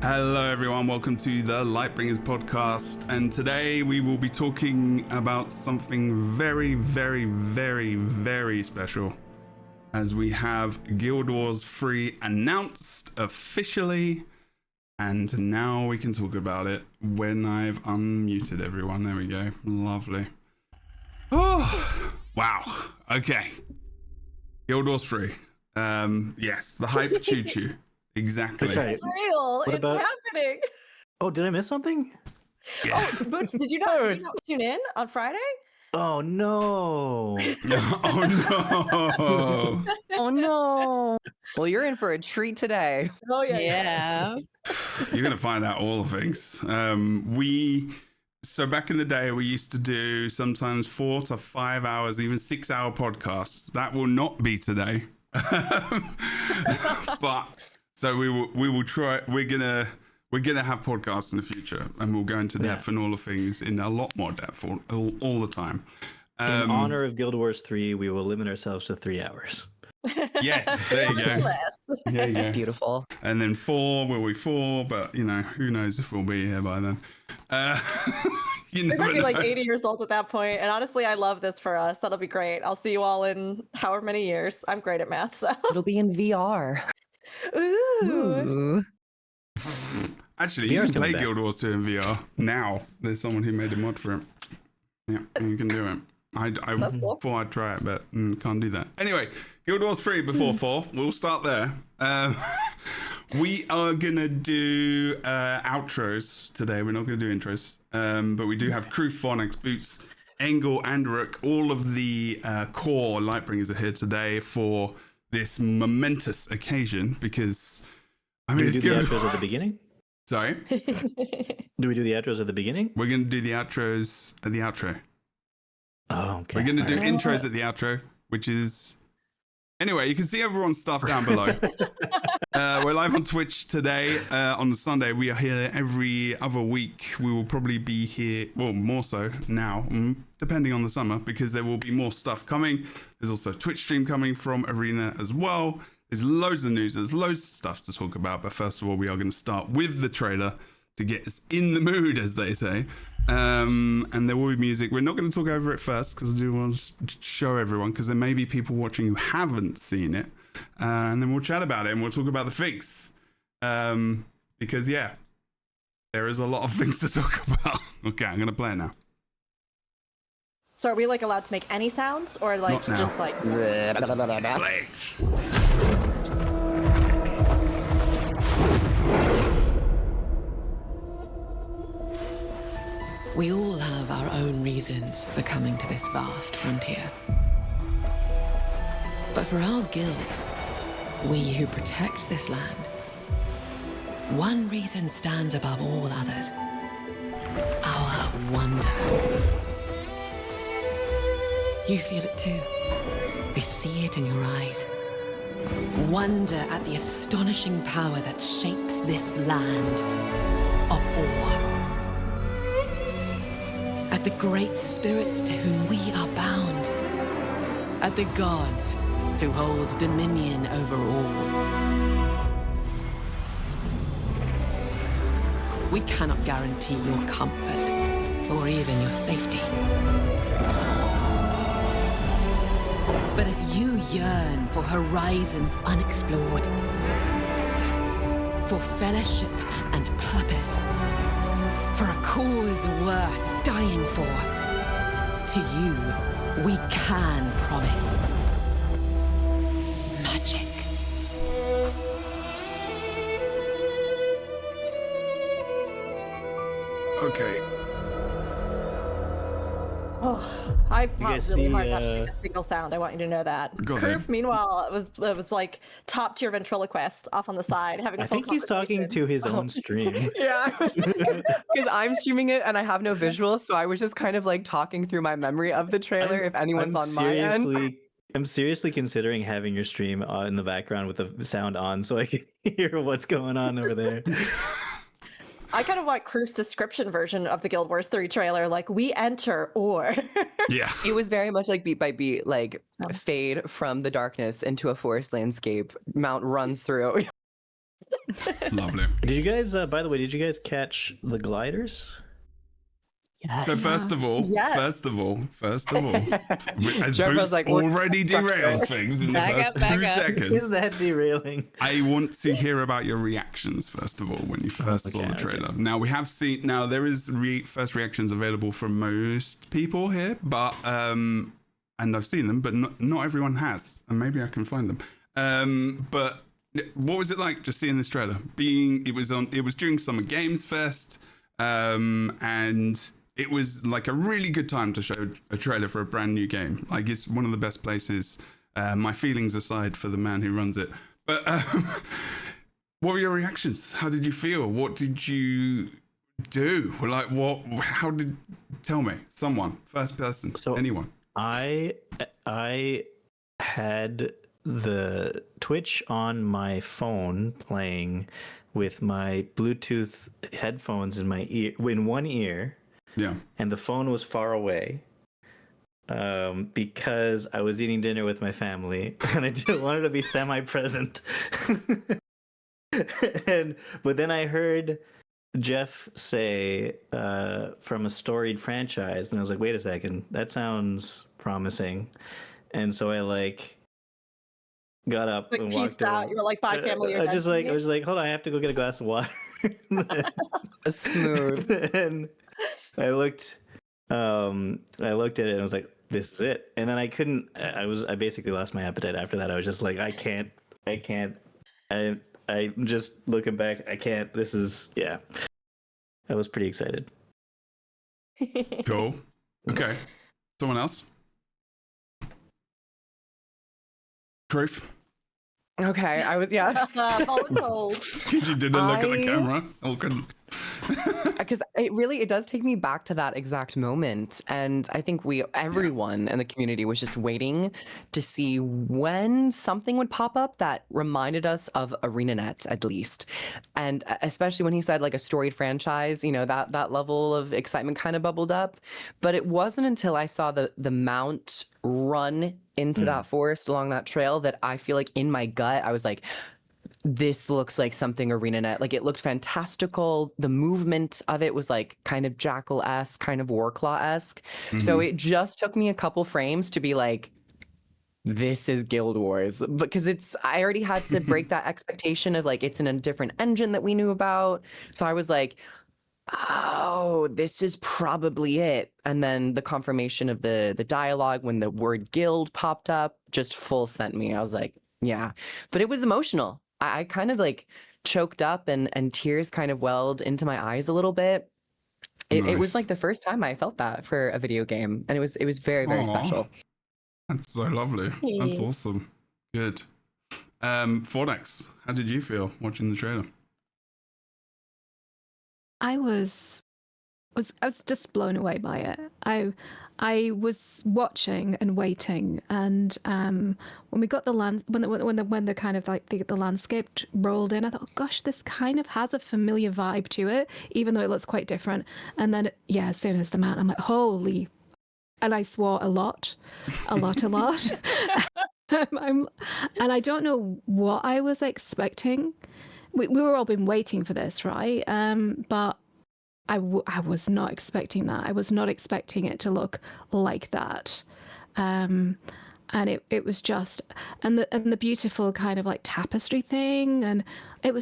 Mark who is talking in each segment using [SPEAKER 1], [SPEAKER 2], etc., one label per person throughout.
[SPEAKER 1] Hello everyone, welcome to the Lightbringers podcast, and today we will be talking about something very, very, very, very special, as we have Guild Wars 3 announced officially, and now we can talk about it when I've unmuted everyone. There we go, lovely. Oh, wow, okay. Guild Wars 3, yes, the hype choo-choo. Exactly.
[SPEAKER 2] It's real. It's happening.
[SPEAKER 3] Oh, did I miss something?
[SPEAKER 1] Yeah.
[SPEAKER 2] Oh, Boots, did you not tune in on Friday?
[SPEAKER 3] Oh no.
[SPEAKER 1] Oh no.
[SPEAKER 4] Oh no. Well, you're in for a treat today.
[SPEAKER 2] Oh yeah.
[SPEAKER 4] Yeah.
[SPEAKER 1] You're gonna find out all the things. So back in the day, we used to do sometimes 4 to 5 hours, even 6-hour podcasts. That will not be today. But so we will try. We're gonna have podcasts in the future, and we'll go into depth and all the things in a lot more depth all the time.
[SPEAKER 3] In honor of Guild Wars 3, we will limit ourselves to 3 hours.
[SPEAKER 1] Yes, there you go. Yeah,
[SPEAKER 4] It's beautiful.
[SPEAKER 1] And then 4 will be 4, but you know, who knows if we'll be here by then. You
[SPEAKER 2] We're
[SPEAKER 1] never
[SPEAKER 2] gonna be like
[SPEAKER 1] know.
[SPEAKER 2] 80 years old at that point, and honestly, I love this for us. That'll be great. I'll see you all in however many years. I'm great at math, so.
[SPEAKER 4] It'll be in VR.
[SPEAKER 2] Ooh.
[SPEAKER 1] Actually,
[SPEAKER 3] VR's
[SPEAKER 1] you can
[SPEAKER 3] coming
[SPEAKER 1] play
[SPEAKER 3] back.
[SPEAKER 1] Guild Wars 2 in VR now. There's someone who made a mod for it. Yeah, you can do it. I
[SPEAKER 2] That's cool.
[SPEAKER 1] thought I'd try it, but can't do that. Anyway, Guild Wars 3 before 4. We'll start there. We are going to do outros today. We're not going to do intros. But we do have Kroof, Fornax, Boots, Engel, and Rook. All of the core Lightbringers are here today for this momentous occasion because... I mean,
[SPEAKER 3] Do we
[SPEAKER 1] it's
[SPEAKER 3] do the
[SPEAKER 1] Guild
[SPEAKER 3] outros at the beginning?
[SPEAKER 1] Sorry?
[SPEAKER 3] Do we do the outros at the beginning?
[SPEAKER 1] We're going to do the outros at the outro.
[SPEAKER 3] Oh, okay.
[SPEAKER 1] We're going to do
[SPEAKER 3] All right.
[SPEAKER 1] intros at the outro, which is... Anyway, you can see everyone's stuff down below. We're live on Twitch today. On the Sunday, we are here every other week. We will probably be here, well, more so now, depending on the summer, because there will be more stuff coming. There's also a Twitch stream coming from Arena as well. There's loads of news. There's loads of stuff to talk about. But first of all, we are going to start with the trailer to get us in the mood, as they say. And there will be music. We're not going to talk over it first because I do want to show everyone, because there may be people watching who haven't seen it. And then we'll chat about it and we'll talk about the things. Because, yeah, there is a lot of things to talk about. Okay, I'm going to play it now.
[SPEAKER 2] So are we like allowed to make any sounds, or like
[SPEAKER 1] Not now.
[SPEAKER 2] just like?
[SPEAKER 1] Play.
[SPEAKER 5] We all have our own reasons for coming to this vast frontier. But for our guild, we who protect this land, one reason stands above all others: our wonder. You feel it too. We see it in your eyes. Wonder at the astonishing power that shapes this land of awe. At the great spirits to whom we are bound. At the gods who hold dominion over all. We cannot guarantee your comfort or even your safety. But if you yearn for horizons unexplored, for fellowship and purpose, for a cause worth dying for, to you, we can promise magic.
[SPEAKER 1] Okay.
[SPEAKER 2] Oh, I fought
[SPEAKER 3] guys
[SPEAKER 2] really
[SPEAKER 3] see,
[SPEAKER 2] hard not to make a single sound. I want you to know that.
[SPEAKER 1] Go ahead.
[SPEAKER 2] Kroof, meanwhile, it was like top tier ventriloquist off on the side, having a
[SPEAKER 3] I
[SPEAKER 2] full
[SPEAKER 3] think he's talking
[SPEAKER 2] conversation.
[SPEAKER 3] to his own stream.
[SPEAKER 4] Yeah, because I'm streaming it and I have no visuals, so I was just kind of like talking through my memory of the trailer. If anyone's on my end,
[SPEAKER 3] I'm seriously considering having your stream in the background with the sound on so I can hear what's going on over there.
[SPEAKER 2] I kind of want Kroof's description version of the Guild Wars 3 trailer, like we enter or.
[SPEAKER 1] Yeah.
[SPEAKER 4] it was very much like beat by beat, like fade from the darkness into a forest landscape. Mount runs through.
[SPEAKER 1] Lovely.
[SPEAKER 3] Did you guys, by the way, did you guys catch the gliders?
[SPEAKER 4] Yes.
[SPEAKER 1] So first of all,
[SPEAKER 2] Yes.
[SPEAKER 1] as
[SPEAKER 4] Jebro's
[SPEAKER 1] Boots
[SPEAKER 4] like, we're
[SPEAKER 1] already
[SPEAKER 4] structured.
[SPEAKER 1] derails things in the
[SPEAKER 5] Back
[SPEAKER 1] first
[SPEAKER 5] up, back
[SPEAKER 1] 2
[SPEAKER 5] up.
[SPEAKER 1] seconds,
[SPEAKER 3] Is that derailing?
[SPEAKER 1] I want to hear about your reactions first of all when you first saw the
[SPEAKER 3] okay.
[SPEAKER 1] trailer. Now we have seen. Now there is first reactions available from most people here, but and I've seen them, but not everyone has, and maybe I can find them. But what was it like just seeing this trailer? It was during Summer Games Fest, and it was like a really good time to show a trailer for a brand new game. Like it's one of the best places. My feelings aside for the man who runs it, but what were your reactions? How did you feel? What did you do? Like what? How did? Tell me. Someone, first person,
[SPEAKER 3] So-
[SPEAKER 1] anyone.
[SPEAKER 3] I had the Twitch on my phone playing with my Bluetooth headphones in my ear, in one ear,
[SPEAKER 1] Yeah.
[SPEAKER 3] and the phone was far away because I was eating dinner with my family and I didn't want it to be semi-present. But then I heard Jeff say from a storied franchise, and I was like, wait a second, that sounds promising. And so I got up
[SPEAKER 2] Like
[SPEAKER 3] and
[SPEAKER 2] cheesed
[SPEAKER 3] walked
[SPEAKER 2] out.
[SPEAKER 3] over.
[SPEAKER 2] You were like, bye, family.
[SPEAKER 3] I was like, hold on, I have to go get a glass of water.
[SPEAKER 4] Smooth.
[SPEAKER 3] And I looked at it and I was like, this is it. And then I basically lost my appetite after that. I was just like, I'm just looking back, I can't. I was pretty excited.
[SPEAKER 1] Cool. Okay. Someone else? Kroof?
[SPEAKER 4] Okay, I was, yeah.
[SPEAKER 2] Voluntold.
[SPEAKER 1] You didn't look at the
[SPEAKER 4] I-
[SPEAKER 1] camera. Oh, couldn't.
[SPEAKER 4] Because it does take me back to that exact moment, and I think everyone in the community was just waiting to see when something would pop up that reminded us of ArenaNet, at least, and especially when he said like a storied franchise, that level of excitement kind of bubbled up. But it wasn't until I saw the mount run into that forest along that trail that I feel like in my gut I was like, this looks like something ArenaNet. Like it looked fantastical. The movement of it was like kind of Jackal-esque, kind of Warclaw-esque. So it just took me a couple frames to be like, this is Guild Wars, because I already had to break that expectation of like, it's in a different engine that we knew about. So I was like, oh, this is probably it. And then the confirmation of the dialogue when the word guild popped up just full sent me. I was like, yeah, but it was emotional. I kind of like choked up and tears kind of welled into my eyes a little bit. It was
[SPEAKER 1] Nice.
[SPEAKER 4] like the first time I felt that for a video game, and it was very, very
[SPEAKER 1] Aw.
[SPEAKER 4] special.
[SPEAKER 1] That's so lovely. That's
[SPEAKER 2] Hey.
[SPEAKER 1] awesome. Good. Fornax, how did you feel watching the trailer?
[SPEAKER 6] I was just blown away by it. I was watching and waiting, and when we got the when the kind of like the landscape rolled in, I thought, gosh, this kind of has a familiar vibe to it, even though it looks quite different. And then as soon as the mount, I'm like, holy, and I swore a lot. And I don't know what I was expecting. We were all been waiting for this, right? But I was not expecting that. I was not expecting it to look like that. And it was just, and the beautiful kind of like tapestry thing, and and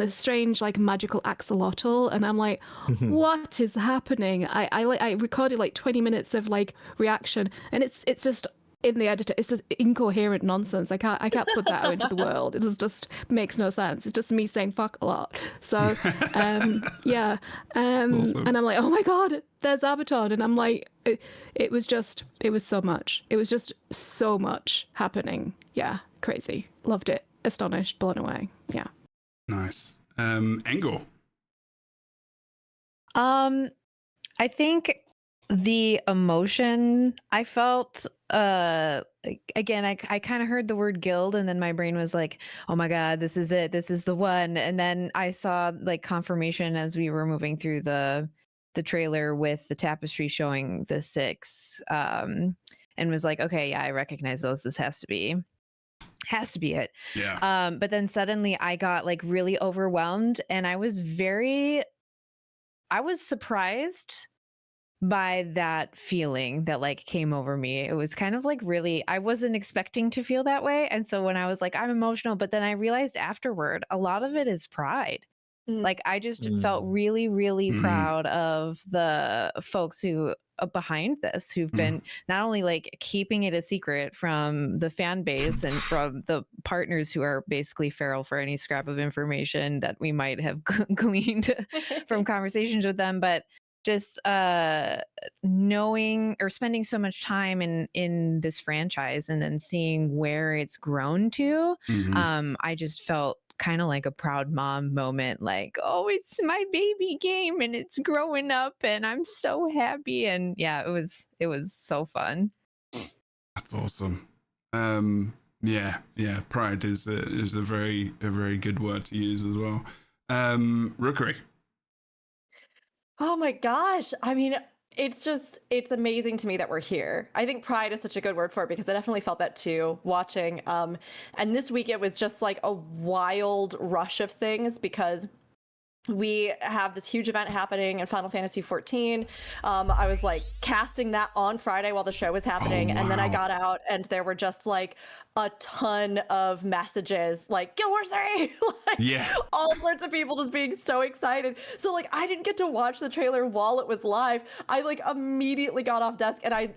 [SPEAKER 6] the strange like magical axolotl, and I'm like, what is happening? I recorded like 20 minutes of like reaction, and it's just in the editor, it's just incoherent nonsense. I can't put that out into the world. It just makes no sense. It's just me saying fuck a lot. So
[SPEAKER 1] Awesome.
[SPEAKER 6] and I'm like, oh my god, there's Abaton, and I'm like, it was so much. It was just so much happening. Yeah, crazy. Loved it. Astonished, blown away. Yeah.
[SPEAKER 1] Nice. Engel.
[SPEAKER 7] I think the emotion I felt, again, I kind of heard the word guild, and then my brain was like, oh my god, this is it, this is the one. And then I saw like confirmation as we were moving through the trailer with the tapestry showing the 6, and was like, okay, yeah, I recognize those, this has to be. Has to be it.
[SPEAKER 1] Yeah.
[SPEAKER 7] But then suddenly I got like really overwhelmed, and I was surprised by that feeling that like came over me. It was kind of like really, I wasn't expecting to feel that way. And so when I was like, I'm emotional, but then I realized afterward, a lot of it is pride. Like I just felt really, really proud of the folks who behind this, who've been not only like keeping it a secret from the fan base and from the partners who are basically feral for any scrap of information that we might have gleaned from conversations with them, but just knowing or spending so much time in this franchise and then seeing where it's grown to, I just felt kind of like a proud mom moment, like, oh, it's my baby game and it's growing up and I'm so happy. And yeah, it was so fun.
[SPEAKER 1] That's awesome. Yeah, pride is a very good word to use as well. Rookery.
[SPEAKER 2] Oh my gosh. I mean, it's amazing to me that we're here. I think pride is such a good word for it because I definitely felt that too watching. And this week it was just like a wild rush of things because we have this huge event happening in Final Fantasy 14. I was like casting that on Friday while the show was happening. And then I got out and there were just like a ton of messages like Guild Wars 3, like all sorts of people just being so excited. So like I didn't get to watch the trailer while it was live. I like immediately got off desk and I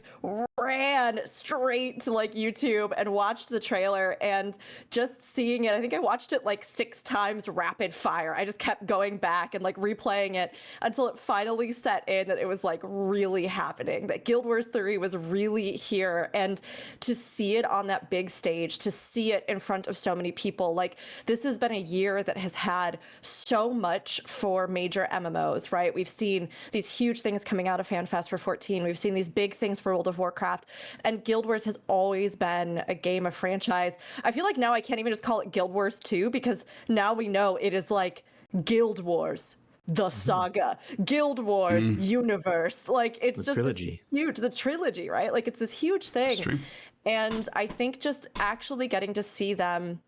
[SPEAKER 2] ran straight to like YouTube and watched the trailer, and just seeing it, I think I watched it like 6 times rapid fire. I just kept going back and like replaying it until it finally set in that it was like really happening, that Guild Wars 3 was really here. And to see it on that big stage, to see it in front of so many people, like this has been a year that has had so much for major MMOs, right? We've seen these huge things coming out of FanFest for 14. We've seen these big things for World of Warcraft, and Guild Wars has always been a game of franchise. I feel like now I can't even just call it Guild Wars 2 because now we know it is like Guild Wars, the saga, Guild Wars universe. Like it's the just trilogy. Huge, the trilogy, right? Like it's this huge thing. And I think just actually getting to see them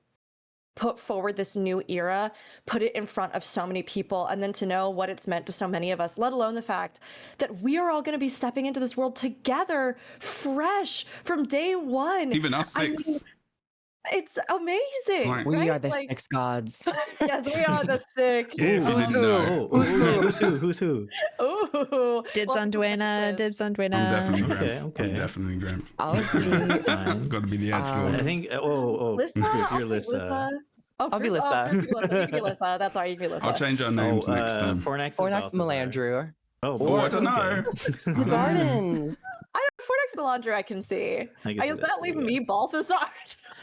[SPEAKER 2] put forward this new era, put it in front of so many people, and then to know what it's meant to so many of us, let alone the fact that we are all going to be stepping into this world together, fresh from day one.
[SPEAKER 1] Even us 6.
[SPEAKER 2] I mean, it's amazing.
[SPEAKER 1] Right.
[SPEAKER 4] We
[SPEAKER 2] right?
[SPEAKER 4] are the
[SPEAKER 2] like,
[SPEAKER 4] 6 gods.
[SPEAKER 2] Yes, we are the 6.
[SPEAKER 1] Yeah, if you didn't know.
[SPEAKER 3] Who's who?
[SPEAKER 2] Ooh.
[SPEAKER 7] Dibs on Dwayna. Dibs on Dwayna.
[SPEAKER 1] I'm definitely Graham.
[SPEAKER 3] Okay.
[SPEAKER 1] I'm definitely Graham.
[SPEAKER 4] I'll be,
[SPEAKER 1] Got to be the actual.
[SPEAKER 3] I think.
[SPEAKER 2] Lissa?
[SPEAKER 3] You're Lissa.
[SPEAKER 2] Oh,
[SPEAKER 4] I'll be
[SPEAKER 2] Chris-
[SPEAKER 4] Lissa.
[SPEAKER 2] You can be Lissa. That's all right. You can be Lissa.
[SPEAKER 1] I'll change our names next time.
[SPEAKER 3] Fornax
[SPEAKER 4] Fornax Melandrew.
[SPEAKER 1] Oh, I don't know.
[SPEAKER 4] The Gardens.
[SPEAKER 2] Fornax Melandrew, I can see. I guess that leaving me Balthazar.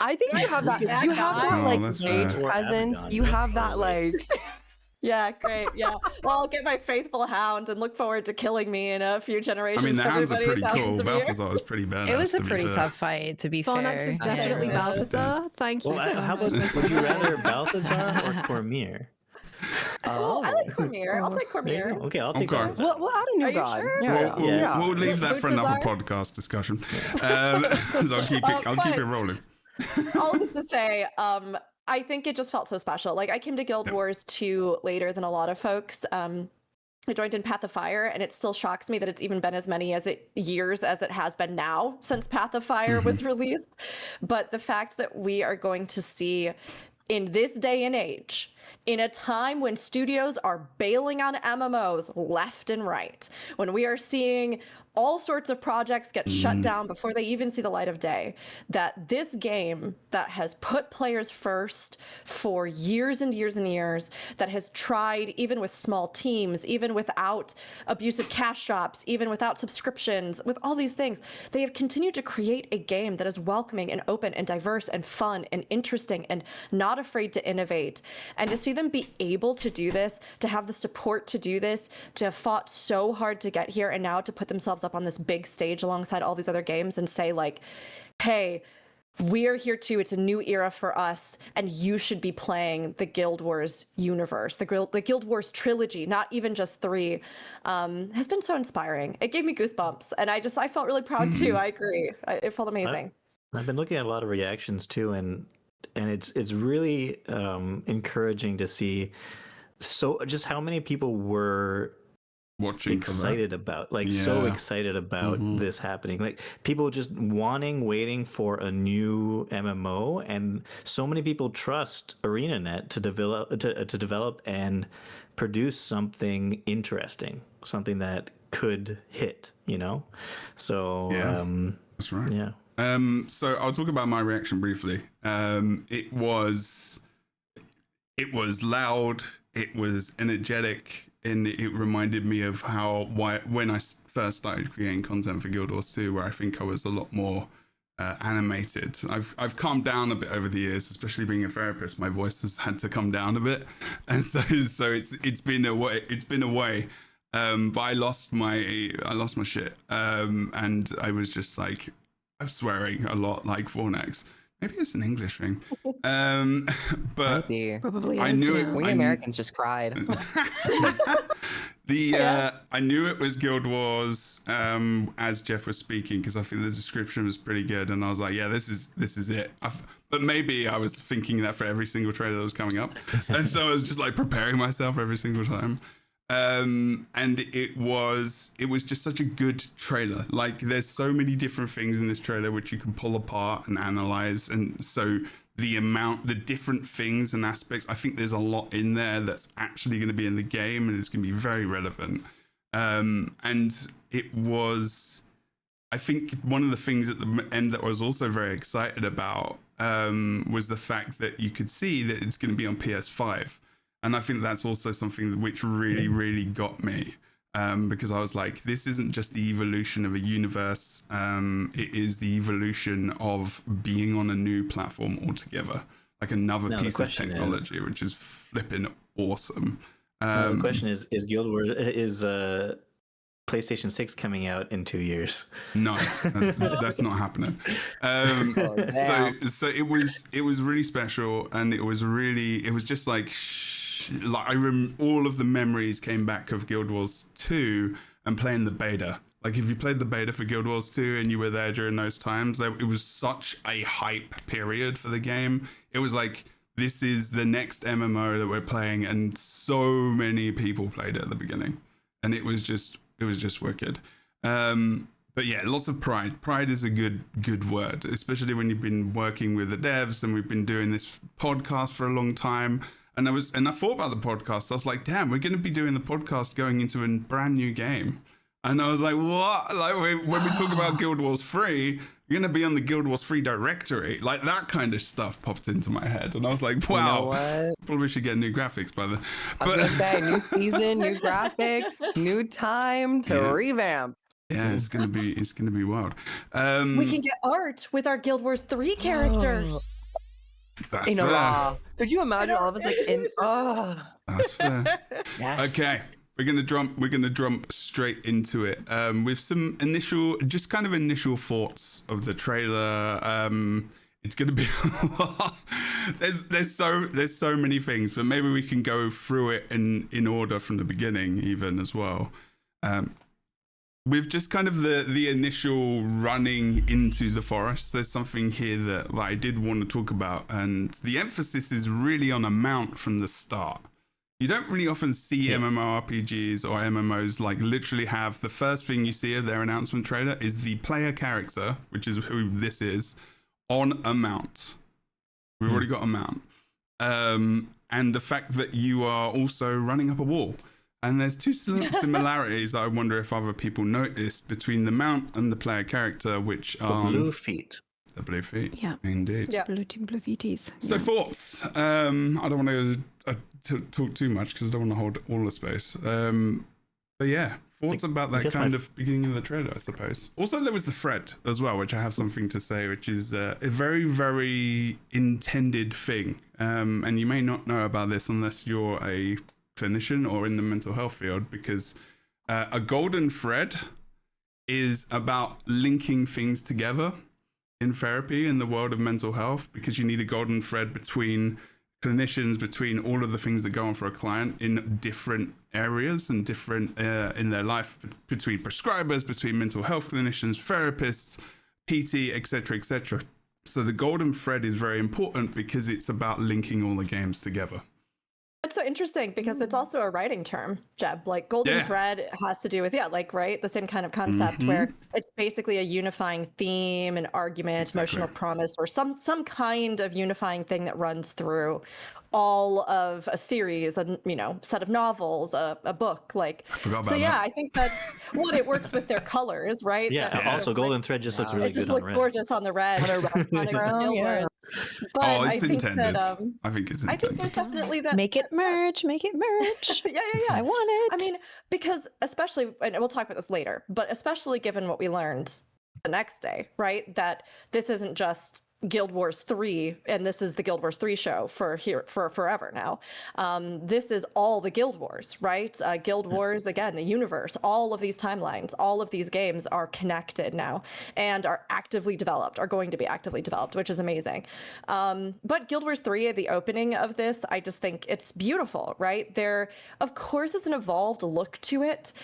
[SPEAKER 4] I think you have that.
[SPEAKER 2] Yeah,
[SPEAKER 4] You have that
[SPEAKER 1] Oh,
[SPEAKER 4] like
[SPEAKER 1] that's
[SPEAKER 4] stage
[SPEAKER 1] fair.
[SPEAKER 4] presence.
[SPEAKER 3] Abaddon,
[SPEAKER 4] You have that like.
[SPEAKER 2] Yeah, great. Yeah. Well, I'll get my faithful hound and look forward to killing me in a few generations.
[SPEAKER 1] I mean, the
[SPEAKER 2] for
[SPEAKER 1] hounds are
[SPEAKER 2] everybody,
[SPEAKER 1] pretty
[SPEAKER 2] thousands
[SPEAKER 1] cool.
[SPEAKER 2] of years.
[SPEAKER 1] Balthazar is pretty badass.
[SPEAKER 7] It was a
[SPEAKER 1] to be
[SPEAKER 7] pretty
[SPEAKER 1] fair.
[SPEAKER 7] tough fight, to be
[SPEAKER 6] Fornax
[SPEAKER 7] fair.
[SPEAKER 6] is definitely
[SPEAKER 2] Yeah.
[SPEAKER 6] Balthazar. Thank you.
[SPEAKER 3] Well,
[SPEAKER 6] so
[SPEAKER 3] how about
[SPEAKER 6] much.
[SPEAKER 3] would you rather Balthazar or Cormier?
[SPEAKER 2] Oh, I like Cormier. I'll take
[SPEAKER 3] There you
[SPEAKER 2] Cormier.
[SPEAKER 3] go. Okay, I'll take
[SPEAKER 1] Okay.
[SPEAKER 3] Balthazar.
[SPEAKER 4] We'll add a new
[SPEAKER 2] Are you
[SPEAKER 4] god.
[SPEAKER 2] sure?
[SPEAKER 4] Yeah.
[SPEAKER 3] Well, yeah.
[SPEAKER 1] We'll leave that for another
[SPEAKER 2] Balthazar?
[SPEAKER 1] podcast discussion. So I'll keep it rolling.
[SPEAKER 2] All this to say, I think it just felt so special. Like I came to Guild Wars 2 later than a lot of folks. I joined in Path of Fire, and it still shocks me that it's even been as many years as it has been now since Path of Fire was released. But the fact that we are going to see in this day and age, in a time when studios are bailing on MMOs left and right, when we are seeing all sorts of projects get shut down before they even see the light of day, that this game that has put players first for years and years and years, that has tried even with small teams, even without abusive cash shops, even without subscriptions, with all these things, they have continued to create a game that is welcoming and open and diverse and fun and interesting and not afraid to innovate. And to see them be able to do this, to have the support to do this, to have fought so hard to get here, and now to put themselves up on this big stage alongside all these other games and say like, hey, we're here too. It's a new era for us, and you should be playing the Guild Wars universe, the Guild Wars trilogy, not even just 3, has been so inspiring. It gave me goosebumps, and I felt really proud too. I agree. It felt amazing.
[SPEAKER 3] I've been looking at a lot of reactions too, and it's really encouraging to see just how many people were
[SPEAKER 1] Watching
[SPEAKER 3] excited about, so excited about this happening, like people just waiting for a new MMO, and so many people trust ArenaNet to develop and produce something interesting, something that could hit, so
[SPEAKER 1] that's right.
[SPEAKER 3] yeah.
[SPEAKER 1] So I'll talk about my reaction briefly. It was loud, it was energetic, and it reminded me of when I first started creating content for Guild Wars 2, where I think I was a lot more animated. I've calmed down a bit over the years, especially being a therapist. My voice has had to come down a bit, and so it's been a way. But I lost my shit, and I was just like, I'm swearing a lot, like Fornax. Maybe it's an English thing, but
[SPEAKER 4] Maybe.
[SPEAKER 6] Probably
[SPEAKER 1] I
[SPEAKER 6] is,
[SPEAKER 1] knew
[SPEAKER 6] yeah.
[SPEAKER 1] it.
[SPEAKER 4] We Americans just cried.
[SPEAKER 1] I knew it was Guild Wars as Jeff was speaking, because I think the description was pretty good, and I was like, yeah, this is it. But maybe I was thinking that for every single trailer that was coming up, and so I was just like preparing myself every single time. And it was just such a good trailer. Like, there's so many different things in this trailer which you can pull apart and analyze, and so the different things and aspects, I think there's a lot in there that's actually going to be in the game, and it's going to be very relevant. And it was, I think, one of the things at the end that I was also very excited about was the fact that you could see that it's going to be on PS5. And I think that's also something which really, really got me, because I was like, this isn't just the evolution of a universe. It is the evolution of being on a new platform altogether, like another piece of technology, which is flipping awesome.
[SPEAKER 3] The question is Guild Wars, is PlayStation 6 coming out in 2 years?
[SPEAKER 1] No, that's not happening. So it was really special, and it was just like all of the memories came back of Guild Wars 2 and playing the beta. Like, if you played the beta for Guild Wars 2 and you were there during those times, it was such a hype period for the game. It was like, this is the next MMO that we're playing, and so many people played it at the beginning, and it was just wicked. But yeah, lots of pride. Pride is a good word, especially when you've been working with the devs, and we've been doing this podcast for a long time. And I thought about the podcast. I was like, damn, we're going to be doing the podcast going into a brand new game. And I was like, what? Like, when we talk about Guild Wars 3, you're going to be on the Guild Wars 3 directory. Like, that kind of stuff popped into my head. And I was like, wow,
[SPEAKER 4] You know what?
[SPEAKER 1] probably should get new graphics by then.
[SPEAKER 4] I was gonna say, new season, new graphics, new time to revamp.
[SPEAKER 1] Yeah, it's gonna be wild.
[SPEAKER 2] We can get art with our Guild Wars 3 character.
[SPEAKER 1] That's
[SPEAKER 4] In a
[SPEAKER 1] fair.
[SPEAKER 4] raw. Could you imagine all of us like in? Oh,
[SPEAKER 1] That's fair.
[SPEAKER 4] yes.
[SPEAKER 1] Okay, we're gonna jump straight into it with some initial thoughts of the trailer. It's gonna be there's so many things, but maybe we can go through it in order from the beginning, even as well. With just kind of the initial running into the forest, there's something here that I did want to talk about, and the emphasis is really on a mount from the start. You don't really often see MMORPGs or MMOs like literally have the first thing you see of their announcement trailer is the player character, which is who this is, on a mount. We've already got a mount. And the fact that you are also running up a wall. And there's two similarities I wonder if other people noticed between the mount and the player character, which are
[SPEAKER 3] The blue feet.
[SPEAKER 1] The blue feet.
[SPEAKER 6] Yeah.
[SPEAKER 1] Indeed.
[SPEAKER 2] Yeah.
[SPEAKER 6] Blue feeties.
[SPEAKER 1] So thoughts. I don't want to talk too much because I don't want to hold all the space. But yeah, thoughts about that kind of beginning of the trailer, I suppose. Also, there was the thread as well, which I have something to say, which is a very, very intended thing. And you may not know about this unless you're a clinician or in the mental health field, because a golden thread is about linking things together in therapy in the world of mental health, because you need a golden thread between clinicians, between all of the things that go on for a client in different areas and different in their life, between prescribers, between mental health clinicians, therapists, PT, etc., etc. So the golden thread is very important because it's about linking all the games together.
[SPEAKER 2] It's so interesting because it's also a writing term, Jeb. Like golden thread has to do with, right? The same kind of concept where it's basically a unifying theme, an argument, emotional promise, or some kind of unifying thing that runs through all of a series, a set of novels, a book. Like,
[SPEAKER 1] I forgot about
[SPEAKER 2] so
[SPEAKER 1] that.
[SPEAKER 2] I think that's what it works with their colors, right?
[SPEAKER 3] Yeah. Also, golden thread just looks really
[SPEAKER 2] it just
[SPEAKER 3] good
[SPEAKER 2] looks
[SPEAKER 3] on red.
[SPEAKER 2] gorgeous on the red.
[SPEAKER 4] Yeah.
[SPEAKER 2] But
[SPEAKER 1] Oh, it's
[SPEAKER 2] I think
[SPEAKER 1] intended.
[SPEAKER 2] that
[SPEAKER 1] I think it's
[SPEAKER 2] I
[SPEAKER 1] intended.
[SPEAKER 2] think there's definitely that.
[SPEAKER 7] Make it merge. Make it merge.
[SPEAKER 2] Yeah.
[SPEAKER 7] I want it.
[SPEAKER 2] I mean, because especially, and we'll talk about this later, but especially given what we learned the next day, right? That this isn't just Guild Wars 3 and this is the Guild Wars 3 show for forever now. This is all the Guild Wars, right? Guild Wars, again, the universe, all of these timelines, all of these games are connected now and are going to be actively developed, which is amazing. But Guild Wars 3, the opening of this, I just think it's beautiful, right? There, of course, is an evolved look to it.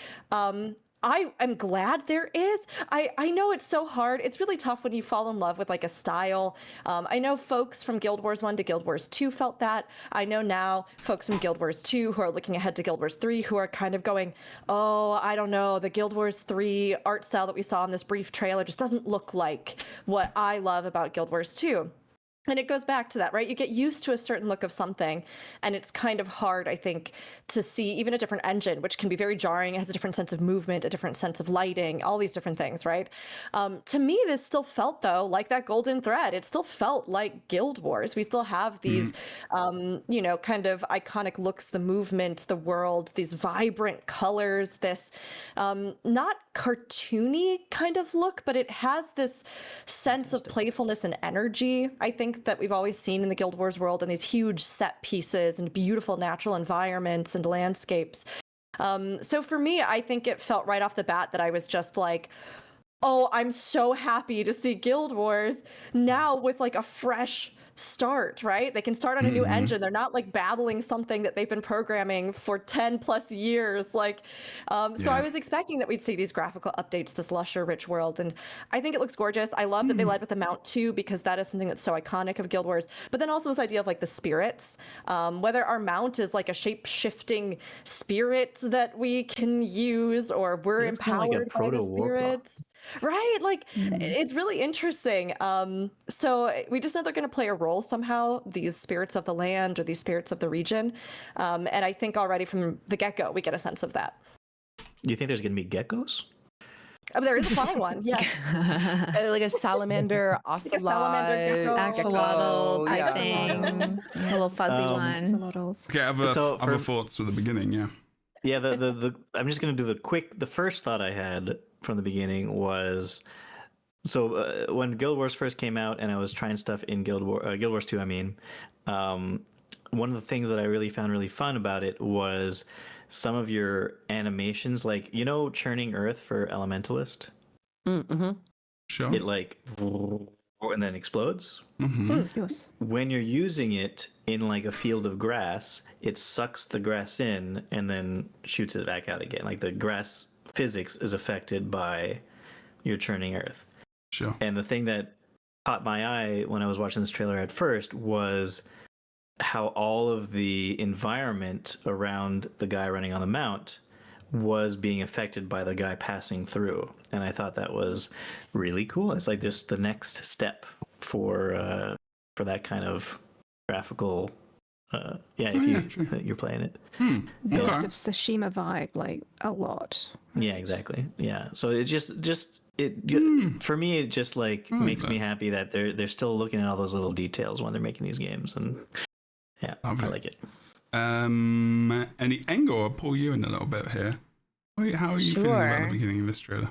[SPEAKER 2] I am glad there is. I know it's so hard. It's really tough when you fall in love with like a style. I know folks from Guild Wars 1 to Guild Wars 2 felt that. I know now folks from Guild Wars 2 who are looking ahead to Guild Wars 3 who are kind of going, oh, I don't know, the Guild Wars 3 art style that we saw in this brief trailer just doesn't look like what I love about Guild Wars 2. And it goes back to that, right? You get used to a certain look of something, and it's kind of hard, I think, to see even a different engine, which can be very jarring. It has a different sense of movement, a different sense of lighting, all these different things, right? To me, this still felt, though, like that golden thread. It still felt like Guild Wars. We still have these, kind of iconic looks, the movement, the world, these vibrant colors, this not cartoony kind of look, but it has this sense of playfulness and energy, I think, that we've always seen in the Guild Wars world, and these huge set pieces and beautiful natural environments and landscapes. So for me, I think it felt right off the bat that I was just like, oh, I'm so happy to see Guild Wars now with like a fresh start, right? They can start on a new engine. They're not like battling something that they've been programming for 10 plus years. Like, so I was expecting that we'd see these graphical updates, this lusher, rich world. And I think it looks gorgeous. I love that they led with the mount too, because that is something that's so iconic of Guild Wars. But then also this idea of like the spirits, whether our mount is like a shape-shifting spirit that we can use, or we're empowered by the spirits. Right, like it's really interesting. So we just know they're going to play a role somehow, these spirits of the land or these spirits of the region, and I think already from the get-go we get a sense of that.
[SPEAKER 3] You think there's going to be geckos?
[SPEAKER 2] Oh, there is a flying one, yeah.
[SPEAKER 4] Like a salamander, ocelot,
[SPEAKER 2] gecko.
[SPEAKER 7] Axolotl type
[SPEAKER 4] yeah.
[SPEAKER 7] thing, a little fuzzy one.
[SPEAKER 6] Axolotls.
[SPEAKER 1] Okay, other thoughts from the beginning, yeah.
[SPEAKER 3] Yeah, the I'm just going to do the first thought I had from the beginning was, so when Guild Wars first came out and I was trying stuff in Guild Wars 2, I mean, one of the things that I really found really fun about it was some of your animations, like, Churning Earth for Elementalist?
[SPEAKER 4] Mm-hmm.
[SPEAKER 1] Sure.
[SPEAKER 3] It like, and then explodes.
[SPEAKER 6] Yes.
[SPEAKER 3] When you're using it in like a field of grass, it sucks the grass in and then shoots it back out again. Like the grass physics is affected by your churning earth.
[SPEAKER 1] Sure.
[SPEAKER 3] And the thing that caught my eye when I was watching this trailer at first was how all of the environment around the guy running on the mount was being affected by the guy passing through. And I thought that was really cool. It's like just the next step for that kind of graphical if you're playing it.
[SPEAKER 6] Ghost of Tsushima vibe, like a lot.
[SPEAKER 3] Yeah, exactly. Yeah. So it for me, it just like makes me happy that they're still looking at all those little details when they're making these games, and yeah, I like it.
[SPEAKER 1] Any angle, I'll pull you in a little bit here. How are you feeling about the beginning of this trailer?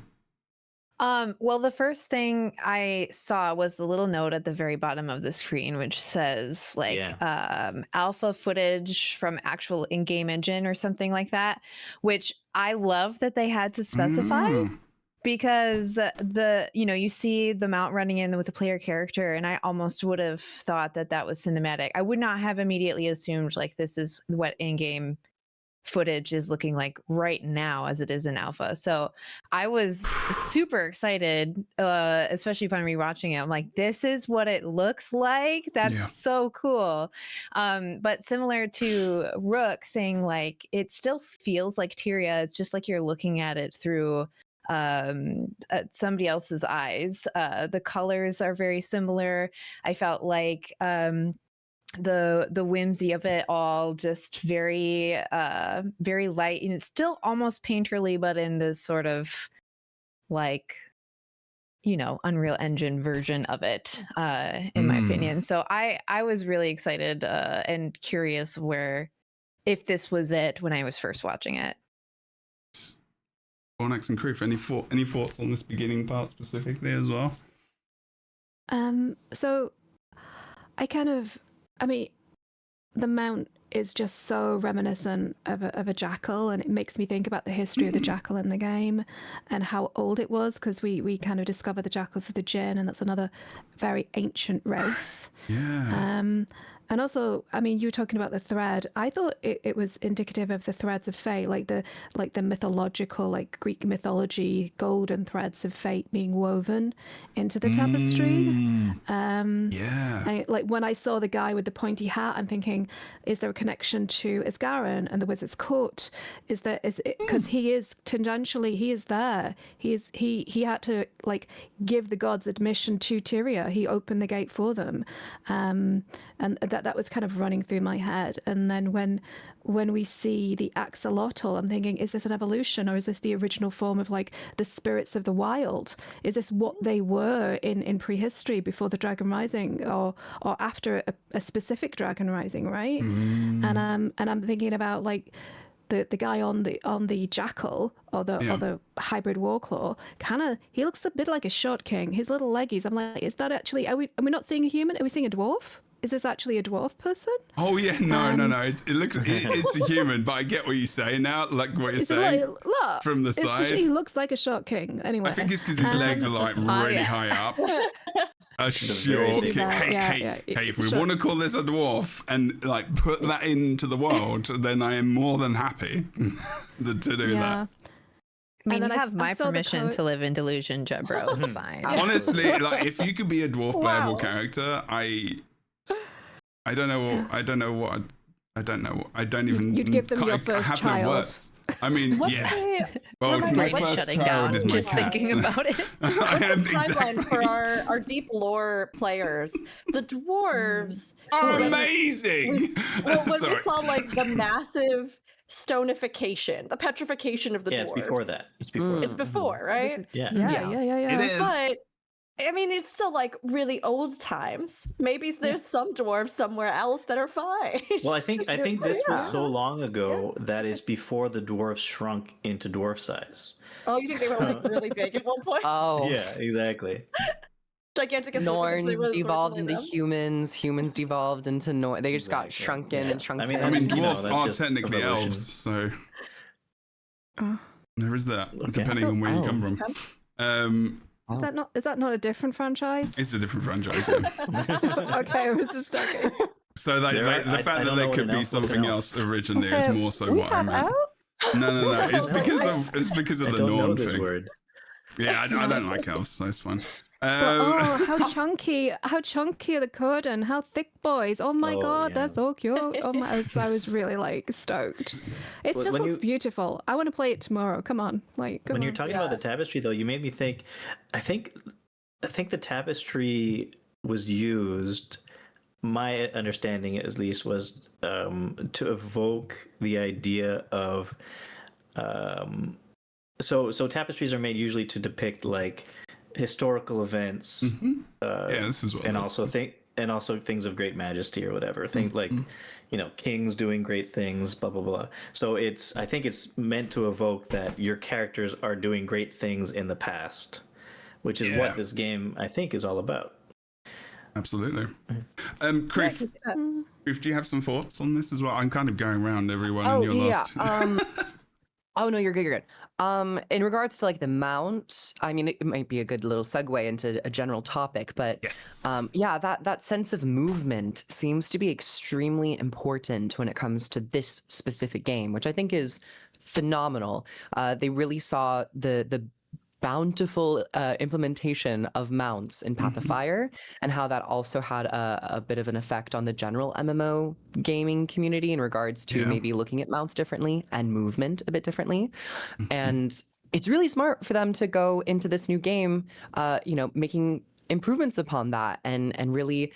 [SPEAKER 7] Well, the first thing I saw was the little note at the very bottom of the screen, which says alpha footage from actual in-game engine or something like that, which I love that they had to specify because you see the mount running in with the player character, and I almost would have thought that was cinematic. I would not have immediately assumed like this is what in-game footage is looking like right now as it is in alpha. So I was super excited, especially upon rewatching it. I'm like, this is what it looks like. That's so cool. But similar to Rook saying, like, it still feels like Tyria. It's just like you're looking at it through somebody else's eyes. The colors are very similar. I felt like the whimsy of it all just very very light, and it's still almost painterly, but in this sort of like, you know, Unreal Engine version of it, in my opinion. So I was really excited and curious if this was it when I was first watching it.
[SPEAKER 1] Fornax and Kroof, any thoughts on this beginning part specifically as well?
[SPEAKER 6] So I mean, the mount is just so reminiscent of a jackal, and it makes me think about the history of the jackal in the game and how old it was, because we kind of discovered the jackal through the Jinn, and that's another very ancient race. And also, I mean, you were talking about the thread. I thought it was indicative of the threads of fate, like the mythological, like Greek mythology, golden threads of fate being woven into the tapestry. Like when I saw the guy with the pointy hat, I'm thinking, is there a connection to Isgaren and the Wizard's Court? Because he is tangentially, he is there. He had to like give the gods admission to Tyria. He opened the gate for them. And that was kind of running through my head. And then when we see the axolotl, I'm thinking, is this an evolution, or is this the original form of like the spirits of the wild? Is this what they were in prehistory before the Dragon Rising, or after a specific Dragon Rising, right? And I'm thinking about like the guy on the jackal or the hybrid warclaw, he looks a bit like a short king. His little leggies. I'm like, is that actually? Are we not seeing a human? Are we seeing a dwarf? Is this actually a dwarf person?
[SPEAKER 1] Oh yeah, no. It's a human, but I get what you say now. Like what you're saying from the side.
[SPEAKER 6] He looks like a short king. Anyway,
[SPEAKER 1] I think it's because his legs are like really high up. A short king. Hey, if we want to call this a dwarf and like put that into the world, then I am more than happy to do that.
[SPEAKER 7] I mean, you have my permission to live in delusion, Jebro. It's fine.
[SPEAKER 1] Honestly, like if you could be a dwarf playable character, I don't even.
[SPEAKER 6] You'd give them your first child.
[SPEAKER 1] No words. I mean, Well, my first
[SPEAKER 7] shutting
[SPEAKER 1] child
[SPEAKER 7] down
[SPEAKER 1] is my
[SPEAKER 7] just
[SPEAKER 1] cat,
[SPEAKER 7] thinking about it.
[SPEAKER 2] What's the timeline for our deep lore players? The dwarves
[SPEAKER 1] are amazing.
[SPEAKER 2] When we saw like the massive stonification, the petrification of the dwarves.
[SPEAKER 3] It's before that.
[SPEAKER 2] It's before, right?
[SPEAKER 3] Yeah.
[SPEAKER 1] It is.
[SPEAKER 2] But I mean, it's still like really old times. Maybe there's some dwarves somewhere else that are fine.
[SPEAKER 3] Well, I think this was so long ago that it's before the dwarves shrunk into dwarf size.
[SPEAKER 2] Oh, you think they were like really big at one point?
[SPEAKER 4] Oh,
[SPEAKER 3] yeah, exactly.
[SPEAKER 2] Gigantic.
[SPEAKER 4] Norns devolved into humans. Humans devolved into Norns. They just got shrunken and shrunken.
[SPEAKER 1] I mean, dwarves are technically elves, so there is that, depending on where you come from.
[SPEAKER 6] Is that not a different franchise?
[SPEAKER 1] It's a different franchise. Yeah.
[SPEAKER 6] Okay, I was just joking.
[SPEAKER 1] So the fact that they could be something else originally is more so what I meant. No. It's because of the Norn thing.
[SPEAKER 3] Word.
[SPEAKER 1] Yeah, I don't like elves, so it's fine.
[SPEAKER 6] How chunky are the Kurden? How thick boys? Oh my god, they're so cute. Oh my, I was really like stoked. It just looks beautiful. I want to play it tomorrow. Come on,
[SPEAKER 3] when you're talking about the tapestry, though, you made me think. I think the tapestry was used. My understanding, at least, was to evoke the idea of. So tapestries are made usually to depict like historical events,
[SPEAKER 1] this is what
[SPEAKER 3] and also things of great majesty or whatever. Things like, kings doing great things, blah blah blah. So I think it's meant to evoke that your characters are doing great things in the past, which is what this game I think is all about.
[SPEAKER 1] Absolutely. Kroof, do you have some thoughts on this as well? I'm kind of going around everyone and you're lost.
[SPEAKER 4] Oh no, you're good. You're good. In regards to like the mount, I mean, it might be a good little segue into a general topic, but
[SPEAKER 1] Yes.
[SPEAKER 4] yeah, that sense of movement seems to be extremely important when it comes to this specific game, which I think is phenomenal. They really saw the bountiful implementation of mounts in Path of Fire, and how that also had a bit of an effect on the general MMO gaming community in regards to maybe looking at mounts differently and movement a bit differently. And it's really smart for them to go into this new game, making improvements upon that and really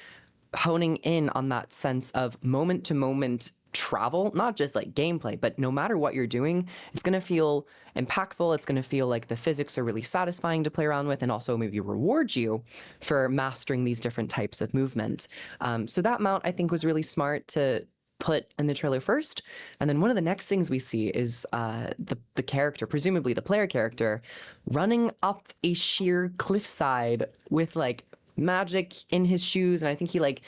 [SPEAKER 4] honing in on that sense of moment to moment travel, not just like gameplay, but no matter what you're doing, it's going to feel impactful. It's going to feel like the physics are really satisfying to play around with, and also maybe reward you for mastering these different types of movement. So that mount I think was really smart to put in the trailer first. And then one of the next things we see is the character, presumably the player character, running up a sheer cliffside with like magic in his shoes, and I think he like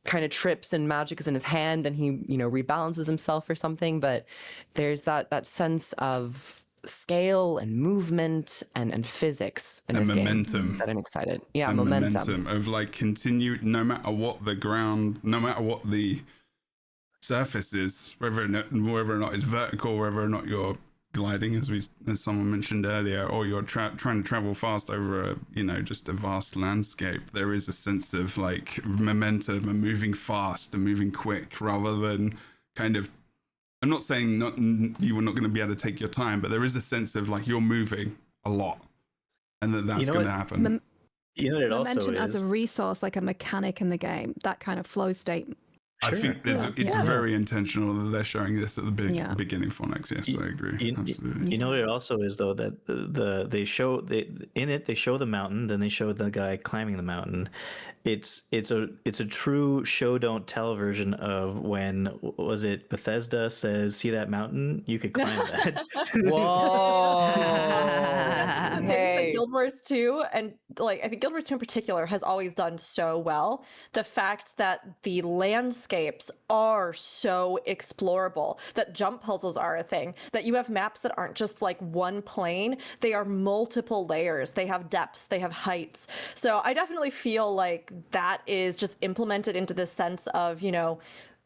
[SPEAKER 4] kind of trips and magic is in his hand and he rebalances himself or something. But there's that sense of scale and movement and physics in
[SPEAKER 1] And
[SPEAKER 4] this
[SPEAKER 1] momentum.
[SPEAKER 4] game that I'm excited. Yeah,
[SPEAKER 1] And
[SPEAKER 4] momentum
[SPEAKER 1] of like continue, no matter what the ground, no matter what the surface is, whether or not it's vertical, whether or not you're gliding, as someone mentioned earlier, or you're trying to travel fast over just a vast landscape. There is a sense of like momentum and moving fast and moving quick, rather than kind of. I'm not saying you were not going to be able to take your time, but there is a sense of like you're moving a lot, and that's going to happen.
[SPEAKER 3] It also
[SPEAKER 6] Momentum
[SPEAKER 3] is
[SPEAKER 6] as a resource, like a mechanic in the game, that kind of flow state.
[SPEAKER 1] I think it's very intentional that they're showing this at the beginning Fornax. Yes, I agree. Absolutely.
[SPEAKER 3] You know what it also is though, that they show the mountain, then they show the guy climbing the mountain. It's a true show don't tell version of when was it Bethesda says, "See that mountain? You could climb that."
[SPEAKER 4] Whoa.
[SPEAKER 2] That's the things that Guild Wars 2 and like I think Guild Wars 2 in particular has always done so well. The fact that the landscapes are so explorable, that jump puzzles are a thing, that you have maps that aren't just like one plane, they are multiple layers, they have depths, they have heights. So I definitely feel like that is just implemented into this sense of,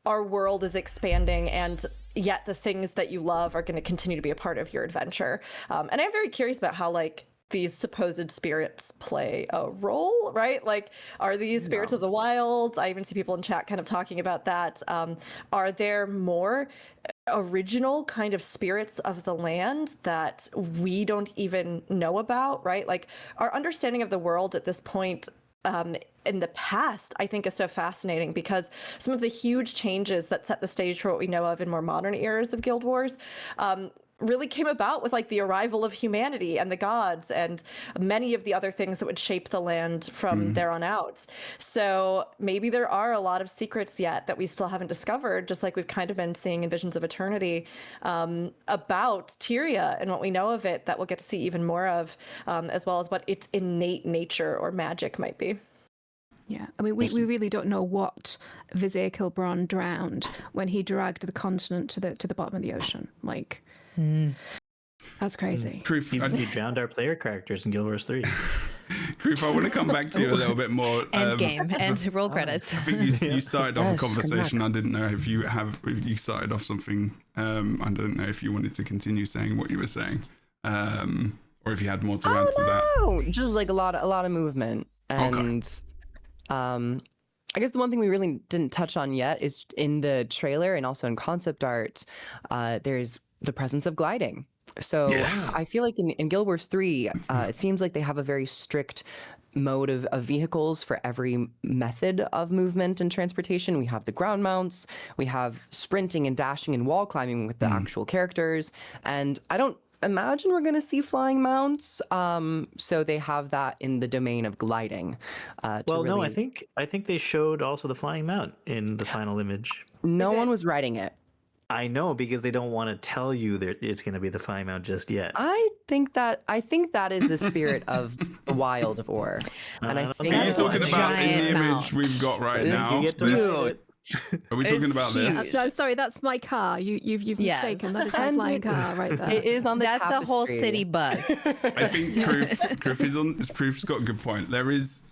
[SPEAKER 2] our world is expanding, and yet the things that you love are going to continue to be a part of your adventure. And I'm very curious about how like these supposed spirits play a role, right? Like, are these spirits of the wild? I even see people in chat kind of talking about that. Are there more original kind of spirits of the land that we don't even know about, right? Like, our understanding of the world at this point in the past, I think, is so fascinating, because some of the huge changes that set the stage for what we know of in more modern eras of Guild Wars really came about with like the arrival of humanity and the gods and many of the other things that would shape the land from there on out. So maybe there are a lot of secrets yet that we still haven't discovered, just like we've kind of been seeing in Visions of Eternity, about Tyria and what we know of it, that we'll get to see even more of, as well as what its innate nature or magic might be.
[SPEAKER 6] Yeah, I mean, we really don't know what Vizier Kilbron drowned when he dragged the continent to the bottom of the ocean. Like, that's crazy.
[SPEAKER 1] Kroof,
[SPEAKER 3] He drowned our player characters in Guild Wars 3.
[SPEAKER 1] Kroof, I want to come back to you a little bit more.
[SPEAKER 7] End game and roll credits.
[SPEAKER 1] I think you started off a conversation. I didn't know if you started off something. I don't know if you wanted to continue saying what you were saying, or if you had more to add to that.
[SPEAKER 4] No, just like a lot of movement. And I guess the one thing we really didn't touch on yet is in the trailer and also in concept art, there's the presence of gliding. So I feel like in Guild Wars 3, it seems like they have a very strict mode of vehicles for every method of movement and transportation. We have the ground mounts, we have sprinting and dashing and wall climbing with the actual characters, and I don't imagine we're going to see flying mounts. So they have that in the domain of gliding.
[SPEAKER 3] No, I think they showed also the flying mount in the final image.
[SPEAKER 4] No one was riding it.
[SPEAKER 3] I know, because they don't want to tell you that it's going to be the flying mount just yet.
[SPEAKER 4] I think that is the spirit of the Wild of Ore, and I think
[SPEAKER 1] Are you talking about in the image
[SPEAKER 7] mount
[SPEAKER 1] we've got right now?
[SPEAKER 3] You get to
[SPEAKER 1] Are we talking
[SPEAKER 7] It's
[SPEAKER 1] about
[SPEAKER 7] huge.
[SPEAKER 1] this?
[SPEAKER 6] I'm sorry, that's my car. You've
[SPEAKER 7] Yes.
[SPEAKER 6] mistaken. That is my
[SPEAKER 4] And
[SPEAKER 6] flying car right there.
[SPEAKER 4] It is on the
[SPEAKER 7] That's a whole
[SPEAKER 4] tapestry.
[SPEAKER 7] city bus.
[SPEAKER 1] I think Kroof's got a good point. There is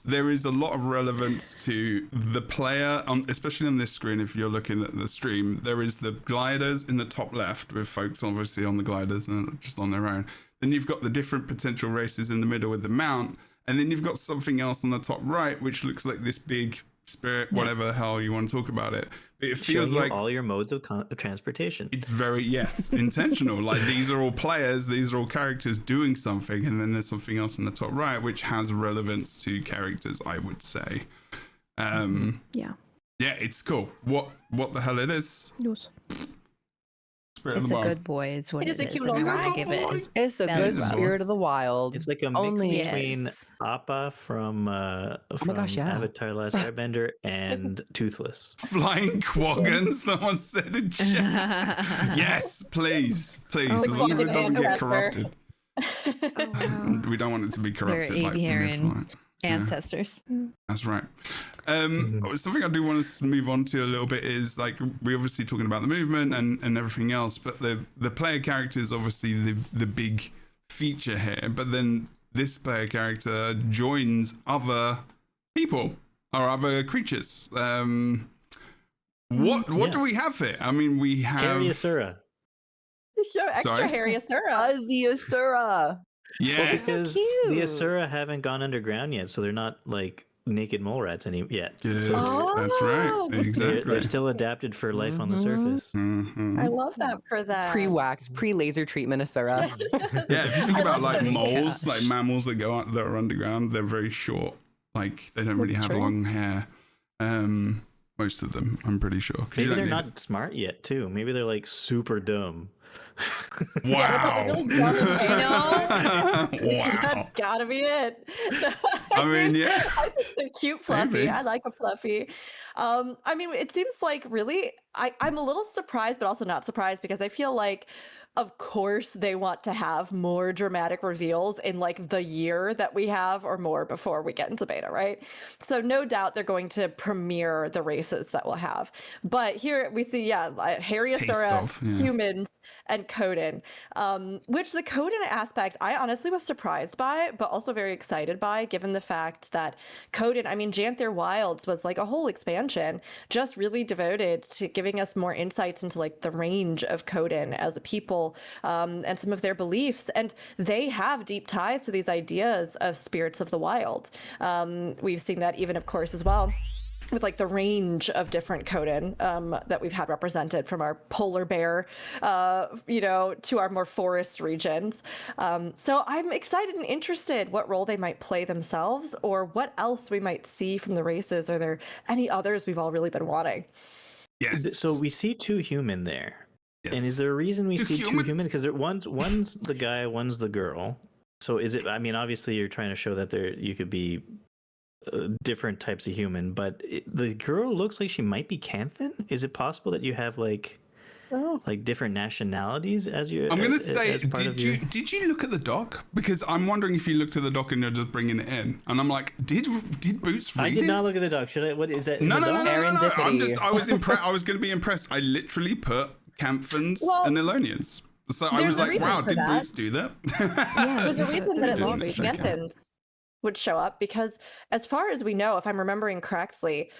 [SPEAKER 1] a lot of relevance to the player, especially on this screen. If you're looking at the stream, there is the gliders in the top left with folks obviously on the gliders and just on their own. Then you've got the different potential races in the middle with the mount, and then you've got something else on the top right, which looks like this big spirit, whatever the hell you want to talk about it. But it feels
[SPEAKER 3] Showing you
[SPEAKER 1] like
[SPEAKER 3] all your modes of transportation.
[SPEAKER 1] it's very intentional. Like these are all players, these are all characters doing something, and then there's something else in the top right which has relevance to characters, I would say.
[SPEAKER 6] Yeah.
[SPEAKER 1] Yeah, it's cool. What the hell it is?
[SPEAKER 6] Yours.
[SPEAKER 1] Spirit of
[SPEAKER 7] It's
[SPEAKER 1] the
[SPEAKER 7] a
[SPEAKER 1] Wild.
[SPEAKER 7] good boy, is what
[SPEAKER 2] It is a
[SPEAKER 7] it is.
[SPEAKER 2] cute
[SPEAKER 7] and
[SPEAKER 2] little
[SPEAKER 7] I'm gonna
[SPEAKER 2] guy.
[SPEAKER 7] give it.
[SPEAKER 4] It's a
[SPEAKER 7] Belly
[SPEAKER 4] good
[SPEAKER 1] button.
[SPEAKER 4] spirit of the wild.
[SPEAKER 3] It's like a mix
[SPEAKER 4] Only-
[SPEAKER 3] between
[SPEAKER 7] Yes.
[SPEAKER 3] Appa from
[SPEAKER 4] my gosh, yeah.
[SPEAKER 3] Avatar: Last Airbender and Toothless.
[SPEAKER 1] Flying Quaggan, someone said in chat. Yes, please.
[SPEAKER 6] Oh,
[SPEAKER 1] As long as it doesn't get
[SPEAKER 2] Quaggan
[SPEAKER 1] corrupted.
[SPEAKER 6] Oh, wow.
[SPEAKER 1] We don't want it to be corrupted.
[SPEAKER 7] They're
[SPEAKER 1] like
[SPEAKER 7] aviarian.
[SPEAKER 1] mid-flight.
[SPEAKER 7] Ancestors.
[SPEAKER 1] That's right. Something I do want to move on to a little bit is like we're obviously talking about the movement and everything else, but the player character is obviously the big feature here. But then this player character joins other people or other creatures. What do we have here? I mean, we have
[SPEAKER 3] Harry Asura.
[SPEAKER 2] Yo, extra
[SPEAKER 1] Sorry?
[SPEAKER 2] Harry Asura.
[SPEAKER 4] Ozzy Asura.
[SPEAKER 1] yes.
[SPEAKER 3] Because
[SPEAKER 7] cute.
[SPEAKER 3] the Asura haven't gone underground yet, so they're not like naked mole rats yet.
[SPEAKER 1] Good.
[SPEAKER 3] So
[SPEAKER 1] That's right.
[SPEAKER 2] Oh.
[SPEAKER 1] Exactly.
[SPEAKER 3] they're still adapted for life on the surface.
[SPEAKER 1] Mhm.
[SPEAKER 2] I love that for that.
[SPEAKER 4] Pre-wax, pre-laser treatment Asura.
[SPEAKER 1] Yeah, if you think
[SPEAKER 2] I
[SPEAKER 1] about
[SPEAKER 2] love
[SPEAKER 1] like
[SPEAKER 2] that.
[SPEAKER 1] moles,
[SPEAKER 7] Gosh.
[SPEAKER 1] like mammals that go out that are underground, they're very short. Like they don't really
[SPEAKER 4] That's
[SPEAKER 1] have
[SPEAKER 4] true.
[SPEAKER 1] long hair. Most of them, I'm pretty sure. 'Cause you
[SPEAKER 3] Maybe
[SPEAKER 1] don't
[SPEAKER 3] they're
[SPEAKER 1] need-
[SPEAKER 3] not smart yet, too. Maybe they're like super dumb.
[SPEAKER 1] Wow.
[SPEAKER 2] Really dumb and
[SPEAKER 1] Wow.
[SPEAKER 2] That's gotta be it.
[SPEAKER 1] I mean, yeah.
[SPEAKER 2] I think they're cute, fluffy.
[SPEAKER 1] Maybe.
[SPEAKER 2] I like a fluffy. I mean, it seems like really, I'm a little surprised, but also not surprised because I feel like, of course, they want to have more dramatic reveals in like the year that we have or more before we get into beta, right? So no doubt they're going to premiere the races that we'll have. But here we see, Harry
[SPEAKER 1] Taste
[SPEAKER 2] Asura,
[SPEAKER 1] of, yeah.
[SPEAKER 2] humans, and Coden, which the Coden aspect I honestly was surprised by, but also very excited by, given the fact that Coden, I mean, Janther Wilds was like a whole expansion just really devoted to giving us more insights into like the range of Coden as a people and some of their beliefs. And they have deep ties to these ideas of spirits of the wild. We've seen that even, of course, as well with like the range of different Coden that we've had represented from our polar bear, to our more forest regions. So I'm excited and interested what role they might play themselves or what else we might see from the races. Are there any others we've all really been wanting?
[SPEAKER 1] Yes.
[SPEAKER 3] So we see two human there.
[SPEAKER 1] Yes.
[SPEAKER 3] And is there a reason we
[SPEAKER 1] Two
[SPEAKER 3] see two
[SPEAKER 1] human-
[SPEAKER 3] human? Because one's the guy, one's the girl. So is it? I mean, obviously you're trying to show that you could be different types of human, but the girl looks like she might be Canthan. Is it possible that you have like different nationalities as you?
[SPEAKER 1] I'm gonna
[SPEAKER 3] as
[SPEAKER 1] say,
[SPEAKER 3] part of your...
[SPEAKER 1] did you look at the doc? Because I'm wondering if you looked at the doc and you're just bringing it in. And I'm like, did Boots read
[SPEAKER 3] I did
[SPEAKER 1] it?
[SPEAKER 3] not look at the doc. Should I? What is that? in
[SPEAKER 1] No,
[SPEAKER 3] the
[SPEAKER 1] no, no,
[SPEAKER 3] doc?
[SPEAKER 1] no, no, no.
[SPEAKER 4] Serendipity.
[SPEAKER 1] I was impressed. I was going to be impressed. I literally put Camphans
[SPEAKER 2] Well,
[SPEAKER 1] and Elonians. So I
[SPEAKER 2] there's
[SPEAKER 1] was
[SPEAKER 2] a
[SPEAKER 1] like,
[SPEAKER 2] reason
[SPEAKER 1] wow,
[SPEAKER 2] for
[SPEAKER 1] did
[SPEAKER 2] that.
[SPEAKER 1] Boots do that?
[SPEAKER 2] There's a reason that at
[SPEAKER 1] Didn't
[SPEAKER 2] least
[SPEAKER 1] check out.
[SPEAKER 2] Canthans would show up because, as far as we know, if I'm remembering correctly,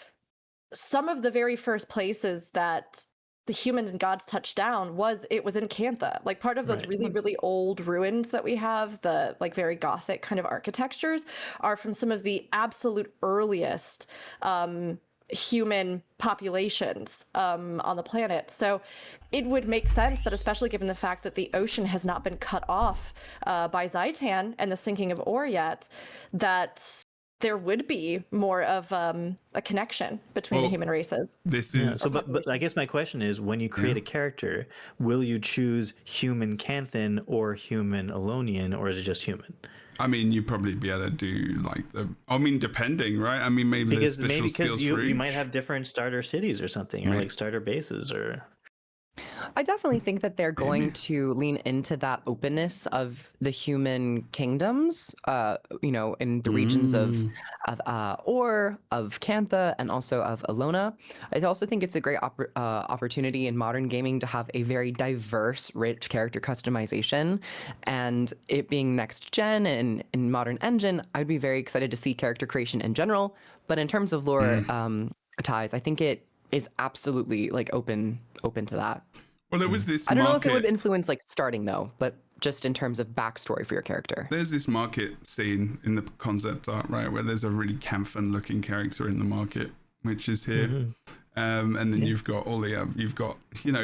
[SPEAKER 2] some of the very first places that the humans and gods touched down was in Cantha. Like part of those
[SPEAKER 3] Right.
[SPEAKER 2] really, really old ruins that we have, the like very gothic kind of architectures, are from some of the absolute earliest human populations on the planet. So it would make sense that, especially given the fact that the ocean has not been cut off by Zaitan and the sinking of ore yet, that there would be more of a connection between the
[SPEAKER 1] Well,
[SPEAKER 2] human races.
[SPEAKER 1] This
[SPEAKER 3] Yeah,
[SPEAKER 1] is
[SPEAKER 3] so, but I guess my question is, when you create a character, will you choose human Canthan or human Elonian, or is it just human?
[SPEAKER 1] I mean, you'd probably be able to do like depending, right? I mean, maybe
[SPEAKER 3] Because
[SPEAKER 1] there's special skills for
[SPEAKER 3] you
[SPEAKER 1] each.
[SPEAKER 3] might have different starter cities or something, or
[SPEAKER 1] Right.
[SPEAKER 3] like starter bases, or
[SPEAKER 4] I definitely think that they're going to lean into that openness of the human kingdoms, in the regions of Or, of Cantha, and also of Alona. I also think it's a great opportunity in modern gaming to have a very diverse, rich character customization. And it being next gen and in modern engine, I'd be very excited to see character creation in general. But in terms of lore ties, I think it is absolutely like open to that.
[SPEAKER 1] Well, there was this
[SPEAKER 4] I don't know if
[SPEAKER 1] market.
[SPEAKER 4] it would influence like starting though, but just in terms of backstory for your character.
[SPEAKER 1] There's this market scene in the concept art, right, where there's a really Camphon looking character in the market, which is here. And then you've got all the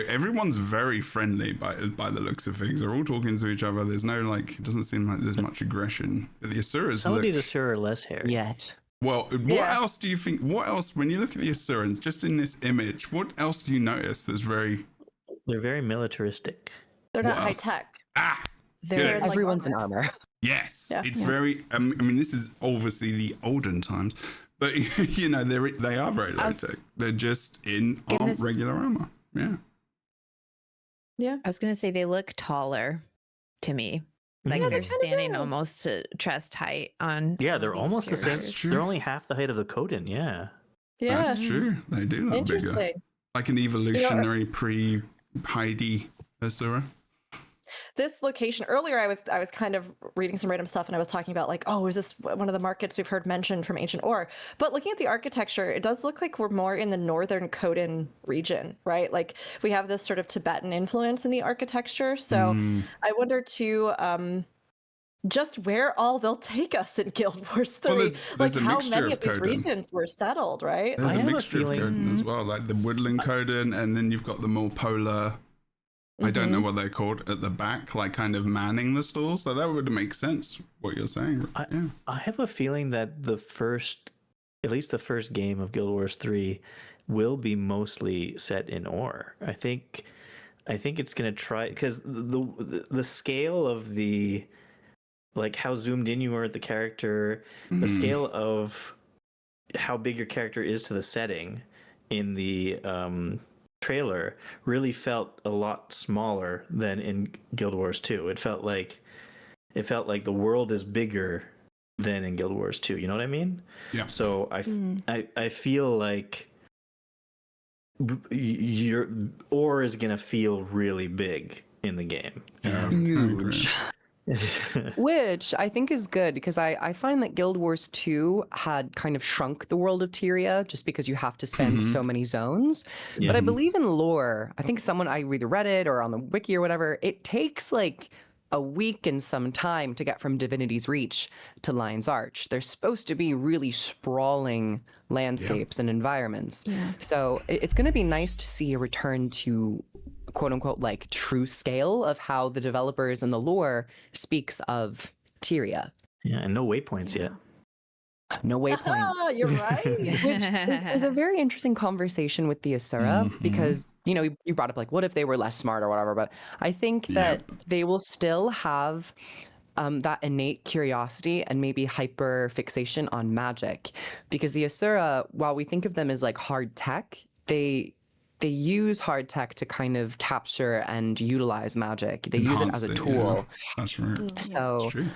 [SPEAKER 1] everyone's very friendly by the looks of things. They're all talking to each other. There's no it doesn't seem like there's much aggression. But the Asuras
[SPEAKER 3] Some of these Asura are less hairy.
[SPEAKER 4] Yet.
[SPEAKER 1] Well, what else do you think? What else, when you look at the Asurans, just in this image, what else do you notice that's very...
[SPEAKER 3] They're very militaristic.
[SPEAKER 2] They're not
[SPEAKER 1] What
[SPEAKER 2] high
[SPEAKER 1] else?
[SPEAKER 2] tech.
[SPEAKER 7] They're
[SPEAKER 2] like
[SPEAKER 4] Everyone's in armor.
[SPEAKER 1] Yes,
[SPEAKER 2] Yeah.
[SPEAKER 1] it's very... I mean, this is obviously the olden times, but, they are very low-tech. They're just in regular armor. Yeah.
[SPEAKER 2] Yeah.
[SPEAKER 7] I was gonna say they look taller to me. Like
[SPEAKER 3] Yeah,
[SPEAKER 7] they're
[SPEAKER 2] they kinda
[SPEAKER 7] standing
[SPEAKER 2] do.
[SPEAKER 7] almost to chest height on.
[SPEAKER 3] Yeah,
[SPEAKER 7] some of
[SPEAKER 3] they're
[SPEAKER 7] these
[SPEAKER 3] almost the same.
[SPEAKER 7] characters.
[SPEAKER 1] true.
[SPEAKER 3] They're only half the height of the Coden. Yeah.
[SPEAKER 2] Yeah.
[SPEAKER 1] That's true. They do look
[SPEAKER 2] Interesting.
[SPEAKER 1] bigger. Like an evolutionary pre-Heidi Asura.
[SPEAKER 2] This location earlier, I was kind of reading some random stuff, and I was talking about is this one of the markets we've heard mentioned from Ancient Or? But looking at the architecture, it does look like we're more in the northern Khotan region, right? Like we have this sort of Tibetan influence in the architecture. So I wonder too, just where all they'll take us in Guild Wars 3.
[SPEAKER 1] Well, there's a
[SPEAKER 2] how
[SPEAKER 1] mixture
[SPEAKER 2] many
[SPEAKER 1] of
[SPEAKER 2] of these
[SPEAKER 1] Khotan.
[SPEAKER 2] regions were settled, right?
[SPEAKER 1] There's
[SPEAKER 3] I
[SPEAKER 1] a
[SPEAKER 3] have a
[SPEAKER 1] mixture of
[SPEAKER 3] feeling-
[SPEAKER 1] Khotan as well, like the woodland Khotan, and then you've got the more polar... I don't know what they're called at the back, like kind of manning the stall. So that would make sense, what you're saying.
[SPEAKER 3] I have a feeling that at least the first game of Guild Wars 3 will be mostly set in Or. I think it's going to try, because the scale of the, like how zoomed in you are at the character, the scale of how big your character is to the setting in the trailer really felt a lot smaller than in Guild Wars 2. It felt like the world is bigger than in Guild Wars 2. You know what I mean?
[SPEAKER 1] Yeah.
[SPEAKER 3] So I feel like your Or is gonna feel really big in the game.
[SPEAKER 1] Yeah,
[SPEAKER 4] Huge. Which I think is good, because I find that Guild Wars 2 had kind of shrunk the world of Tyria just because you have to spend so many zones. But I believe in lore, I think I either read it or on the wiki or whatever, it takes like a week and some time to get from Divinity's Reach to Lion's Arch. They're supposed to be really sprawling landscapes and environments.
[SPEAKER 6] Yeah.
[SPEAKER 4] So it's going to be nice to see a return to quote unquote like true scale of how the developers and the lore speaks of Tyria.
[SPEAKER 3] Yeah, and no waypoints yet.
[SPEAKER 4] No waypoints.
[SPEAKER 2] You're right.
[SPEAKER 4] Which is a very interesting conversation with the Asura, because you brought up like what if they were less smart or whatever, but I think that they will still have that innate curiosity and maybe hyper fixation on magic, because the Asura, while we think of them as like hard tech, they use hard tech to kind of capture and utilize magic. They use it as a tool.
[SPEAKER 1] Yeah. That's right.
[SPEAKER 4] So
[SPEAKER 1] That's true.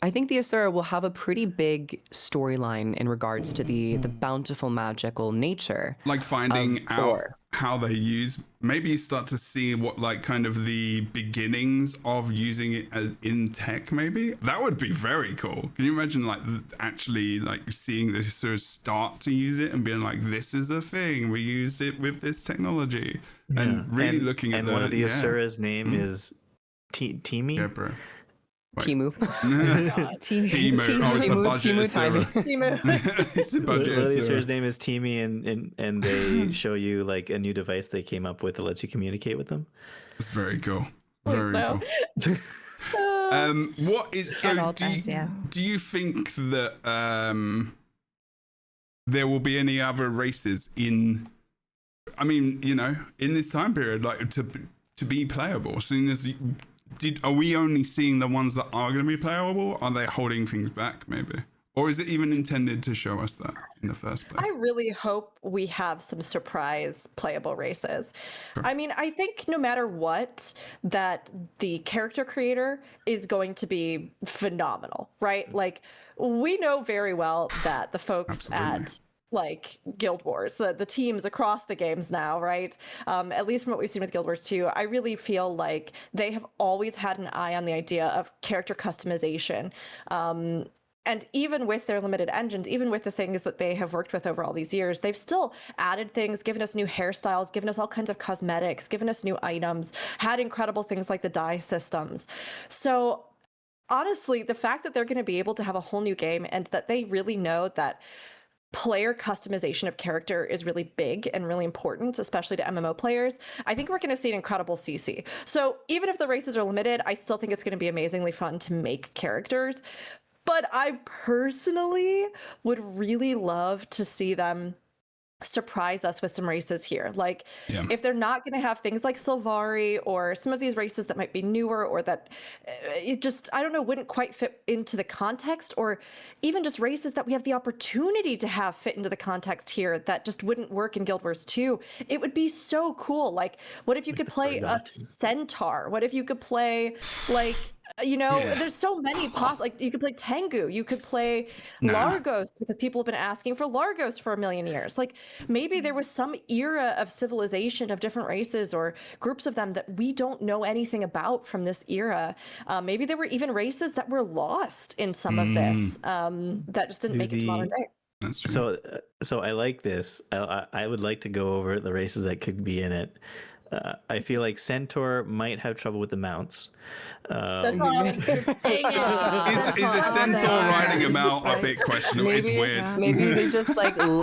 [SPEAKER 4] I think the Asura will have a pretty big storyline in regards to the bountiful magical nature.
[SPEAKER 1] Like finding
[SPEAKER 4] of
[SPEAKER 1] out
[SPEAKER 4] Or.
[SPEAKER 1] how they use, maybe you start to see what like kind of the beginnings of using it in tech. Maybe that would be very cool. Can you imagine like actually like seeing the Asuras start to use it and being like, this is a thing, we use it with this technology, and really looking at
[SPEAKER 3] one of the Asura's name is Timi.
[SPEAKER 1] Jebro.
[SPEAKER 4] Timu.
[SPEAKER 1] Timu. Oh, it's a budget
[SPEAKER 4] Timu
[SPEAKER 1] Asura. It's a budget
[SPEAKER 3] One of the
[SPEAKER 1] Asura.
[SPEAKER 3] Asura's name is Timi, and they show you like a new device they came up with that lets you communicate with them.
[SPEAKER 1] It's very cool. Very
[SPEAKER 2] so.
[SPEAKER 1] cool. What is
[SPEAKER 7] At
[SPEAKER 1] so?
[SPEAKER 7] all times, yeah.
[SPEAKER 1] Do you think that there will be any other races in? I mean, in this time period, like to be playable. As soon as are we only seeing the ones that are going to be playable? Are they holding things back, maybe? Or is it even intended to show us that in the first place?
[SPEAKER 2] I really hope we have some surprise playable races.
[SPEAKER 1] Sure.
[SPEAKER 2] I mean, I think no matter what, that the character creator is going to be phenomenal, right? Like, we know very well that the folks
[SPEAKER 1] Absolutely.
[SPEAKER 2] at like Guild Wars, the teams across the games now, right? At least from what we've seen with Guild Wars 2, I really feel like they have always had an eye on the idea of character customization. And even with their limited engines, even with the things that they have worked with over all these years, they've still added things, given us new hairstyles, given us all kinds of cosmetics, given us new items, had incredible things like the dye systems. So honestly, the fact that they're going to be able to have a whole new game and that they really know that player customization of character is really big and really important, especially to MMO players, I think we're going to see an incredible CC. So even if the races are limited, I still think it's going to be amazingly fun to make characters. But I personally would really love to see them surprise us with some races here. Like, if they're not going to have things like Sylvari or some of these races that might be newer or that it just, I don't know, wouldn't quite fit into the context, or even just races that we have the opportunity to have fit into the context here that just wouldn't work in Guild Wars 2, it would be so cool. Like, what if you could play a centaur? What if you could play, like, there's so many like you could play Tengu, you could play Largos, because people have been asking for Largos for a million years. Like, maybe there was some era of civilization of different races or groups of them that we don't know anything about from this era. Maybe there were even races that were lost in some of this that just didn't make it to modern day.
[SPEAKER 1] That's true.
[SPEAKER 3] So I like this. I would like to go over the races that could be in it. I feel like Centaur might have trouble with the mounts.
[SPEAKER 2] That's all I was saying.
[SPEAKER 1] Is a centaur riding a mount a bit questionable? It's weird.
[SPEAKER 4] Maybe they just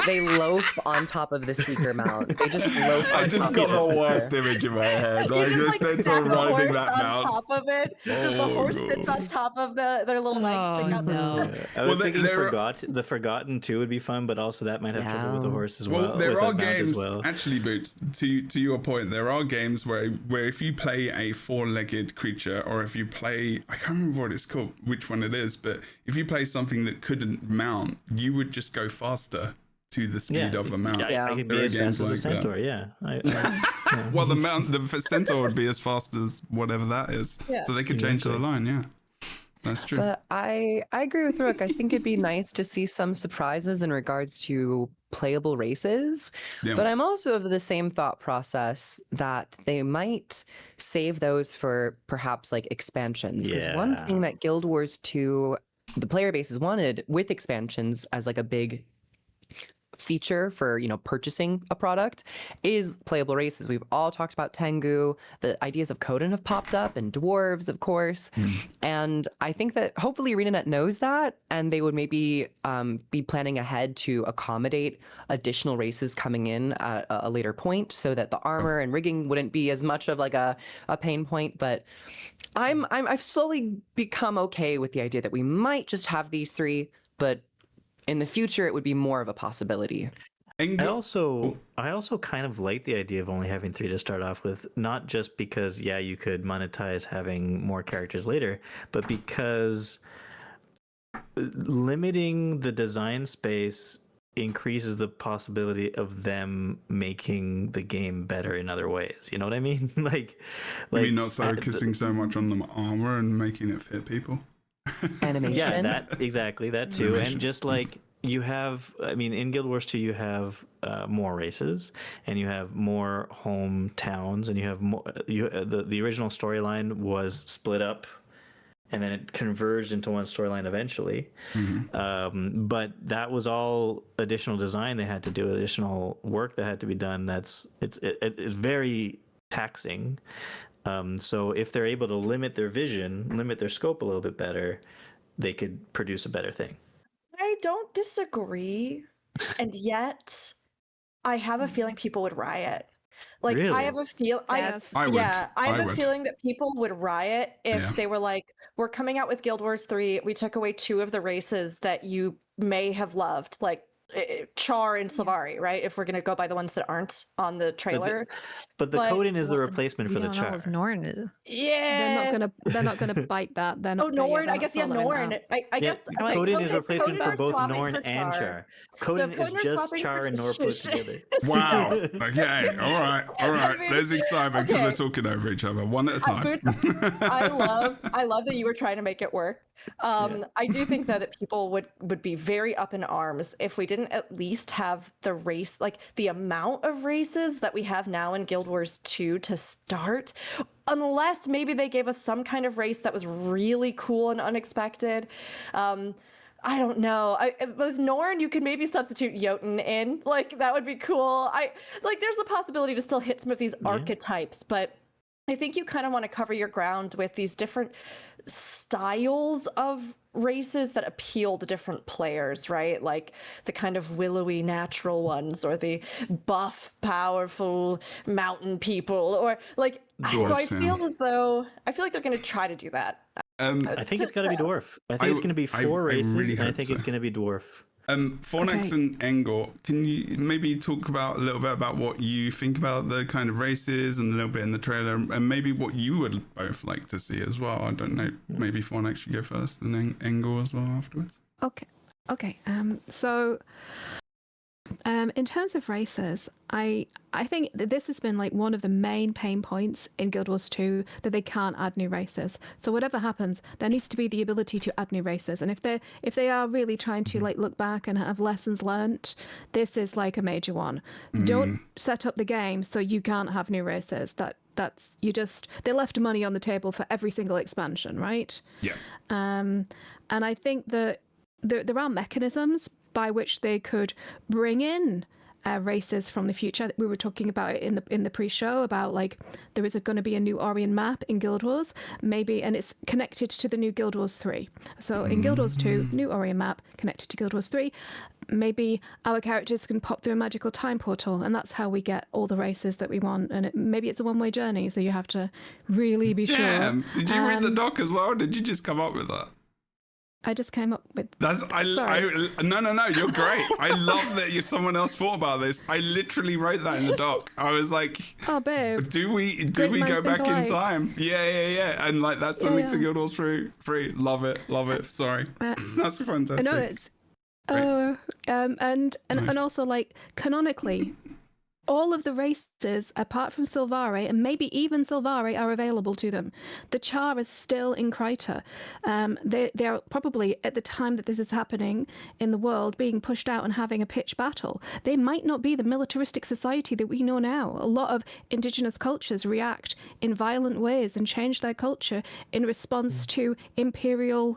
[SPEAKER 4] they loaf on top of the seeker mount. They just loaf on
[SPEAKER 1] I just
[SPEAKER 4] top
[SPEAKER 1] got
[SPEAKER 4] of
[SPEAKER 1] the
[SPEAKER 4] the
[SPEAKER 1] worst
[SPEAKER 4] seeker.
[SPEAKER 1] image in my head.
[SPEAKER 2] You
[SPEAKER 1] Like
[SPEAKER 2] just,
[SPEAKER 1] a
[SPEAKER 2] like,
[SPEAKER 1] centaur
[SPEAKER 2] stack the
[SPEAKER 1] riding
[SPEAKER 2] horse
[SPEAKER 1] that
[SPEAKER 2] on
[SPEAKER 1] mount.
[SPEAKER 2] top of it. Just the horse sits on top of their little legs. Stick out
[SPEAKER 3] I was thinking
[SPEAKER 1] there
[SPEAKER 3] the Forgotten 2 would be fun, but also that might have trouble with the horse as well.
[SPEAKER 1] Well, there
[SPEAKER 3] with
[SPEAKER 1] are
[SPEAKER 3] a mount as
[SPEAKER 1] games,
[SPEAKER 3] well.
[SPEAKER 1] actually, Boots, to your point, there are games where if you play a four-legged creature, or if you play, I can't remember what it's called, which one it is, but if you play something that couldn't mount, you would just go faster to the speed of a mount.
[SPEAKER 3] Yeah, I could be
[SPEAKER 1] There are
[SPEAKER 3] as fast as a
[SPEAKER 1] games like
[SPEAKER 3] centaur, yeah.
[SPEAKER 1] Well, the centaur would be as fast as whatever that is.
[SPEAKER 2] Yeah.
[SPEAKER 1] So they could change the line, yeah. That's true.
[SPEAKER 4] But I agree with Rook. I think it'd be nice to see some surprises in regards to playable races.
[SPEAKER 1] Yeah.
[SPEAKER 4] But I'm also of the same thought process that they might save those for perhaps like expansions. Because one thing that Guild Wars 2, the player bases wanted with expansions as like a big feature for purchasing a product is playable races. We've all talked about Tengu. The ideas of Coden have popped up, and dwarves, of course. And I think that hopefully ArenaNet knows that, and they would maybe be planning ahead to accommodate additional races coming in at a later point, so that the armor and rigging wouldn't be as much of like a pain point. But I've slowly become okay with the idea that we might just have these three, but in the future, it would be more of a possibility.
[SPEAKER 3] I also kind of like the idea of only having 3 to start off with, not just because you could monetize having more characters later, but because limiting the design space increases the possibility of them making the game better in other ways. You know what I mean? like
[SPEAKER 1] Maybe not focusing so much on the armor and making it fit people.
[SPEAKER 4] Animation.
[SPEAKER 3] Yeah, that exactly, that too.
[SPEAKER 1] Animation.
[SPEAKER 3] And just like you have, I mean, in Guild Wars 2 you have more races, and you have more hometowns, and you have more. The original storyline was split up, and then it converged into one storyline eventually. But that was all additional design they had to do, additional work that had to be done. It's very taxing. So if they're able to limit their vision, limit their scope a little bit better, they could produce a better thing.
[SPEAKER 2] I don't disagree, and yet I have a feeling people would riot. Like,
[SPEAKER 3] Really?
[SPEAKER 2] I have a feel.
[SPEAKER 6] Yes.
[SPEAKER 1] I would.
[SPEAKER 2] I have a
[SPEAKER 1] would.
[SPEAKER 2] feeling that people would riot if they were like, "We're coming out with Guild Wars 3. We took away 2 of the races that you may have loved, like Char and Sylvari, right? If we're gonna go by the ones that aren't on the trailer.
[SPEAKER 3] But the Coden is the replacement
[SPEAKER 7] We
[SPEAKER 3] for the
[SPEAKER 7] don't know
[SPEAKER 3] Char.
[SPEAKER 7] if Norn is.
[SPEAKER 2] Yeah.
[SPEAKER 6] They're not gonna bite that. They're
[SPEAKER 2] Oh,
[SPEAKER 6] not.
[SPEAKER 2] Norn.
[SPEAKER 6] They're
[SPEAKER 2] I
[SPEAKER 6] not
[SPEAKER 2] guess, yeah,
[SPEAKER 6] following
[SPEAKER 2] Norn.
[SPEAKER 6] that.
[SPEAKER 2] I guess okay,
[SPEAKER 3] Coden is replacement for
[SPEAKER 2] are
[SPEAKER 3] both
[SPEAKER 2] swapping
[SPEAKER 3] Norn
[SPEAKER 2] for
[SPEAKER 3] and Char.
[SPEAKER 2] So
[SPEAKER 3] Coden
[SPEAKER 2] if
[SPEAKER 3] is
[SPEAKER 2] Coden are
[SPEAKER 3] just
[SPEAKER 2] swapping
[SPEAKER 3] Char
[SPEAKER 2] for
[SPEAKER 3] and Nor put
[SPEAKER 2] Shush-
[SPEAKER 3] together.
[SPEAKER 1] Wow. Okay. All right. All right.
[SPEAKER 2] mean,
[SPEAKER 1] There's excitement because
[SPEAKER 2] okay.
[SPEAKER 1] we're talking over each other, one at a time.
[SPEAKER 2] Boots, I love that you were trying to make it work. I do think though that people would be very up in arms if we didn't at least have the race, like the amount of races that we have now in Guild Wars 2 to start, unless maybe they gave us some kind of race that was really cool and unexpected. I don't know. With Norn, you could maybe substitute Jotun in. Like, that would be cool. There's the possibility to still hit some of these archetypes, but I think you kind of want to cover your ground with these different styles of races that appeal to different players, right? Like the kind of willowy natural ones, or the buff, powerful mountain people, or like.
[SPEAKER 1] Dwarfs,
[SPEAKER 2] so I feel like they're going to try to do that.
[SPEAKER 3] I think it's got to be dwarf. I think it's going to be 4 races,
[SPEAKER 1] really
[SPEAKER 3] and I
[SPEAKER 1] hope
[SPEAKER 3] think
[SPEAKER 1] so.
[SPEAKER 3] it's going to be dwarf.
[SPEAKER 1] Fornax and Engor, can you maybe talk about a little bit about what you think about the kind of races and a little bit in the trailer, and maybe what you would both like to see as well? I don't know. Maybe Fornax should go first, and Engor as well afterwards.
[SPEAKER 6] Okay. So, in terms of races, I think that this has been like one of the main pain points in Guild Wars 2, that they can't add new races. So whatever happens, there needs to be the ability to add new races. And if they are really trying to like look back and have lessons learnt, this is like a major one. Don't set up the game so you can't have new races. They left money on the table for every single expansion, right?
[SPEAKER 1] Yeah.
[SPEAKER 6] And I think that there are mechanisms by which they could bring in races from the future. We were talking about it in the pre-show about like there is going to be a new Orion map in Guild Wars, maybe, and it's connected to the new Guild Wars 3. So in Guild Wars 2, new Orion map connected to Guild Wars 3. Maybe our characters can pop through a magical time portal, and that's how we get all the races that we want. And maybe it's a one-way journey, so you have to really be sure.
[SPEAKER 1] Damn. Did you read the doc as well? Or did you just come up with that?
[SPEAKER 6] I just came up with.
[SPEAKER 1] No, you're great. I love that someone else thought about this. I literally wrote that in the doc. I was like,
[SPEAKER 6] oh, babe.
[SPEAKER 1] do we go back in time? Yeah. And like that's the link to Guild Wars 3. Love it. Sorry. That's fantastic.
[SPEAKER 6] I know it's. And also like canonically, all of the races apart from Sylvari, and maybe even Sylvari, are available to them. The Char is still in Kryta. They are probably, at the time that this is happening in the world, being pushed out and having a pitched battle. They might not be the militaristic society that we know now. A lot of indigenous cultures react in violent ways and change their culture in response to imperial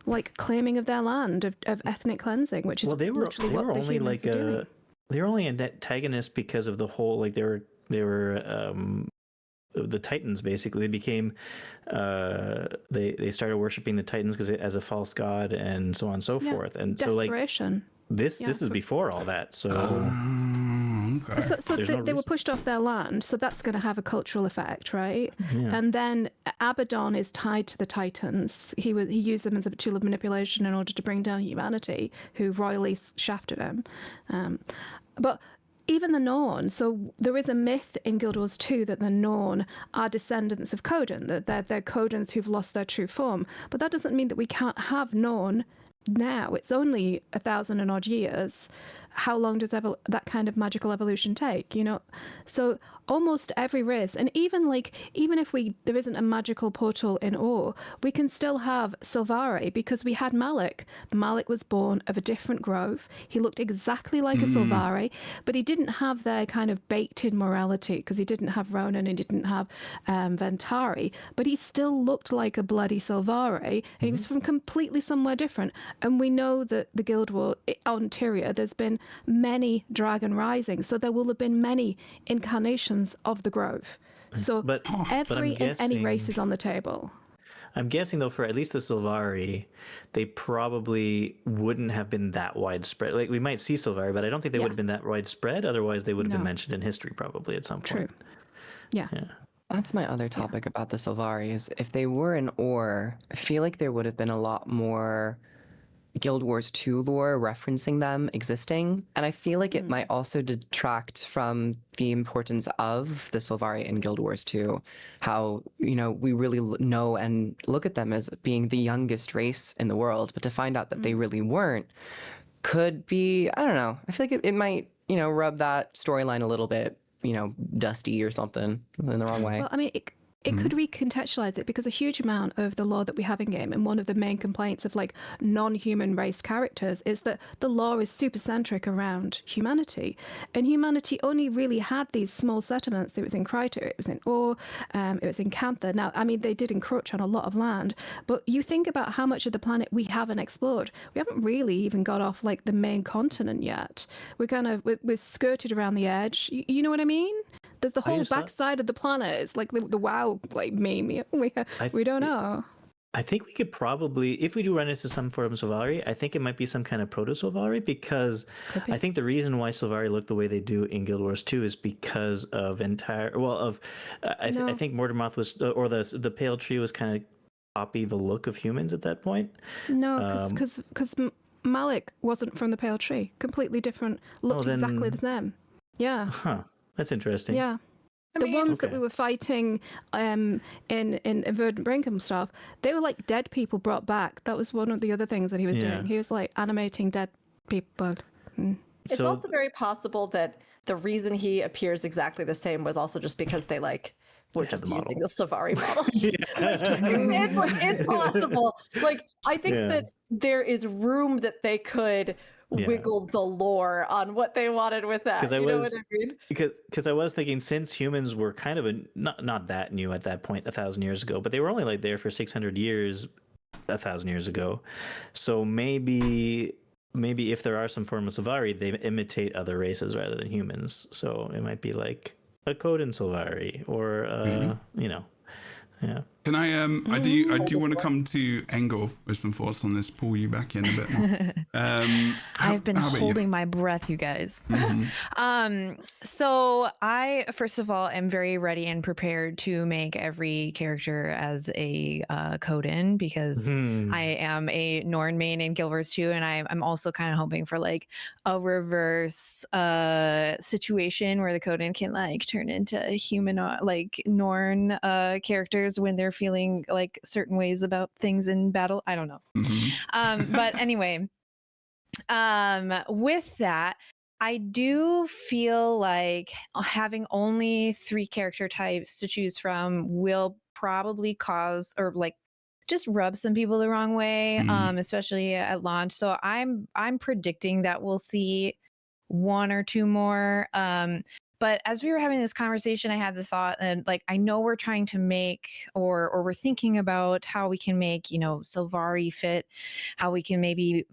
[SPEAKER 6] like claiming of their land, of ethnic cleansing, which is literally what the humans are doing.
[SPEAKER 3] They were only an antagonist because of the whole, like they were the Titans. Basically, they became they started worshiping the Titans because as a false god and so on and so forth. And
[SPEAKER 6] desperation.
[SPEAKER 3] So like this is before all that. So
[SPEAKER 1] okay.
[SPEAKER 6] So they were pushed off their land, so that's going to have a cultural effect, right?
[SPEAKER 3] Yeah.
[SPEAKER 6] And then Abaddon is tied to the Titans. He used them as a tool of manipulation in order to bring down humanity, who royally shafted him. But even the Norn, so there is a myth in Guild Wars 2 that the Norn are descendants of Coden, that they're Codens who've lost their true form. But that doesn't mean that we can't have Norn now. It's only 1,000 and odd years. How long does that kind of magical evolution take, you know? So almost every race, and even if there isn't a magical portal in Ore, we can still have Sylvari, because we had Malik. Malik was born of a different grove. He looked exactly like a Sylvari, but he didn't have their kind of baked-in morality, because he didn't have Ronan, he didn't have Ventari, but he still looked like a bloody Sylvari, and he was from completely somewhere different. And we know that the Guild War on Tyria, there's been many Dragon Risings, so there will have been many incarnations of the Grove. So every and any race is on the table.
[SPEAKER 3] I'm guessing though, for at least the Sylvari, they probably wouldn't have been that widespread. Like we might see Sylvari, but I don't think they would have been that widespread. Otherwise, they would have been mentioned in history probably at some point.
[SPEAKER 6] True. Yeah.
[SPEAKER 4] That's my other topic about the Sylvari is if they were in Ore, I feel like there would have been a lot more Guild Wars 2 lore referencing them existing. And I feel like it might also detract from the importance of the Sylvari in Guild Wars 2. How, we really know and look at them as being the youngest race in the world, but to find out that they really weren't could be, I don't know. I feel like it might, rub that storyline a little bit, dusty or something in the wrong way.
[SPEAKER 6] Well, I mean, it could recontextualize it, because a huge amount of the lore that we have in game, and one of the main complaints of like non-human race characters, is that the lore is super centric around humanity, and humanity only really had these small settlements. It was in Kryta, it was in Ur, it was in Cantha. Now, I mean, they did encroach on a lot of land, but you think about how much of the planet we haven't explored. We haven't really even got off like the main continent yet. We're skirted around the edge. You know what I mean? There's the whole backside of the planet. It's like the WoW like meme. We don't know.
[SPEAKER 3] I think we could probably, if we do run into some form of Sylvari, I think it might be some kind of proto-Sylvari, because I think the reason why Sylvari look the way they do in Guild Wars 2 is because of I think Mordermoth was, or the Pale Tree was kind of copy the look of humans at that point.
[SPEAKER 6] No, because Malik wasn't from the Pale Tree. Completely different. Looked exactly the same. Yeah.
[SPEAKER 3] Huh. That's interesting.
[SPEAKER 6] Yeah. The ones that we were fighting in Verdant Brink and stuff, they were like dead people brought back. That was one of the other things that he was doing. He was like animating dead people.
[SPEAKER 2] It's also very possible that the reason he appears exactly the same was also just because they were just using the Sylvari models. It's possible. I think that there is room that they could wiggle the lore on what they wanted with that. Because
[SPEAKER 3] I was thinking, since humans were kind of not that new at that point 1,000 years ago, but they were only there for 600 years 1,000 years ago. So maybe if there are some form of Sylvari, they imitate other races rather than humans. So it might be like a Coden Sylvari, or yeah.
[SPEAKER 1] Can I do want to come to Engel with some thoughts on this, pull you back in a bit more.
[SPEAKER 7] I've been holding my breath, you guys. So I, first of all, am very ready and prepared to make every character as a Coden, because I am a Norn main in Guild Wars 2, and I'm also kind of hoping for like a reverse situation where the Coden can like turn into human, like Norn characters when they're feeling like certain ways about things in battle. I don't know. But anyway, with that, I do feel like having only 3 character types to choose from will probably cause, or like just rub some people the wrong way, especially at launch. So I'm predicting that we'll see 1 or 2 more. But as we were having this conversation, I had the thought, and like, I know we're trying to make, or we're thinking about how we can make, Sylvari fit, how we can maybe,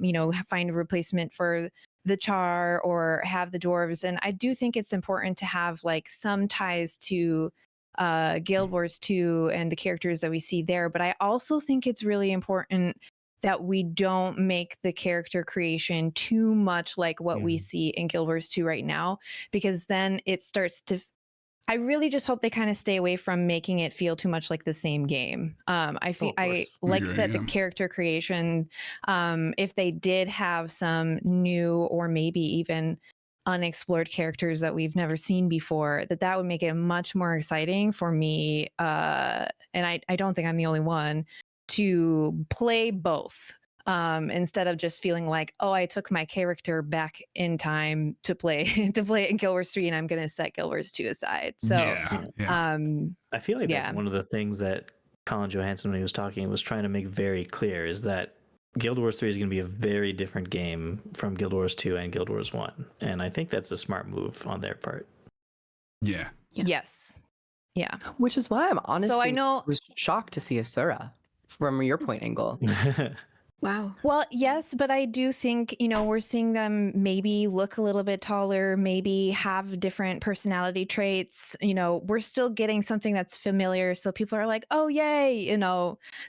[SPEAKER 7] find a replacement for the Char or have the dwarves. And I do think it's important to have like some ties to Guild Wars 2 and the characters that we see there. But I also think it's really important that we don't make the character creation too much like what we see in Guild Wars 2 right now, because then it starts to, I really just hope they kind of stay away from making it feel too much like the same game. I like that the character creation, if they did have some new or maybe even unexplored characters that we've never seen before, that would make it much more exciting for me. And I don't think I'm the only one to play both, instead of just feeling like, oh, I took my character back in time to play it in Guild Wars 3 and I'm going to set Guild Wars 2 aside. So
[SPEAKER 3] I feel like that's one of the things that Colin Johansson, when he was talking, was trying to make very clear, is that Guild Wars 3 is going to be a very different game from Guild Wars 2 and Guild Wars 1. And I think that's a smart move on their part.
[SPEAKER 1] Yeah.
[SPEAKER 7] Yes. Yeah.
[SPEAKER 4] Which is why I'm honestly
[SPEAKER 7] I
[SPEAKER 4] was shocked to see Asura from your point, Engel.
[SPEAKER 6] Wow.
[SPEAKER 7] Well, yes, but I do think, we're seeing them maybe look a little bit taller, maybe have different personality traits. We're still getting something that's familiar. So people are like, oh, yay,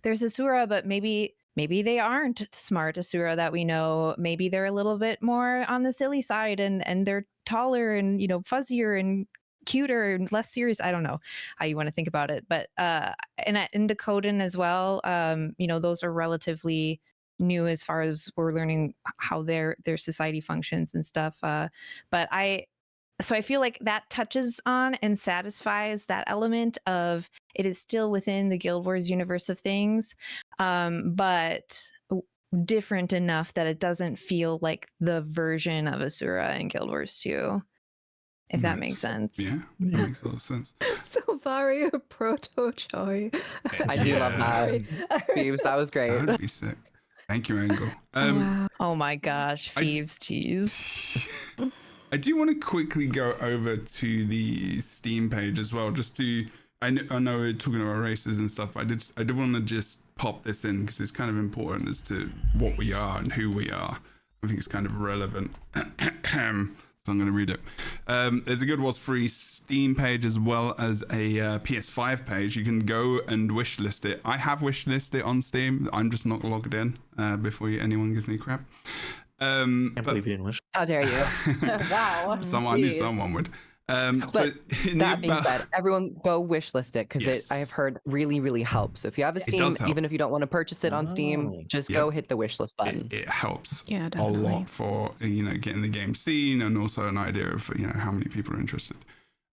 [SPEAKER 7] there's Asura, but maybe they aren't smart Asura that we know. Maybe they're a little bit more on the silly side and they're taller and, fuzzier and cuter and less serious. I don't know how you want to think about it, but and the Coden as well, those are relatively new as far as we're learning how their society functions and stuff. But I feel like that touches on and satisfies that element of it is still within the Guild Wars universe of things, but different enough that it doesn't feel like the version of Asura and Guild Wars 2, if that makes sense.
[SPEAKER 1] Yeah, that makes a lot of sense.
[SPEAKER 6] Silvaria Proto-Joy.
[SPEAKER 4] I do love that. Phoebes, that was great.
[SPEAKER 1] That would be sick. Thank you, Angle.
[SPEAKER 6] Wow.
[SPEAKER 7] Oh my gosh, Thieves cheese.
[SPEAKER 1] I do want to quickly go over to the Steam page as well, just to. I know we're talking about races and stuff, but I did want to just pop this in because it's kind of important as to what we are and who we are. I think it's kind of relevant. So I'm going to read it. There's a Guild Wars 3 Steam page as well as a PS5 page. You can go and wishlist it. I have wishlisted it on Steam. I'm just not logged in before anyone gives me crap.
[SPEAKER 3] Can't believe you didn't wish.
[SPEAKER 4] How dare you?
[SPEAKER 2] Wow.
[SPEAKER 1] I knew someone would.
[SPEAKER 4] But that being said, everyone go wishlist it because
[SPEAKER 1] Yes.
[SPEAKER 4] I have heard really helps. So if you have a Steam,
[SPEAKER 1] does help.
[SPEAKER 4] even if you don't want to purchase it on Steam, just go hit the wishlist button.
[SPEAKER 1] It helps
[SPEAKER 6] Yeah,
[SPEAKER 1] a
[SPEAKER 6] definitely.
[SPEAKER 1] lot for getting the game seen and also an idea of how many people are interested.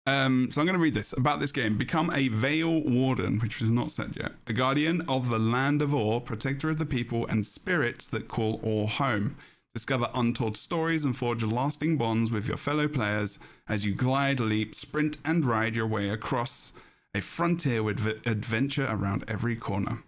[SPEAKER 1] So I'm going to read this about this game. Become a Veil Warden, which was not set yet. A guardian of the land of Or, protector of the people and spirits that call Or home. Discover untold stories and forge lasting bonds with your fellow players as you glide, leap, sprint, and ride your way across a frontier with adventure around every corner.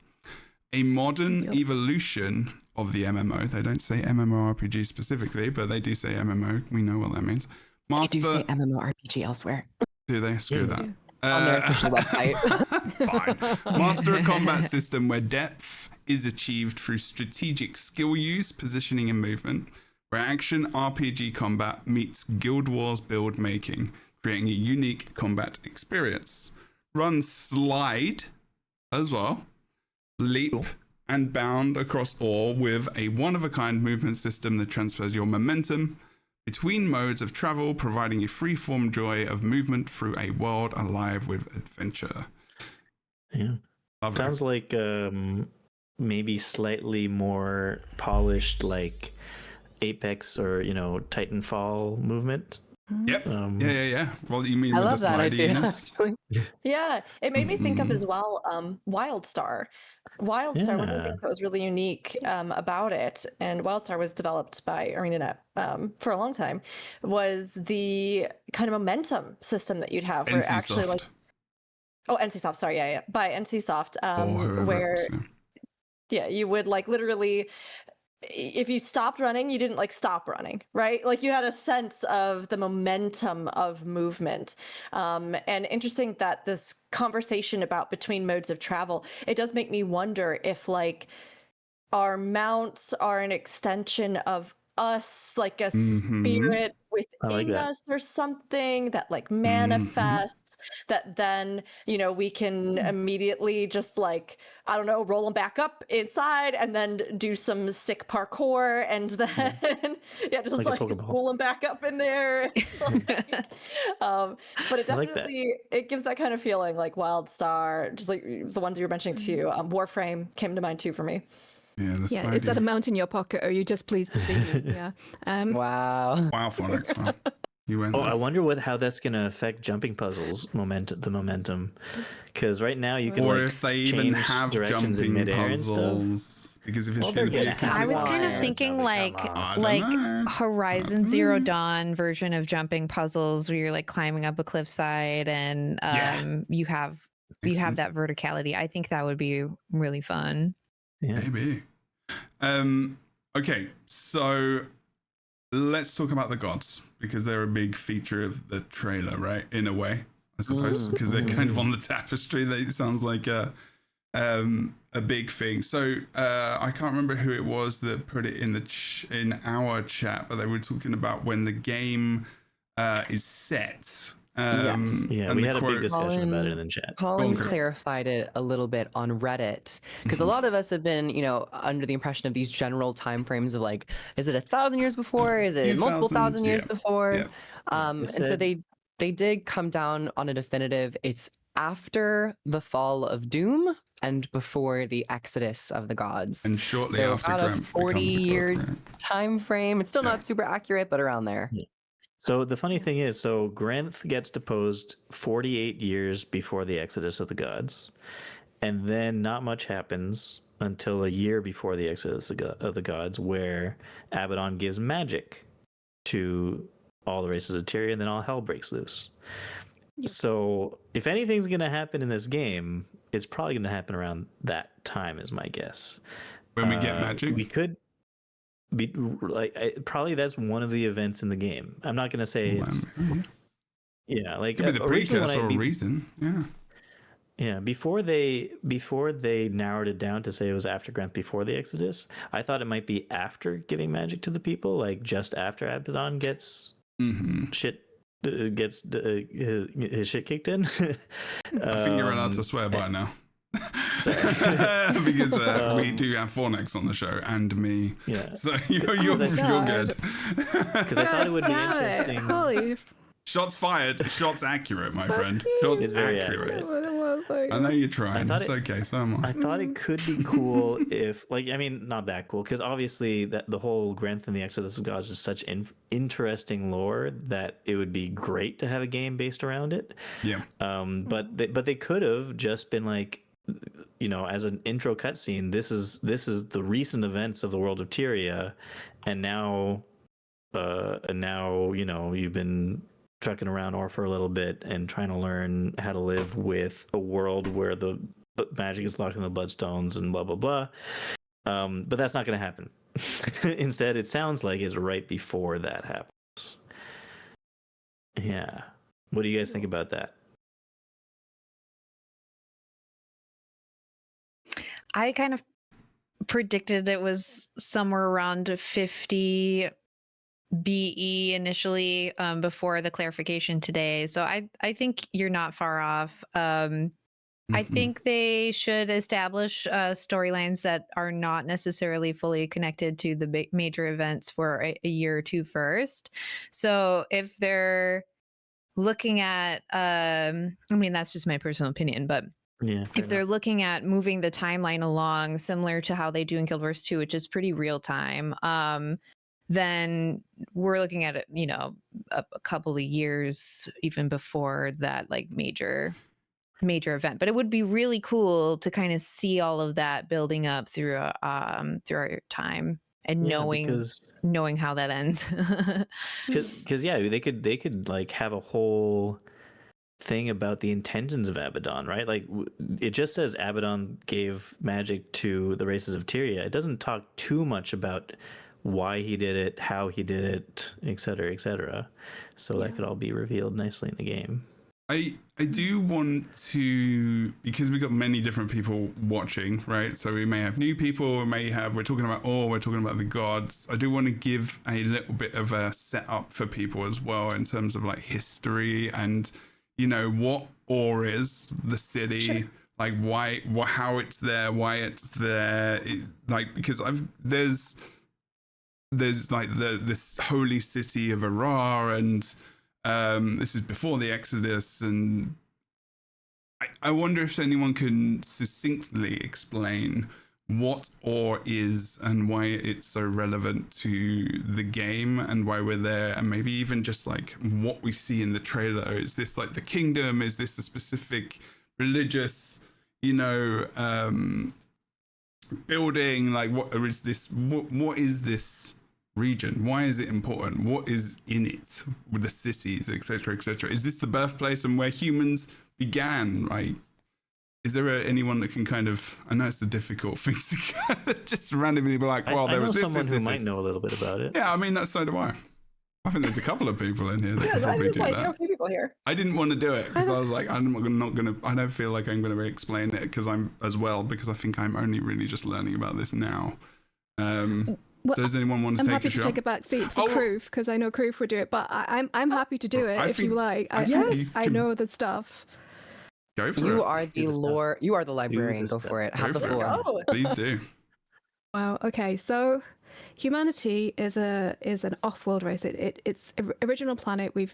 [SPEAKER 1] A modern evolution of the MMO. They don't say MMORPG specifically, but they do say MMO. We know what that means.
[SPEAKER 4] They do say MMORPG elsewhere
[SPEAKER 1] Do they? Screw that.
[SPEAKER 4] on their official website.
[SPEAKER 1] Fine. Master a combat system where depth is achieved through strategic skill use, positioning, and movement, where action RPG combat meets Guild Wars build making, creating a unique combat experience. Run slide as well, leap, and bound across Or with a one-of-a-kind movement system that transfers your momentum between modes of travel, providing a free-form joy of movement through a world alive with adventure.
[SPEAKER 3] Yeah.
[SPEAKER 1] Love it.
[SPEAKER 3] Sounds like maybe slightly more polished, like Apex or Titanfall movement.
[SPEAKER 1] Yep. Yeah. Well, you mean
[SPEAKER 4] I
[SPEAKER 1] with
[SPEAKER 4] love
[SPEAKER 1] the
[SPEAKER 4] that idea.
[SPEAKER 1] slidiness?
[SPEAKER 4] Actually.
[SPEAKER 2] Yeah, it made me think of as well WildStar. WildStar, one of the
[SPEAKER 3] Yeah.
[SPEAKER 2] things that was really unique about it, and WildStar was developed by ArenaNet for a long time, was the kind of momentum system that you'd have where actually
[SPEAKER 1] NCSoft.
[SPEAKER 2] NCSoft, sorry, yeah, by NCSoft,
[SPEAKER 1] Or whoever
[SPEAKER 2] where
[SPEAKER 1] else, yeah.
[SPEAKER 2] you would literally, if you stopped running, you didn't stop running, right? You had a sense of the momentum of movement. And interesting that this conversation about between modes of travel, it does make me wonder if our mounts are an extension of us, like a spirit within
[SPEAKER 3] that.
[SPEAKER 2] us or something that manifests that then we can immediately just I don't know, roll them back up inside and then do some sick parkour and then just
[SPEAKER 3] Like a Pokeball.
[SPEAKER 2] spool them back up in there. But it
[SPEAKER 3] I like that.
[SPEAKER 2] definitely it gives that kind of feeling like WildStar, just like the ones you were mentioning too. Warframe came to mind too for me.
[SPEAKER 1] Yeah, the
[SPEAKER 6] Yeah, is that a mount in your pocket, or are you just pleased to see me? Yeah.
[SPEAKER 4] Wow.
[SPEAKER 1] Wow, Fornax, wow. You went
[SPEAKER 3] Oh,
[SPEAKER 1] there.
[SPEAKER 3] I wonder how that's gonna affect jumping puzzles the momentum, because right now you can
[SPEAKER 1] Or if they even
[SPEAKER 3] change
[SPEAKER 1] have
[SPEAKER 3] directions in
[SPEAKER 1] jumping
[SPEAKER 3] midair and stuff.
[SPEAKER 1] puzzles. Because if it's
[SPEAKER 3] Well,
[SPEAKER 1] going to
[SPEAKER 3] they're
[SPEAKER 1] be...
[SPEAKER 3] gonna have
[SPEAKER 7] I was kind of
[SPEAKER 3] Come
[SPEAKER 7] thinking
[SPEAKER 3] on.
[SPEAKER 1] I don't know.
[SPEAKER 7] Horizon Zero Dawn version of jumping puzzles where you're climbing up a cliffside and
[SPEAKER 1] Yeah.
[SPEAKER 7] you have
[SPEAKER 1] Makes sense.
[SPEAKER 7] that verticality. I think that would be really fun.
[SPEAKER 3] Yeah.
[SPEAKER 1] Maybe. Okay, so let's talk about the gods, because they're a big feature of the trailer, right? In a way, I suppose, because they're kind of on the tapestry. That sounds like a big thing. So I can't remember who it was that put it in in our chat, but they were talking about when the game is set.
[SPEAKER 4] Yes.
[SPEAKER 3] Yeah,
[SPEAKER 1] and
[SPEAKER 3] we
[SPEAKER 1] the
[SPEAKER 3] had a
[SPEAKER 1] quote-
[SPEAKER 3] big discussion about
[SPEAKER 4] Colin-
[SPEAKER 3] it in the chat.
[SPEAKER 4] Colin
[SPEAKER 1] Okay.
[SPEAKER 4] clarified it a little bit on Reddit because a lot of us have been, under the impression of these general time frames of is it 1,000 years before? Is it
[SPEAKER 1] Few
[SPEAKER 4] multiple thousand
[SPEAKER 1] thousand,
[SPEAKER 4] years
[SPEAKER 1] yeah.
[SPEAKER 4] before?
[SPEAKER 1] Yeah.
[SPEAKER 4] And so
[SPEAKER 3] said-
[SPEAKER 4] they did come down on a definitive. It's after the fall of Doom and before the exodus of the gods.
[SPEAKER 1] And shortly
[SPEAKER 4] So
[SPEAKER 1] after
[SPEAKER 4] about a
[SPEAKER 1] Kremph becomes a
[SPEAKER 4] 40-year
[SPEAKER 1] god,
[SPEAKER 4] time frame. It's still not super accurate, but around there.
[SPEAKER 3] So the funny thing is, so Grenth gets deposed 48 years before the Exodus of the Gods, and then not much happens until a year before the Exodus of the Gods, where Abaddon gives magic to all the races of Tyria, and then all hell breaks loose. So if anything's going to happen in this game, it's probably going to happen around that time, is my guess.
[SPEAKER 1] when we get magic.
[SPEAKER 3] We could be like, probably that's one of the events in the game. I'm not going to say it's like
[SPEAKER 1] Could be the precursor or reason.
[SPEAKER 3] Yeah, before they narrowed it down to say it was after Grenth before the Exodus, I thought it might be after giving magic to the people, like just after Abaddon gets his shit kicked in.
[SPEAKER 1] I think you're allowed to swear by now. Because we do have Fornax on the show and me.
[SPEAKER 3] Yeah.
[SPEAKER 1] So you're good.
[SPEAKER 3] Because I thought it would be interesting.
[SPEAKER 6] Holy.
[SPEAKER 1] Shots fired. Shots accurate, my friend. Shots
[SPEAKER 3] It's very
[SPEAKER 1] accurate.
[SPEAKER 3] accurate.
[SPEAKER 1] I know you're trying.
[SPEAKER 3] It's
[SPEAKER 1] okay, so am I.
[SPEAKER 3] I thought it could be cool if, like, I mean, not that cool, because obviously that the whole Grenth and the Exodus of Gods is such interesting lore that it would be great to have a game based around it.
[SPEAKER 1] Yeah.
[SPEAKER 3] But they could have just been like, as an intro cutscene, this is the recent events of the world of Tyria, and now you've been trucking around Or for a little bit and trying to learn how to live with a world where the magic is locked in the bloodstones and blah blah blah. But that's not going to happen. Instead, it sounds like it's right before that happens. Yeah. What do you guys think about that?
[SPEAKER 7] I kind of predicted it was somewhere around 50 BE initially, before the clarification today. So I think you're not far off. I think they should establish storylines that are not necessarily fully connected to the major events for a year or two first. So if they're looking at, I mean, that's just my personal opinion, but
[SPEAKER 3] Yeah.
[SPEAKER 7] if they're looking at moving the timeline along similar to how they do in Guild Wars 2, which is pretty real time, then we're looking at a couple of years even before that like major event. But it would be really cool to kind of see all of that building up through our time and knowing how that ends.
[SPEAKER 3] Because they could like have a whole thing about the intentions of Abaddon, right? Like it just says Abaddon gave magic to the races of Tyria. It doesn't talk too much about why he did it, how he did it, etc., etc. So that could all be revealed nicely in the game.
[SPEAKER 1] I do want to, because we've got many different people watching, right? So we may have new people, we're talking about we're talking about the gods. I do want to give a little bit of a setup for people as well in terms of like history and what Or is, the city, sure. Like how it's there, why it's there, because there's like this holy city of Arar, and this is before the Exodus, and I wonder if anyone can succinctly explain what Or is and why it's so relevant to the game and why we're there, and maybe even just like what we see in the trailer. Is this like the kingdom? Is this a specific religious, building? Like what is this? What is this region? Why is it important? What is in it with the cities, etc., etc.? Is this the birthplace and where humans began? Right? Is there anyone that can kind of? I know it's a difficult thing to just randomly be like, well, there was
[SPEAKER 3] someone who might know a little bit about it.
[SPEAKER 1] Yeah, I mean, so do I. I think there's a couple of people in here that can probably do that.
[SPEAKER 2] A few people here.
[SPEAKER 1] I didn't want to do it because I was like, I'm not gonna. I don't feel like I'm gonna explain it because I think I'm only really just learning about this now. Does anyone want to
[SPEAKER 6] I'm
[SPEAKER 1] take
[SPEAKER 6] happy
[SPEAKER 1] a shot?
[SPEAKER 6] to take a back seat for Kroof because I know Kroof would do it, but I'm happy to do it if you like. I know the stuff.
[SPEAKER 1] Go for it.
[SPEAKER 4] You are the lore. You are the librarian. Go for it. Have the floor.
[SPEAKER 1] Please do.
[SPEAKER 6] Wow. Okay. So, humanity is an off-world race. Its original planet we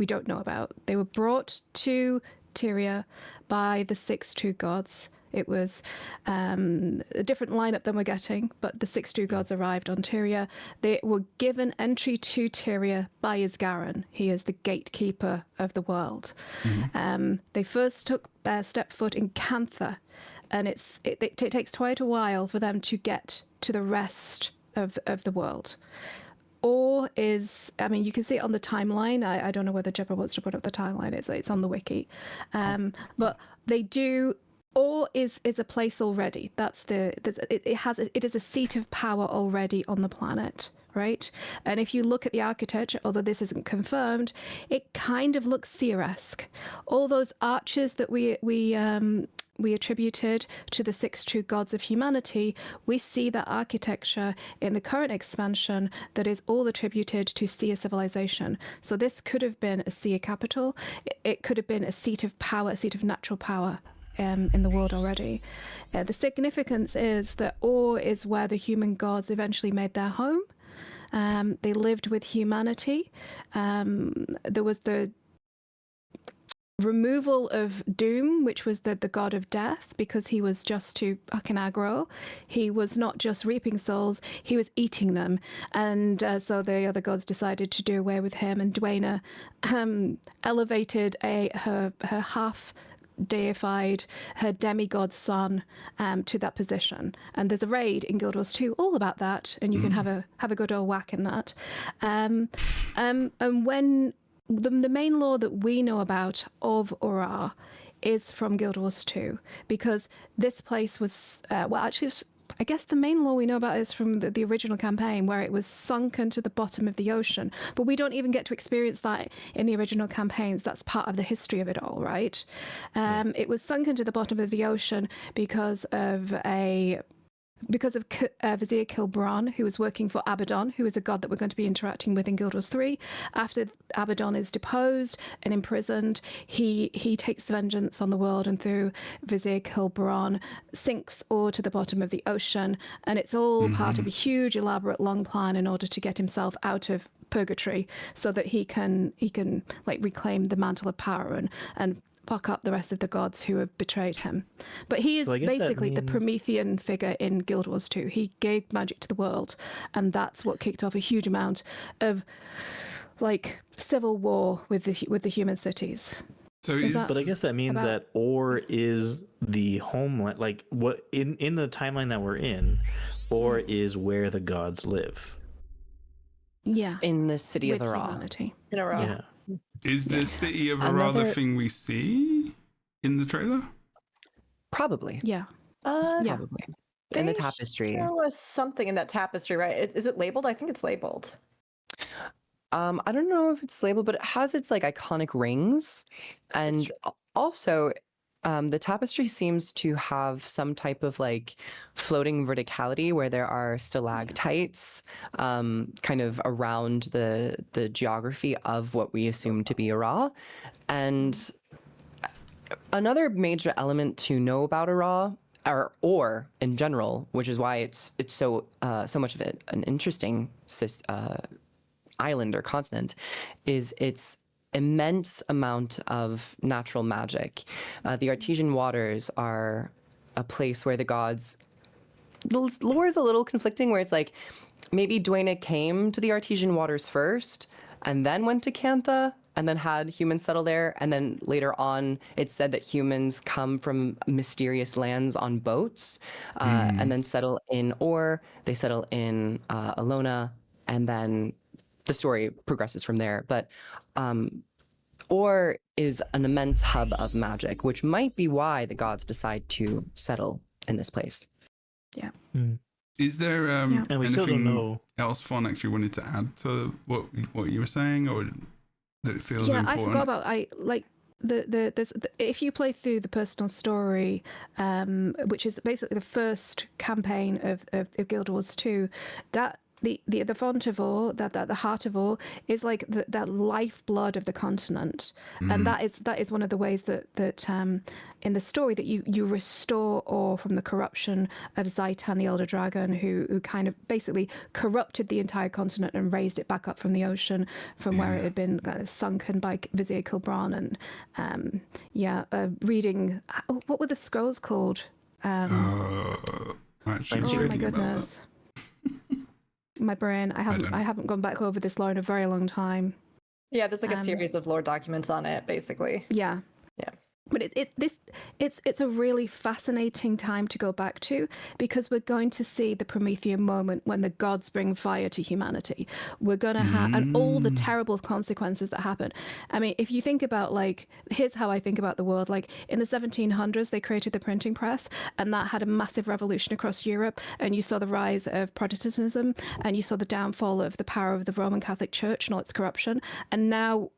[SPEAKER 6] don't know about. They were brought to Tyria by the 6 true gods. It was a different lineup than we're getting, but the 6 true gods arrived on Tyria. They were given entry to Tyria by Isgaran. He is the gatekeeper of the world. They first stepped foot in Cantha, and it takes quite a while for them to get to the rest of the world. Or is, I mean, you can see it on the timeline. I don't know whether Jebro wants to put up the timeline. It's on the wiki. But they do. Or is a place already. It is a seat of power already on the planet, right? And if you look at the architecture, although this isn't confirmed, it kind of looks Seer-esque. All those arches that we attributed to the 6 true gods of humanity, we see that architecture in the current expansion that is all attributed to Seer civilization. So this could have been a Seer capital. It could have been a seat of power, a seat of natural power. In the world already. The significance is that Ur is where the human gods eventually made their home. They lived with humanity. There was the removal of Doom, which was the god of death, because he was just too fucking aggro. He was not just reaping souls, he was eating them. And so the other gods decided to do away with him, and Dwayna elevated her half deified her demigod son to that position, and there's a raid in Guild Wars 2 all about that, and you can have a good old whack in that. And when the main lore that we know about of Ura is from Guild Wars 2, because this place was I guess the main lore we know about is from the original campaign, where it was sunken to the bottom of the ocean. But we don't even get to experience that in the original campaigns. That's part of the history of it all, right? It was sunken to the bottom of the ocean because of Vizier Kilbran, who was working for Abaddon, who is a god that we're going to be interacting with in Guild Wars 3. After Abaddon is deposed and imprisoned, he takes vengeance on the world, and through Vizier Kilbran sinks Ur to the bottom of the ocean, and it's all part of a huge, elaborate, long plan in order to get himself out of purgatory, so that he can like reclaim the mantle of power and fuck up the rest of the gods who have betrayed him. But he is basically the Promethean figure in Guild Wars 2. He gave magic to the world, and that's what kicked off a huge amount of like civil war with the human cities.
[SPEAKER 3] But I guess that means that Ur is the homeland, like what in the timeline that we're in, Ur is where the gods live.
[SPEAKER 6] Yeah.
[SPEAKER 4] In the city
[SPEAKER 6] with
[SPEAKER 4] of Ra.
[SPEAKER 6] humanity.
[SPEAKER 2] In a row.
[SPEAKER 3] Yeah.
[SPEAKER 1] Is the city of Ra the thing we see in the trailer?
[SPEAKER 4] Probably.
[SPEAKER 6] Yeah.
[SPEAKER 4] Probably. In the tapestry.
[SPEAKER 2] There was something in that tapestry, right? Is it labeled? I think it's labeled.
[SPEAKER 4] I don't know if it's labeled, but it has its like iconic rings, and also the tapestry seems to have some type of like floating verticality where there are stalactites kind of around the geography of what we assume to be Ra. And another major element to know about Ra, or in general, which is why it's so much of it an interesting island or continent, is its immense amount of natural magic. The Artesian waters are a place where the gods, the lore is a little conflicting, where it's like maybe Dwayna came to the Artesian waters first and then went to Cantha and then had humans settle there, and then later on it's said that humans come from mysterious lands on boats and then settle in Ur, they settle in Alona, and then the story progresses from there. But Ur is an immense hub of magic, which might be why the gods decide to settle in this place.
[SPEAKER 6] Yeah.
[SPEAKER 1] Is there
[SPEAKER 3] And we still don't know.
[SPEAKER 1] else Fornax you wanted to add to what you were saying, or that it feels important?
[SPEAKER 6] I forgot about if you play through the personal story, which is basically the first campaign of Guild Wars 2, that the font of all, that the heart of all, is like that lifeblood of the continent, and that is one of the ways that in the story that you restore ore from the corruption of Zaitan the Elder Dragon, who kind of basically corrupted the entire continent and raised it back up from the ocean, from where it had been kind of sunken by Vizier Kilbran. And reading, what were the scrolls called?
[SPEAKER 1] Actually,
[SPEAKER 6] Oh my
[SPEAKER 1] reading about
[SPEAKER 6] goodness. My brain. I haven't gone back over this lore in a very long time.
[SPEAKER 2] Yeah, there's like a series of lore documents on it, basically.
[SPEAKER 6] Yeah.
[SPEAKER 2] Yeah.
[SPEAKER 6] But it's a really fascinating time to go back to, because we're going to see the Promethean moment when the gods bring fire to humanity. We're going to have, and all the terrible consequences that happen. I mean, if you think about, like, here's how I think about the world. Like, in the 1700s, they created the printing press, and that had a massive revolution across Europe. And you saw the rise of Protestantism, and you saw the downfall of the power of the Roman Catholic Church and all its corruption. And now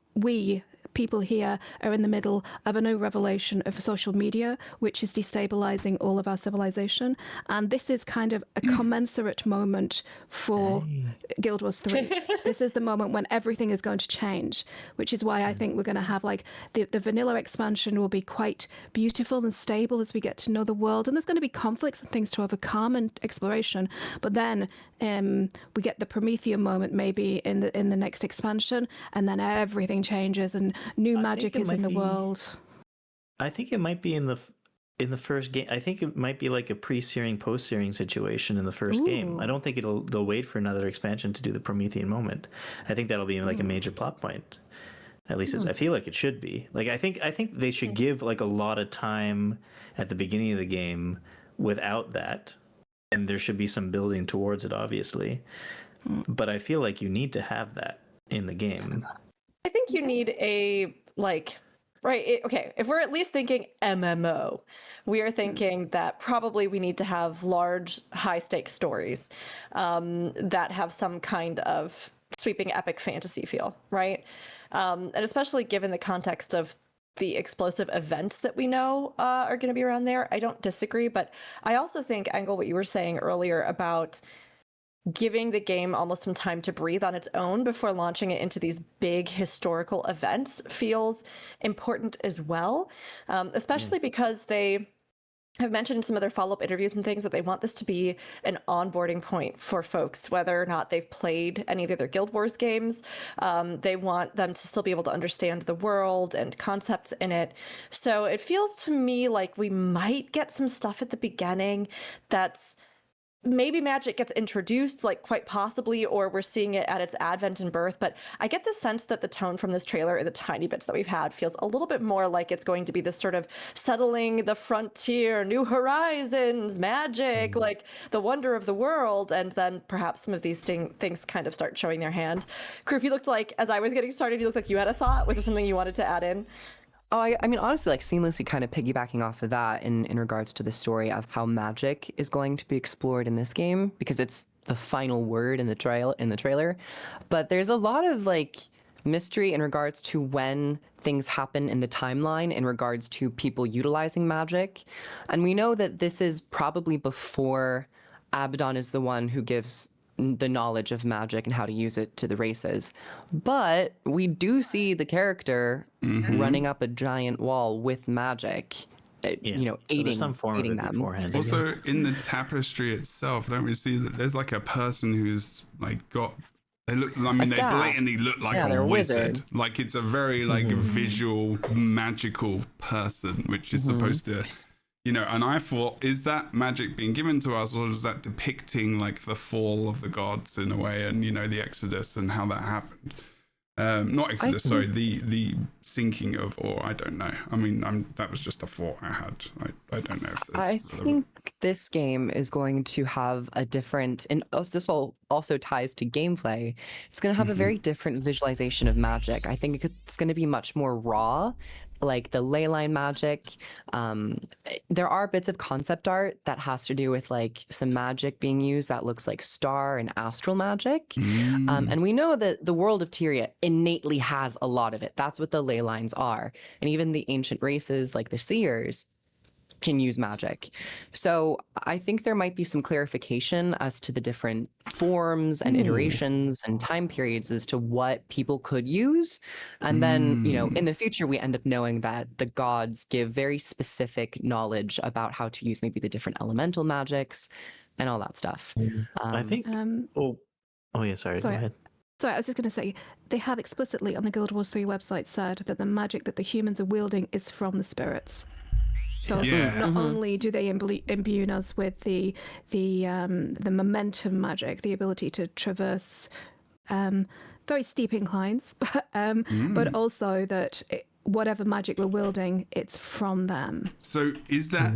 [SPEAKER 6] people here are in the middle of a new revelation of social media, which is destabilizing all of our civilization. And this is kind of a commensurate moment for Guild Wars 3. This is the moment when everything is going to change, which is why I think we're going to have, like, the vanilla expansion will be quite beautiful and stable as we get to know the world. And there's going to be conflicts and things to overcome and exploration. But then we get the Promethean moment maybe in the next expansion, and then everything changes and new magic is in the world.
[SPEAKER 3] I think it might be in the first game. I think it might be like a pre-searing, post-searing situation in the first game. I don't think they'll wait for another expansion to do the Promethean moment. I think that'll be like a major plot point. At least I feel like it should be. Like, I think they should give like a lot of time at the beginning of the game without that, and there should be some building towards it, obviously. But I feel like you need to have that in the game.
[SPEAKER 2] I think you need a, like, okay, if we're at least thinking MMO, we are thinking that probably we need to have large, high-stakes stories that have some kind of sweeping epic fantasy feel, right? And especially given the context of the explosive events that we know are going to be around there. I don't disagree, but I also think, Angle, what you were saying earlier about giving the game almost some time to breathe on its own before launching it into these big historical events feels important as well, especially because they have mentioned in some of their follow-up interviews and things that they want this to be an onboarding point for folks, whether or not they've played any of their Guild Wars games. They want them to still be able to understand the world and concepts in it. So it feels to me like we might get some stuff at the beginning that's maybe magic gets introduced, like, quite possibly, or we're seeing it at its advent and birth. But I get the sense that the tone from this trailer, and the tiny bits that we've had, feels a little bit more like it's going to be this sort of settling the frontier, new horizons, magic, like the wonder of the world. And then perhaps some of these things kind of start showing their hand. Kroof, you looked like, as I was getting started, you looked like you had a thought. Was there something you wanted to add in?
[SPEAKER 4] Oh, I mean, honestly, like, seamlessly kind of piggybacking off of that in regards to the story of how magic is going to be explored in this game, because it's the final word in the trailer. But there's a lot of, like, mystery in regards to when things happen in the timeline in regards to people utilizing magic. And we know that this is probably before Abaddon is the one who gives the knowledge of magic and how to use it to the races. But we do see the character running up a giant wall with magic, aiding,
[SPEAKER 3] some form of it
[SPEAKER 4] them.
[SPEAKER 3] beforehand.
[SPEAKER 1] Also, in the tapestry itself, I don't really see that there's like a person who's like got. They blatantly look like a wizard. Like, it's a very like visual, magical person, which is supposed to. And I thought, is that magic being given to us, or is that depicting like the fall of the gods in a way, and the Exodus and how that happened? Not Exodus, sorry, the sinking of, or I don't know. I mean, that was just a thought I had. I don't know if this.
[SPEAKER 4] I think this game is going to have a different, and this also ties to gameplay. It's going to have a very different visualization of magic. I think it's going to be much more raw. Like the ley line magic. There are bits of concept art that has to do with like some magic being used that looks like star and astral magic. And we know that the world of Tyria innately has a lot of it. That's what the ley lines are. And even the ancient races like the seers, can use magic. So I think there might be some clarification as to the different forms and iterations and time periods as to what people could use. And then, in the future, we end up knowing that the gods give very specific knowledge about how to use maybe the different elemental magics and all that stuff.
[SPEAKER 3] I think. Oh yeah. Sorry. Go ahead.
[SPEAKER 6] Sorry, I was just going to say, they have explicitly on the Guild Wars 3 website said that the magic that the humans are wielding is from the spirits. So not only do they imbue us with the momentum magic, the ability to traverse very steep inclines, but also that whatever magic we're wielding, it's from them.
[SPEAKER 1] So is that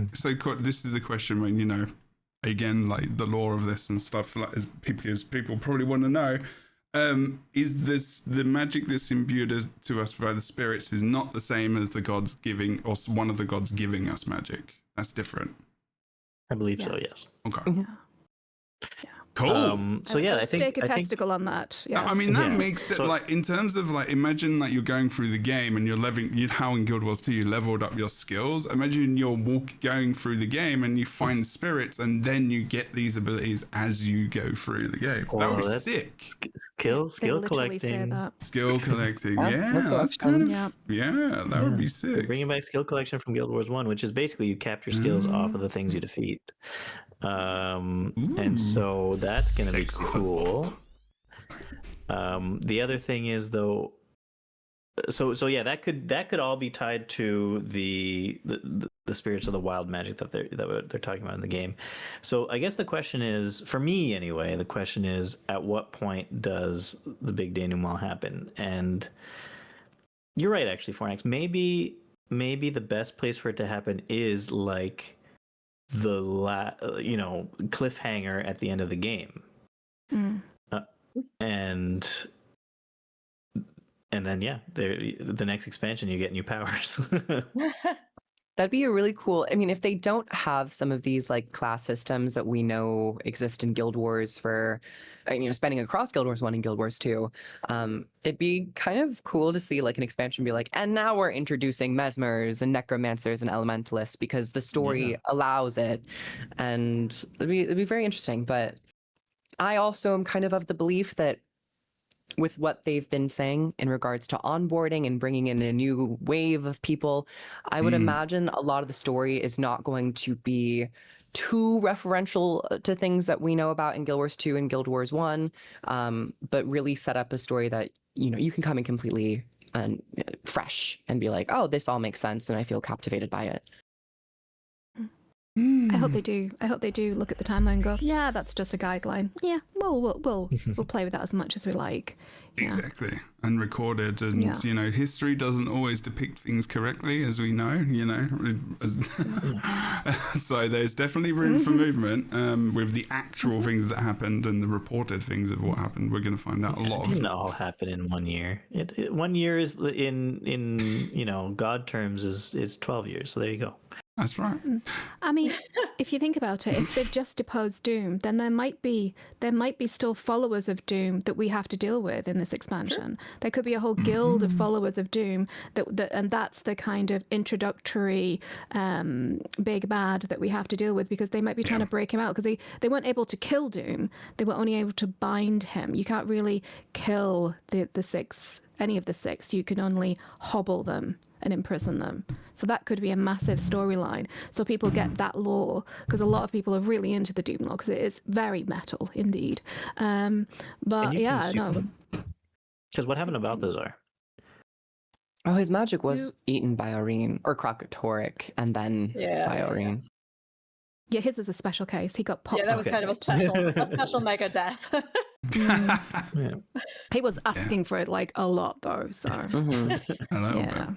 [SPEAKER 1] this is the question when again, like the lore of this and stuff, like as people probably want to know. Is this the magic that's imbued to us by the spirits is not the same as the gods giving, or one of the gods giving us magic? That's different.
[SPEAKER 3] I believe so. Yes.
[SPEAKER 1] Okay.
[SPEAKER 6] Yeah.
[SPEAKER 1] Cool.
[SPEAKER 3] So yeah, I think
[SPEAKER 6] stake a testicle on that. Yes.
[SPEAKER 1] I mean, that makes it like, in terms of like, imagine like you're going through the game and you're leveling, how in Guild Wars 2 you leveled up your skills. Imagine you're going through the game and you find spirits and then you get these abilities as you go through the game. That would be sick.
[SPEAKER 3] Skill collecting.
[SPEAKER 1] Skill collecting. That's kind of, that would be sick.
[SPEAKER 3] Bringing back skill collection from Guild Wars 1, which is basically you capture skills off of the things you defeat. And so that's going to be cool. The other thing is though, so yeah, that could all be tied to the spirits of the wild magic that they're talking about in the game. So I guess the question is, for me anyway, the question is, at what point does the big denouement happen? And you're right, actually, Fornax. Maybe the best place for it to happen is like the cliffhanger at the end of the game, and then the next expansion you get new powers.
[SPEAKER 4] That'd be a really cool. I mean, if they don't have some of these like class systems that we know exist in Guild Wars for, spanning across Guild Wars 1 and Guild Wars 2, it'd be kind of cool to see like an expansion be like, and now we're introducing mesmers and necromancers and elementalists because the story allows it, and it'd be very interesting. But I also am kind of the belief that with what they've been saying in regards to onboarding and bringing in a new wave of people, I would imagine a lot of the story is not going to be too referential to things that we know about in Guild Wars 2 and Guild Wars 1, but really set up a story that, you can come in completely fresh and be like, oh, this all makes sense, and I feel captivated by it.
[SPEAKER 6] I hope they do. I hope they do look at the timeline and go, yeah, that's just a guideline. Yeah, we'll play with that as much as we like. Yeah.
[SPEAKER 1] Exactly. And recorded, and history doesn't always depict things correctly, as we know. So there's definitely room for movement with the actual things that happened and the reported things of what happened. We're going to find out a lot.
[SPEAKER 3] It didn't all happen in 1 year. 1 year is in God terms is 12 years. So there you go.
[SPEAKER 1] That's right.
[SPEAKER 6] I mean, if you think about it, if they've just deposed Doom, then there might be still followers of Doom that we have to deal with in this expansion. Sure. There could be a whole guild of followers of Doom and that's the kind of introductory big bad that we have to deal with, because they might be trying to break him out, because they weren't able to kill Doom. They were only able to bind him. You can't really kill any of the six. You can only hobble them and imprison them. So that could be a massive storyline. So people get that lore, because a lot of people are really into the Doom lore, because it is very metal indeed. But yeah, no.
[SPEAKER 3] Because what happened about Balthazar?
[SPEAKER 4] Oh, his magic was eaten by Aurene, or Krokatoric, and then by Aurene.
[SPEAKER 6] Yeah, his was a special case. He got popped.
[SPEAKER 2] Yeah, that was kind of a special mega death.
[SPEAKER 6] He was asking for it like a lot though, so
[SPEAKER 1] a little bit.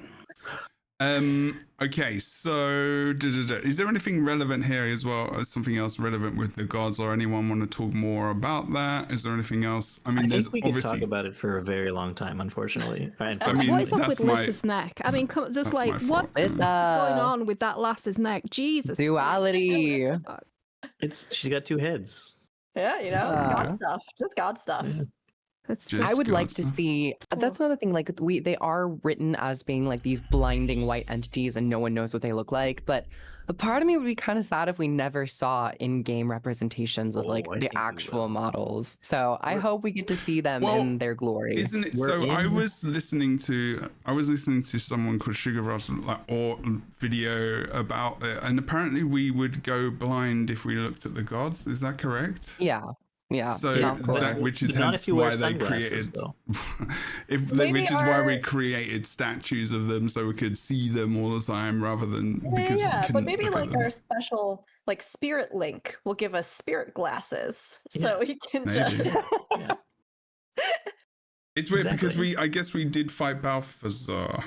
[SPEAKER 1] Okay, so is there anything relevant here as well as something else relevant with the gods, or anyone want to talk more about that? Is there anything else? I mean,
[SPEAKER 3] I
[SPEAKER 1] there's
[SPEAKER 3] think we
[SPEAKER 1] obviously
[SPEAKER 3] could talk about it for a very long time, unfortunately.
[SPEAKER 6] What is up with Lys's neck? I mean, just like what's going on with that lass's neck? Jesus,
[SPEAKER 4] duality.
[SPEAKER 3] She's got two heads.
[SPEAKER 2] Yeah, God stuff, just God stuff.
[SPEAKER 1] Just
[SPEAKER 4] I would like
[SPEAKER 1] gods,
[SPEAKER 4] to
[SPEAKER 1] huh?
[SPEAKER 4] see. That's another thing. Like they are written as being like these blinding white entities, and no one knows what they look like. But a part of me would be kind of sad if we never saw in-game representations of like
[SPEAKER 3] Oh, I
[SPEAKER 4] the
[SPEAKER 3] think we
[SPEAKER 4] actual
[SPEAKER 3] will.
[SPEAKER 4] models. So I hope we get to see them
[SPEAKER 1] Well,
[SPEAKER 4] in their glory.
[SPEAKER 1] Isn't it?
[SPEAKER 3] We're
[SPEAKER 1] So I
[SPEAKER 3] in-
[SPEAKER 1] was listening to someone called Sugar Rush or video about it, and apparently we would go blind if we looked at the gods. Is that correct?
[SPEAKER 4] Yeah.
[SPEAKER 1] So
[SPEAKER 4] of course.
[SPEAKER 1] that, which is
[SPEAKER 3] But not
[SPEAKER 1] hence
[SPEAKER 3] if you wear
[SPEAKER 1] why they
[SPEAKER 3] sunglasses,
[SPEAKER 1] created,
[SPEAKER 3] though.
[SPEAKER 2] Maybe
[SPEAKER 1] which is why we
[SPEAKER 2] our-
[SPEAKER 1] created statues of them so we could see them all the time rather than because we
[SPEAKER 2] Yeah, but
[SPEAKER 1] couldn't
[SPEAKER 2] maybe
[SPEAKER 1] look at
[SPEAKER 2] like
[SPEAKER 1] them.
[SPEAKER 2] our special like spirit link will give us spirit glasses so we can
[SPEAKER 1] Maybe.
[SPEAKER 2] just
[SPEAKER 3] Yeah.
[SPEAKER 1] It's weird because
[SPEAKER 3] Exactly.
[SPEAKER 1] I guess we did fight Balthazar.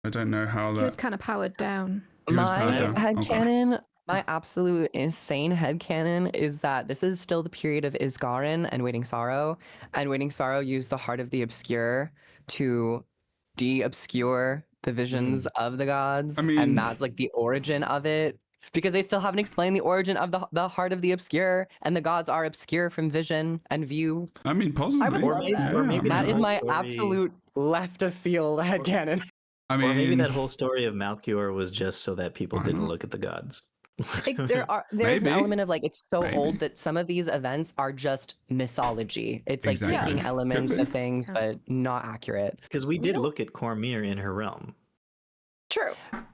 [SPEAKER 1] I don't know how
[SPEAKER 6] He
[SPEAKER 1] that.
[SPEAKER 6] was kind of powered down.
[SPEAKER 1] He was
[SPEAKER 4] My
[SPEAKER 1] powered down. Okay.
[SPEAKER 4] headcanon, my absolute insane headcanon is that this is still the period of Isgarin and Waiting Sorrow. And Waiting Sorrow used the Heart of the Obscure to de-obscure the visions of the gods.
[SPEAKER 1] I mean-
[SPEAKER 4] and that's like the origin of it. Because they still haven't explained the origin of the Heart of the Obscure. And the gods are obscure from vision and view.
[SPEAKER 1] I mean, possibly.
[SPEAKER 2] I would
[SPEAKER 3] Or
[SPEAKER 2] love
[SPEAKER 3] maybe,
[SPEAKER 2] that.
[SPEAKER 3] or maybe
[SPEAKER 4] That is
[SPEAKER 3] whole
[SPEAKER 4] my
[SPEAKER 3] story-
[SPEAKER 4] absolute left of field headcanon.
[SPEAKER 1] I mean,
[SPEAKER 3] Or maybe that whole story of Malchior was just so that people
[SPEAKER 1] I
[SPEAKER 3] didn't
[SPEAKER 1] don't-
[SPEAKER 3] look at the gods.
[SPEAKER 4] Like, there's an
[SPEAKER 1] Maybe.
[SPEAKER 4] element of like it's so
[SPEAKER 1] Maybe.
[SPEAKER 4] old that some of these events are just mythology. It's like
[SPEAKER 1] Exactly.
[SPEAKER 4] taking
[SPEAKER 1] Could
[SPEAKER 4] elements
[SPEAKER 1] be.
[SPEAKER 4] of things,
[SPEAKER 6] Yeah.
[SPEAKER 4] but not accurate.
[SPEAKER 3] Because we did
[SPEAKER 2] don't-
[SPEAKER 3] look at Cormyr in her realm.
[SPEAKER 2] true.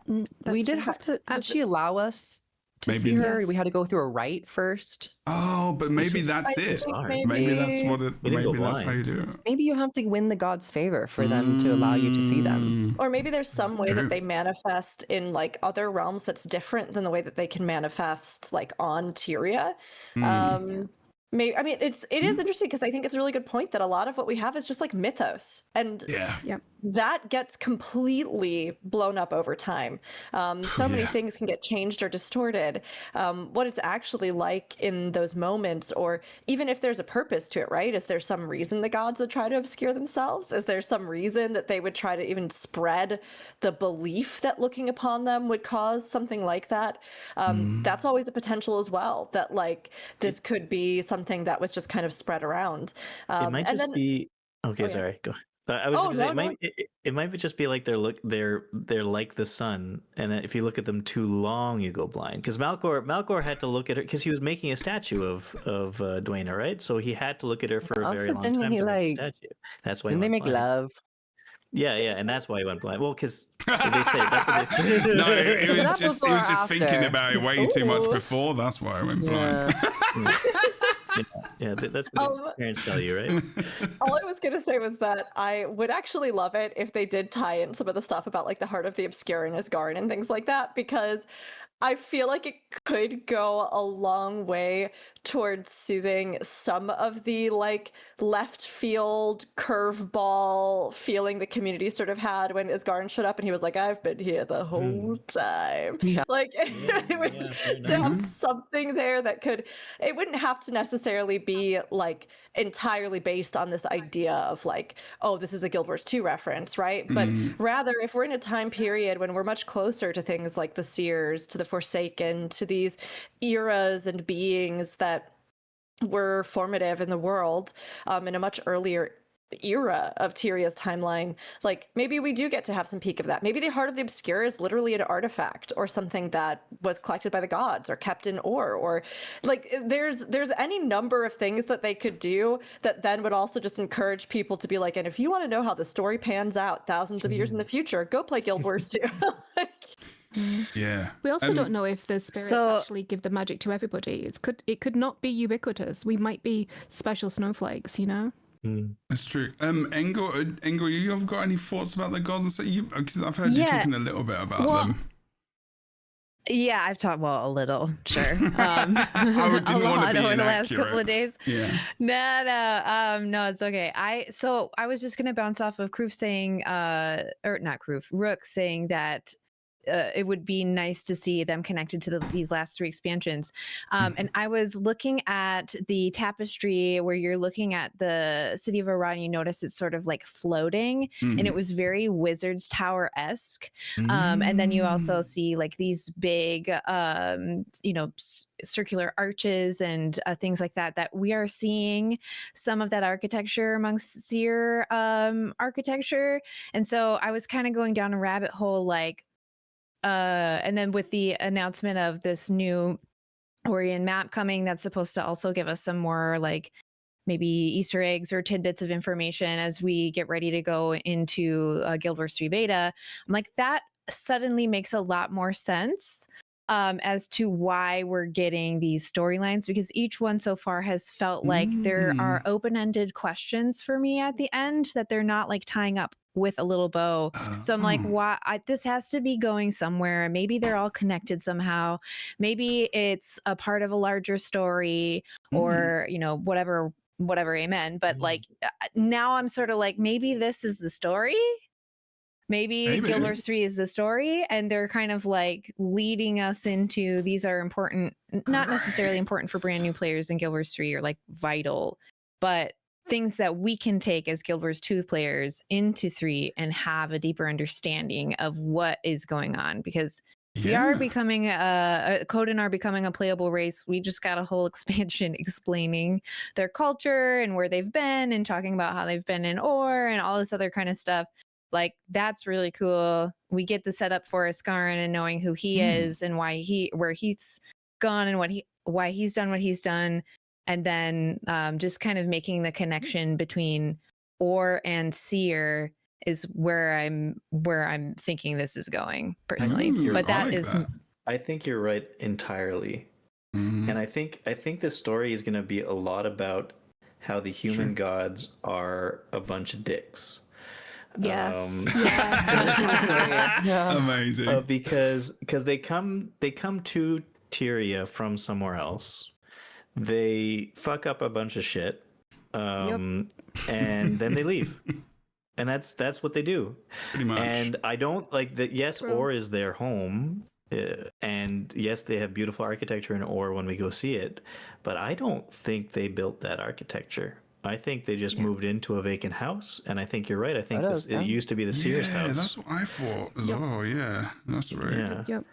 [SPEAKER 4] We
[SPEAKER 6] That's
[SPEAKER 4] did
[SPEAKER 6] true,
[SPEAKER 4] have
[SPEAKER 6] but
[SPEAKER 4] to. Did she allow us to
[SPEAKER 1] Maybe.
[SPEAKER 4] see her?
[SPEAKER 6] Yes.
[SPEAKER 4] We had to go through a rite first.
[SPEAKER 1] oh, but maybe that's
[SPEAKER 2] I
[SPEAKER 1] it.
[SPEAKER 2] think
[SPEAKER 3] Sorry.
[SPEAKER 1] Maybe that's what it.
[SPEAKER 3] We didn't go
[SPEAKER 1] Maybe that's how
[SPEAKER 3] blind.
[SPEAKER 1] you do it.
[SPEAKER 4] Maybe you have to win the god's favor for them to allow you to see them.
[SPEAKER 1] Mm.
[SPEAKER 2] Or maybe there's some way
[SPEAKER 1] True.
[SPEAKER 2] that they manifest in like other realms that's different than the way that they can manifest like on Tyria.
[SPEAKER 1] Mm.
[SPEAKER 2] Maybe I mean it is interesting because I think it's a really good point that a lot of what we have is just like mythos, and
[SPEAKER 1] Yeah.
[SPEAKER 2] that gets completely blown up over time. So many
[SPEAKER 1] Yeah.
[SPEAKER 2] things can get changed or distorted. What it's actually like in those moments, or even if there's a purpose to it, right? Is there some reason the gods would try to obscure themselves? Is there some reason that they would try to even spread the belief that looking upon them would cause something like that? That's always a potential as well, that like this could be something that was just kind of spread around.
[SPEAKER 3] It might
[SPEAKER 2] and
[SPEAKER 3] just
[SPEAKER 2] then
[SPEAKER 3] be. Okay,
[SPEAKER 2] Oh, yeah.
[SPEAKER 3] sorry. Go. I was
[SPEAKER 2] Oh,
[SPEAKER 3] just gonna say,
[SPEAKER 2] no,
[SPEAKER 3] it might it might just be like they're like the sun, and then if you look at them too long, you go blind. Because Malcor had to look at her because he was making a statue of Dwayna, right? So he had to look at her for a
[SPEAKER 4] Also,
[SPEAKER 3] very long
[SPEAKER 4] didn't
[SPEAKER 3] time
[SPEAKER 4] he,
[SPEAKER 3] to make
[SPEAKER 4] like-
[SPEAKER 3] a statue. That's why.
[SPEAKER 4] Didn't they
[SPEAKER 3] he went
[SPEAKER 4] make
[SPEAKER 3] blind.
[SPEAKER 4] love?
[SPEAKER 3] Yeah, and that's why he went blind. Well, because they say that's what they say.
[SPEAKER 1] No, it was
[SPEAKER 4] That
[SPEAKER 1] just
[SPEAKER 4] before or
[SPEAKER 1] thinking
[SPEAKER 4] after?
[SPEAKER 1] about it way too much
[SPEAKER 2] Ooh.
[SPEAKER 1] before. That's why I went blind.
[SPEAKER 3] Yeah, that's what your parents tell you, right?
[SPEAKER 2] all I was gonna say was that I would actually love it if they did tie in some of the stuff about like the Heart of the Obscure and Asgard and things like that, because I feel like it could go a long way towards soothing some of the like left field curveball feeling the community sort of had when Asgard showed up and he was like, I've been here the whole time.
[SPEAKER 4] Yeah.
[SPEAKER 2] Like
[SPEAKER 3] Yeah,
[SPEAKER 2] it would-
[SPEAKER 3] yeah, fair
[SPEAKER 2] to have
[SPEAKER 1] enough.
[SPEAKER 2] something there that could, it wouldn't have to necessarily be like entirely based on this idea of like, oh, this is a Guild Wars 2 reference, right? But rather, if we're in a time period when we're much closer to things like the Seers, to the Forsaken, to these eras and beings that were formative in the world in a much earlier era of Tyria's timeline, like maybe we do get to have some peek of that. Maybe the Heart of the Obscure is literally an artifact or something that was collected by the gods or kept in ore, or like there's any number of things that they could do that then would also just encourage people to be like, and if you want to know how the story pans out thousands of years in the future, go play Guild Wars 2. Like,
[SPEAKER 1] Yeah.
[SPEAKER 6] We also
[SPEAKER 1] And-
[SPEAKER 6] don't know if the spirits
[SPEAKER 7] So-
[SPEAKER 6] actually give the magic to everybody. It could not be ubiquitous. We might be special snowflakes, you know?
[SPEAKER 1] That's true. Engel, you have got any thoughts about the gods? So because I've heard you
[SPEAKER 7] Yeah.
[SPEAKER 1] talking a little bit about
[SPEAKER 7] Well,
[SPEAKER 1] them.
[SPEAKER 7] Yeah, I've talked a little, sure.
[SPEAKER 1] didn't
[SPEAKER 7] A
[SPEAKER 1] wanna be
[SPEAKER 7] lot over the last
[SPEAKER 1] inaccurate.
[SPEAKER 7] couple of days.
[SPEAKER 1] Yeah.
[SPEAKER 7] No, it's okay. I was just gonna bounce off of Kroof saying, or not Kroof, Rook saying that it would be nice to see them connected to these last 3 expansions. And I was looking at the tapestry where you're looking at the city of Iran. You notice it's sort of like floating, and it was very Wizard's Tower-esque. And then you also see like these big, circular arches and things like that we are seeing some of that architecture amongst Seer architecture. And so I was kind of going down a rabbit hole, like, and then with the announcement of this new Orion map coming, that's supposed to also give us some more like maybe Easter eggs or tidbits of information as we get ready to go into Guild Wars 3 beta. I'm like, that suddenly makes a lot more sense as to why we're getting these storylines, because each one so far has felt like there are open-ended questions for me at the end that they're not like tying up with a little bow. So I'm like, why? This has to be going somewhere. Maybe they're all connected somehow. Maybe it's a part of a larger story, or whatever. Amen. But like now I'm sort of like, maybe this is the story. Maybe Guild Wars 3 is the story, and they're kind of like leading us into, these are important, not necessarily important for brand new players in Guild Wars 3 or like vital, but things that we can take as Guild Wars 2 players into 3 and have a deeper understanding of what is going on. Because we are becoming Coden are becoming a playable race. We just got a whole expansion explaining their culture and where they've been, and talking about how they've been in ore and all this other kind of stuff. Like, that's really cool. We get the setup for Iskarin and knowing who he is and where he's gone and why he's done what he's done. And then just kind of making the connection between Ore and Seer is where I'm thinking this is going personally. But that is,
[SPEAKER 3] I think you're right entirely. And I think this story is going to be a lot about how the human gods are a bunch of dicks.
[SPEAKER 6] Yes.
[SPEAKER 1] Amazing.
[SPEAKER 3] Because they come to Tyria from somewhere else. They fuck up a bunch of shit, and then they leave. And that's what they do.
[SPEAKER 1] Pretty much.
[SPEAKER 3] And I don't like that. Yes,
[SPEAKER 6] True.
[SPEAKER 3] Ore is their home, and yes, they have beautiful architecture in Ore when we go see it. But I don't think they built that architecture. I think they just moved into a vacant house, and I think you're right. I think it used to be the Sears house.
[SPEAKER 1] That's what I thought as well. Yeah, that's right.
[SPEAKER 3] Yeah.
[SPEAKER 6] Yep.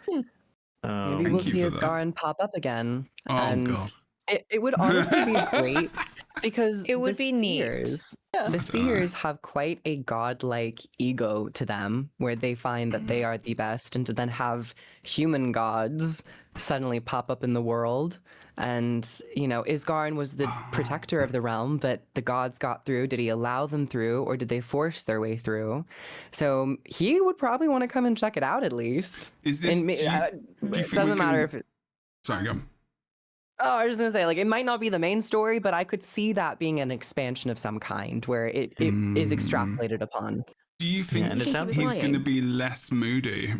[SPEAKER 4] Maybe we'll see Iskarin pop up again.
[SPEAKER 1] Oh,
[SPEAKER 4] and
[SPEAKER 1] God.
[SPEAKER 4] It would honestly be great, because
[SPEAKER 7] it would be neat.
[SPEAKER 4] The Seers have quite a godlike ego to them, where they find that they are the best, and to then have human gods suddenly pop up in the world. And, Isgarin was the protector of the realm, but the gods got through. Did he allow them through, or did they force their way through? So he would probably want to come and check it out at least.
[SPEAKER 1] Is this?
[SPEAKER 4] It doesn't matter if it...
[SPEAKER 1] Sorry, go.
[SPEAKER 4] Oh, I was just going to say, like, it might not be the main story, but I could see that being an expansion of some kind where it is extrapolated upon.
[SPEAKER 1] Do you think
[SPEAKER 3] and it sounds
[SPEAKER 1] he's going to be less moody?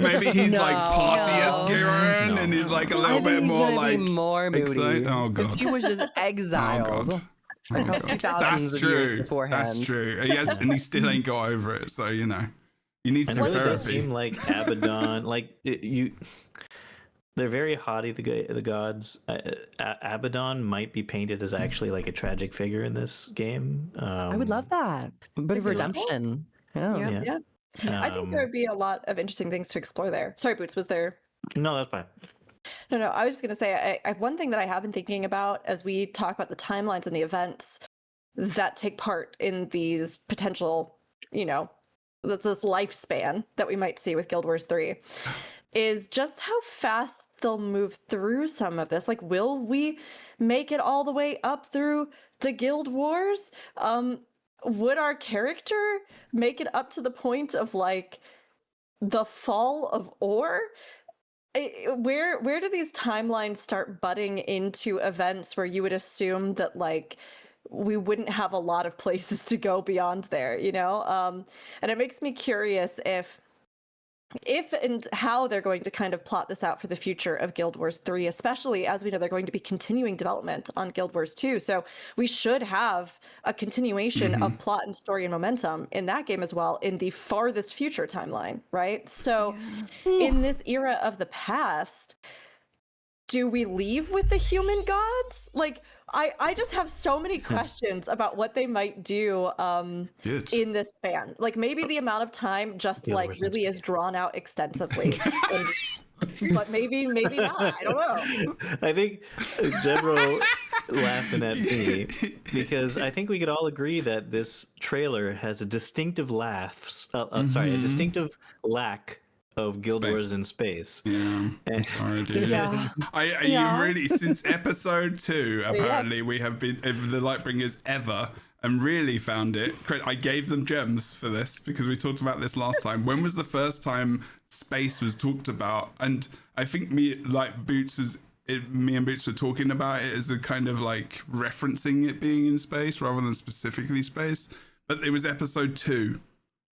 [SPEAKER 1] Maybe he's like party Iskarin, and he's like a little bit more like
[SPEAKER 4] more moody.
[SPEAKER 1] Excited. Oh, God.
[SPEAKER 4] He was just exiled.
[SPEAKER 1] Oh, God. That's true. That's true. Yes, and he still ain't got over it. So you need some
[SPEAKER 3] really
[SPEAKER 1] therapy.
[SPEAKER 3] Does seem like Abaddon, they're very haughty. The gods. Abaddon might be painted as actually like a tragic figure in this game.
[SPEAKER 4] I would love that. A bit of redemption.
[SPEAKER 2] Yeah. I think there would be a lot of interesting things to explore there. Sorry, Boots, was there?
[SPEAKER 3] No, that's fine.
[SPEAKER 2] No, I was just going to say, I have one thing that I have been thinking about as we talk about the timelines and the events that take part in these potential, this lifespan that we might see with Guild Wars 3, is just how fast they'll move through some of this. Like, will we make it all the way up through the Guild Wars? Would our character make it up to the point of like the fall of Ore? Where do these timelines start butting into events where you would assume that like we wouldn't have a lot of places to go beyond there, And it makes me curious if if and how they're going to kind of plot this out for the future of Guild Wars 3, especially as we know they're going to be continuing development on Guild Wars 2. So we should have a continuation of plot and story and momentum in that game as well in the farthest future timeline, right? So in this era of the past, do we leave with the human gods? Like, I just have so many questions about what they might do in this span. Like, maybe the amount of time just
[SPEAKER 3] Guild
[SPEAKER 2] like
[SPEAKER 3] Wars
[SPEAKER 2] really is drawn out extensively. But maybe not. I don't know.
[SPEAKER 3] I think Jebro laughing at me because I think we could all agree that this trailer has a distinctive a distinctive lack of Guild Wars in space.
[SPEAKER 1] Yeah, I'm sorry, dude. You've really, since episode 2, apparently we have been the Lightbringers ever, and really found it. I gave them gems for this because we talked about this last time. When was the first time space was talked about? And I think me and Boots were talking about it as a kind of like referencing it being in space rather than specifically space. But it was episode 2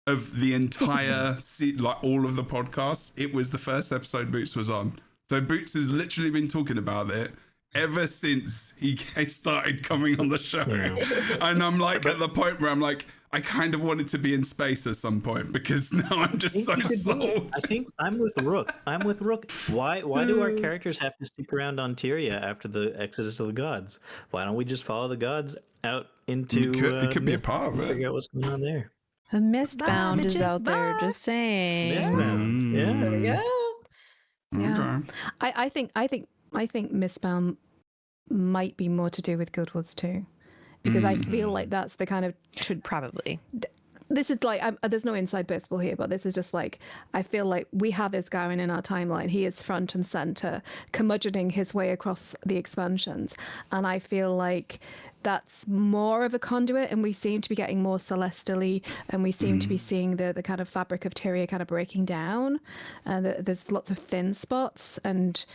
[SPEAKER 1] of the entire like all of the podcasts. It was the first episode Boots was on. So Boots has literally been talking about it ever since he started coming on the show. And I'm like at the point where I'm like, I kind of wanted to be in space at some point because now I'm just so sold.
[SPEAKER 3] I think I'm with Rook. Why do our characters have to stick around on Tyria after the Exodus of the Gods? Why don't we just follow the gods out into
[SPEAKER 1] it could be a part of it.
[SPEAKER 3] Figure out what's going on there.
[SPEAKER 7] The Mistbound is out there, just saying.
[SPEAKER 3] Mistbound. Yeah.
[SPEAKER 2] There we go.
[SPEAKER 6] Yeah.
[SPEAKER 1] Okay.
[SPEAKER 6] I think Mistbound might be more to do with Guild Wars 2 because I feel like that's the kind of
[SPEAKER 7] Probably.
[SPEAKER 6] this is like there's no inside baseball here, but this is just like I feel like we have Isgaren in our timeline. He is front and center, curmudgeoning his way across the expansions, and I feel like that's more of a conduit, and we seem to be getting more celestially, and we seem to be seeing the kind of fabric of Tyria kind of breaking down, and there's lots of thin spots, and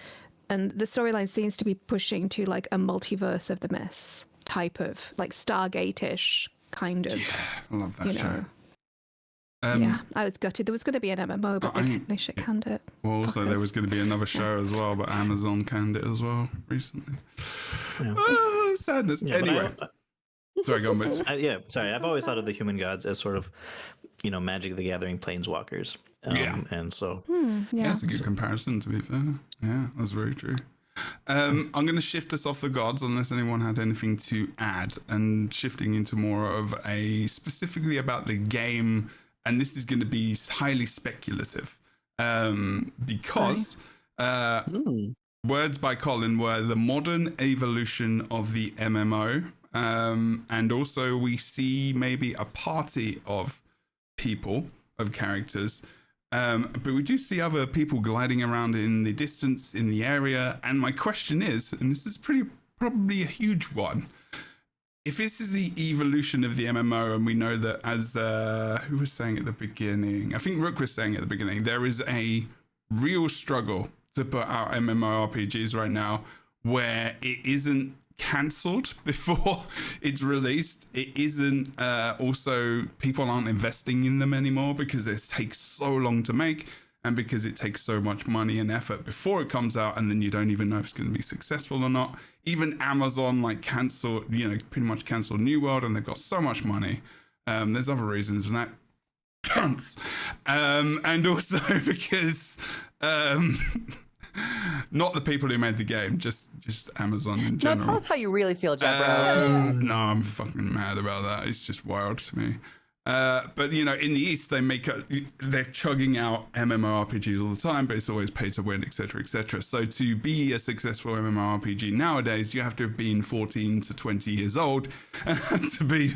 [SPEAKER 6] the storyline seems to be pushing to like a multiverse of the mess type of like Stargate-ish kind of.
[SPEAKER 1] Yeah, I love that show.
[SPEAKER 6] Yeah, I was gutted. There was going to be an MMO, but they shit canned it.
[SPEAKER 1] Well, also there was going to be another show as well, but Amazon canned it as well recently.
[SPEAKER 3] Yeah.
[SPEAKER 1] Oh, sadness.
[SPEAKER 3] Yeah,
[SPEAKER 1] anyway, sorry, go on, Boots.
[SPEAKER 3] Sorry, I've always thought of the human gods as sort of, Magic the Gathering planeswalkers. And so
[SPEAKER 1] Yeah, that's a good comparison, to be fair. Yeah, that's very true. I'm going to shift us off the gods unless anyone had anything to add, and shifting into more of a specifically about the game, and this is going to be highly speculative because words by Colin were the modern evolution of the MMO, and also we see maybe a party of people, of characters, but we do see other people gliding around in the distance in the area. And my question is, and this is probably a huge one, if this is the evolution of the MMO, and we know that as who was saying at the beginning, I think Rook was saying at the beginning, there is a real struggle to put out MMORPGs right now where it isn't cancelled before it's released. It isn't also people aren't investing in them anymore because it takes so long to make, and because it takes so much money and effort before it comes out, and then you don't even know if it's going to be successful or not. Even Amazon cancelled, pretty much cancelled New World, and they've got so much money. There's other reasons for that. And also because not the people who made the game, just Amazon in general.
[SPEAKER 4] No, tell us how you really feel, Jebro.
[SPEAKER 1] No, I'm fucking mad about that. It's just wild to me. But in the East, they're chugging out MMORPGs all the time, but it's always pay to win, etc., etc. So to be a successful MMORPG nowadays, you have to have been 14 to 20 years old to be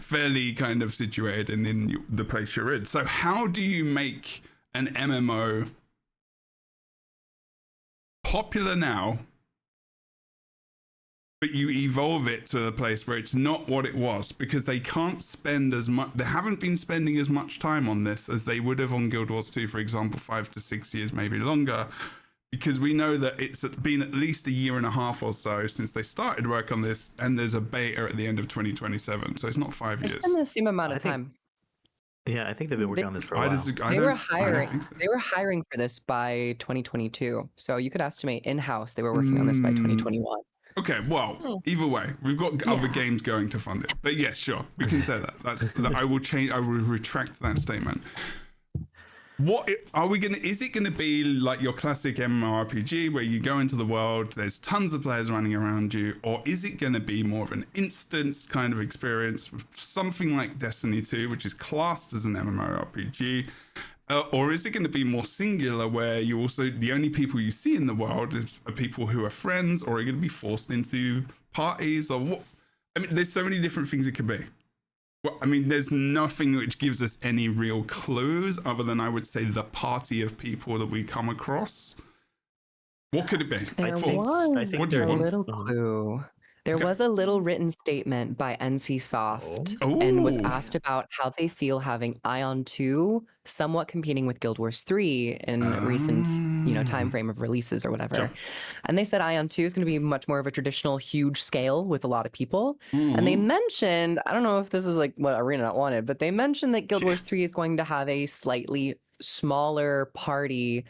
[SPEAKER 1] fairly kind of situated in the place you're in. So how do you make an MMO popular now, but you evolve it to a place where it's not what it was, because they can't spend as much, they haven't been spending as much time on this as they would have on Guild Wars 2, for example, 5 to 6 years, maybe longer, because we know that it's been at least a year and a half or so since they started work on this, and there's a beta at the end of 2027, so it's not 5 years.
[SPEAKER 4] It's been the same amount of time.
[SPEAKER 3] Yeah, I think they've been working on this for a while.
[SPEAKER 4] They were hiring. They were hiring for this by 2022. So you could estimate in-house they were working on this by 2021.
[SPEAKER 1] Okay, well, either way, we've got other games going to fund it. But yes, sure, we can say that. I will retract that statement. What are we gonna? Is it gonna be like your classic MMORPG where you go into the world, there's tons of players running around you, or is it gonna be more of an instance kind of experience with something like Destiny 2, which is classed as an MMORPG, or is it gonna be more singular where you also the only people you see in the world are people who are friends, or are you gonna be forced into parties, or what? I mean, there's so many different things it could be. Well, I mean, there's nothing which gives us any real clues other than, I would say, the party of people that we come across. What could it be?
[SPEAKER 4] There was a little clue. There was a little written statement by NCSoft and was asked about how they feel having Ion 2 somewhat competing with Guild Wars 3 in recent, time frame of releases or whatever. Sure. And they said Ion 2 is going to be much more of a traditional huge scale with a lot of people. And they mentioned, I don't know if this is like what Arena wanted, but they mentioned that Guild Wars 3 is going to have a slightly smaller party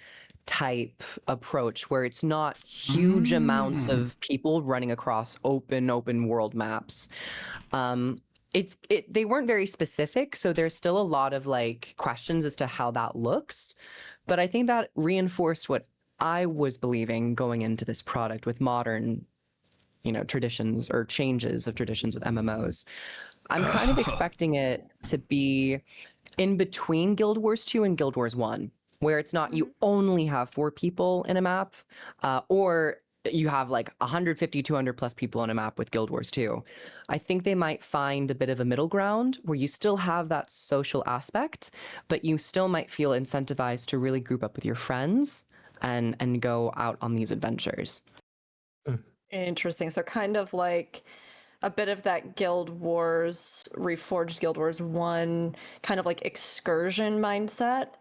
[SPEAKER 4] type approach where it's not huge amounts of people running across open world maps. They weren't very specific, so there's still a lot of like questions as to how that looks, but I think that reinforced what I was believing going into this product with modern traditions or changes of traditions with MMOs. I'm kind of expecting it to be in between Guild Wars 2 and Guild Wars 1, where it's not you only have 4 people in a map, or you have like 150, 200 plus people in a map with Guild Wars 2. I think they might find a bit of a middle ground where you still have that social aspect, but you still might feel incentivized to really group up with your friends and go out on these adventures.
[SPEAKER 2] Interesting. So kind of like a bit of that Guild Wars, Reforged Guild Wars 1 kind of like excursion mindset.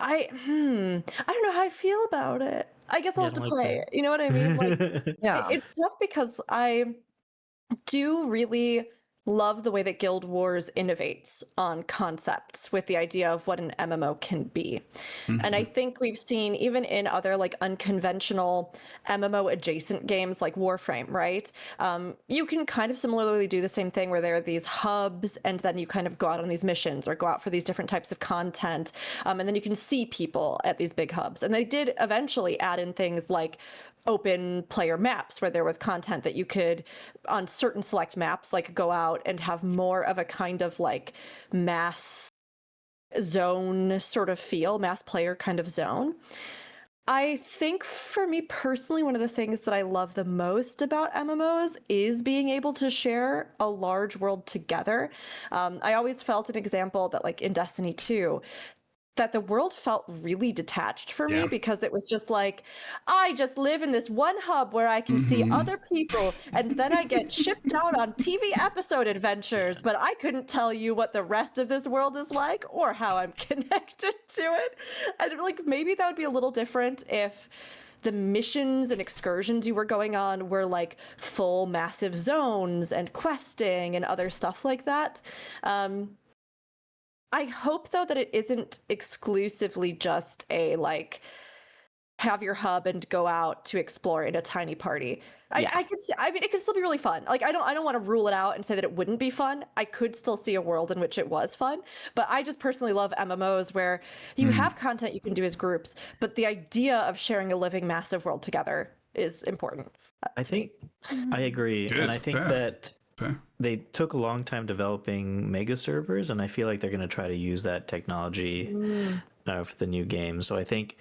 [SPEAKER 2] I don't know how I feel about it. I guess I'll have to play it. You know what I mean? Like, it's tough because I do really love the way that Guild Wars innovates on concepts with the idea of what an MMO can be. And I think we've seen even in other like unconventional MMO adjacent games like Warframe, right? You can kind of similarly do the same thing where there are these hubs and then you kind of go out on these missions or go out for these different types of content. And then you can see people at these big hubs. And they did eventually add in things like open player maps where there was content that you could on certain select maps like go out and have more of a kind of like mass zone sort of feel, mass player kind of zone. I think for me personally, one of the things that I love the most about MMOs is being able to share a large world together. I always felt an example that like in Destiny 2, that the world felt really detached for me because it was just like, I just live in this one hub where I can see other people and then I get shipped out on TV episode adventures, but I couldn't tell you what the rest of this world is like or how I'm connected to it. And like maybe that would be a little different if the missions and excursions you were going on were like full massive zones and questing and other stuff like that. I hope, though, that it isn't exclusively just a, like, have your hub and go out to explore in a tiny party. I could see, I mean, it could still be really fun. Like, I don't want to rule it out and say that it wouldn't be fun. I could still see a world in which it was fun. But I just personally love MMOs where you have content you can do as groups, but the idea of sharing a living, massive world together is important.
[SPEAKER 3] I think I agree.
[SPEAKER 1] Good,
[SPEAKER 3] and I think that they took a long time developing mega servers, and I feel like they're going to try to use that technology for the new game. So I think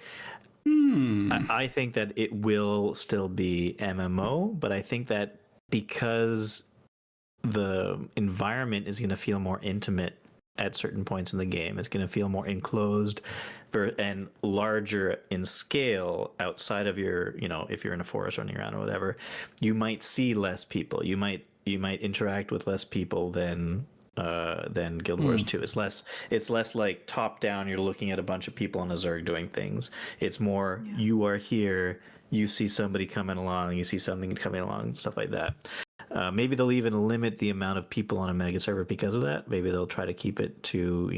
[SPEAKER 3] I think that it will still be MMO, but I think that because the environment is going to feel more intimate at certain points in the game, it's going to feel more enclosed and larger in scale outside of your, if you're in a forest running around or whatever, you might see less people. You might interact with less people than Guild Wars 2. It's less like top down, you're looking at a bunch of people on a Zerg doing things. It's more you are here, you see somebody coming along, you see something coming along, stuff like that. Maybe they'll even limit the amount of people on a mega server because of that. Maybe they'll try to keep it to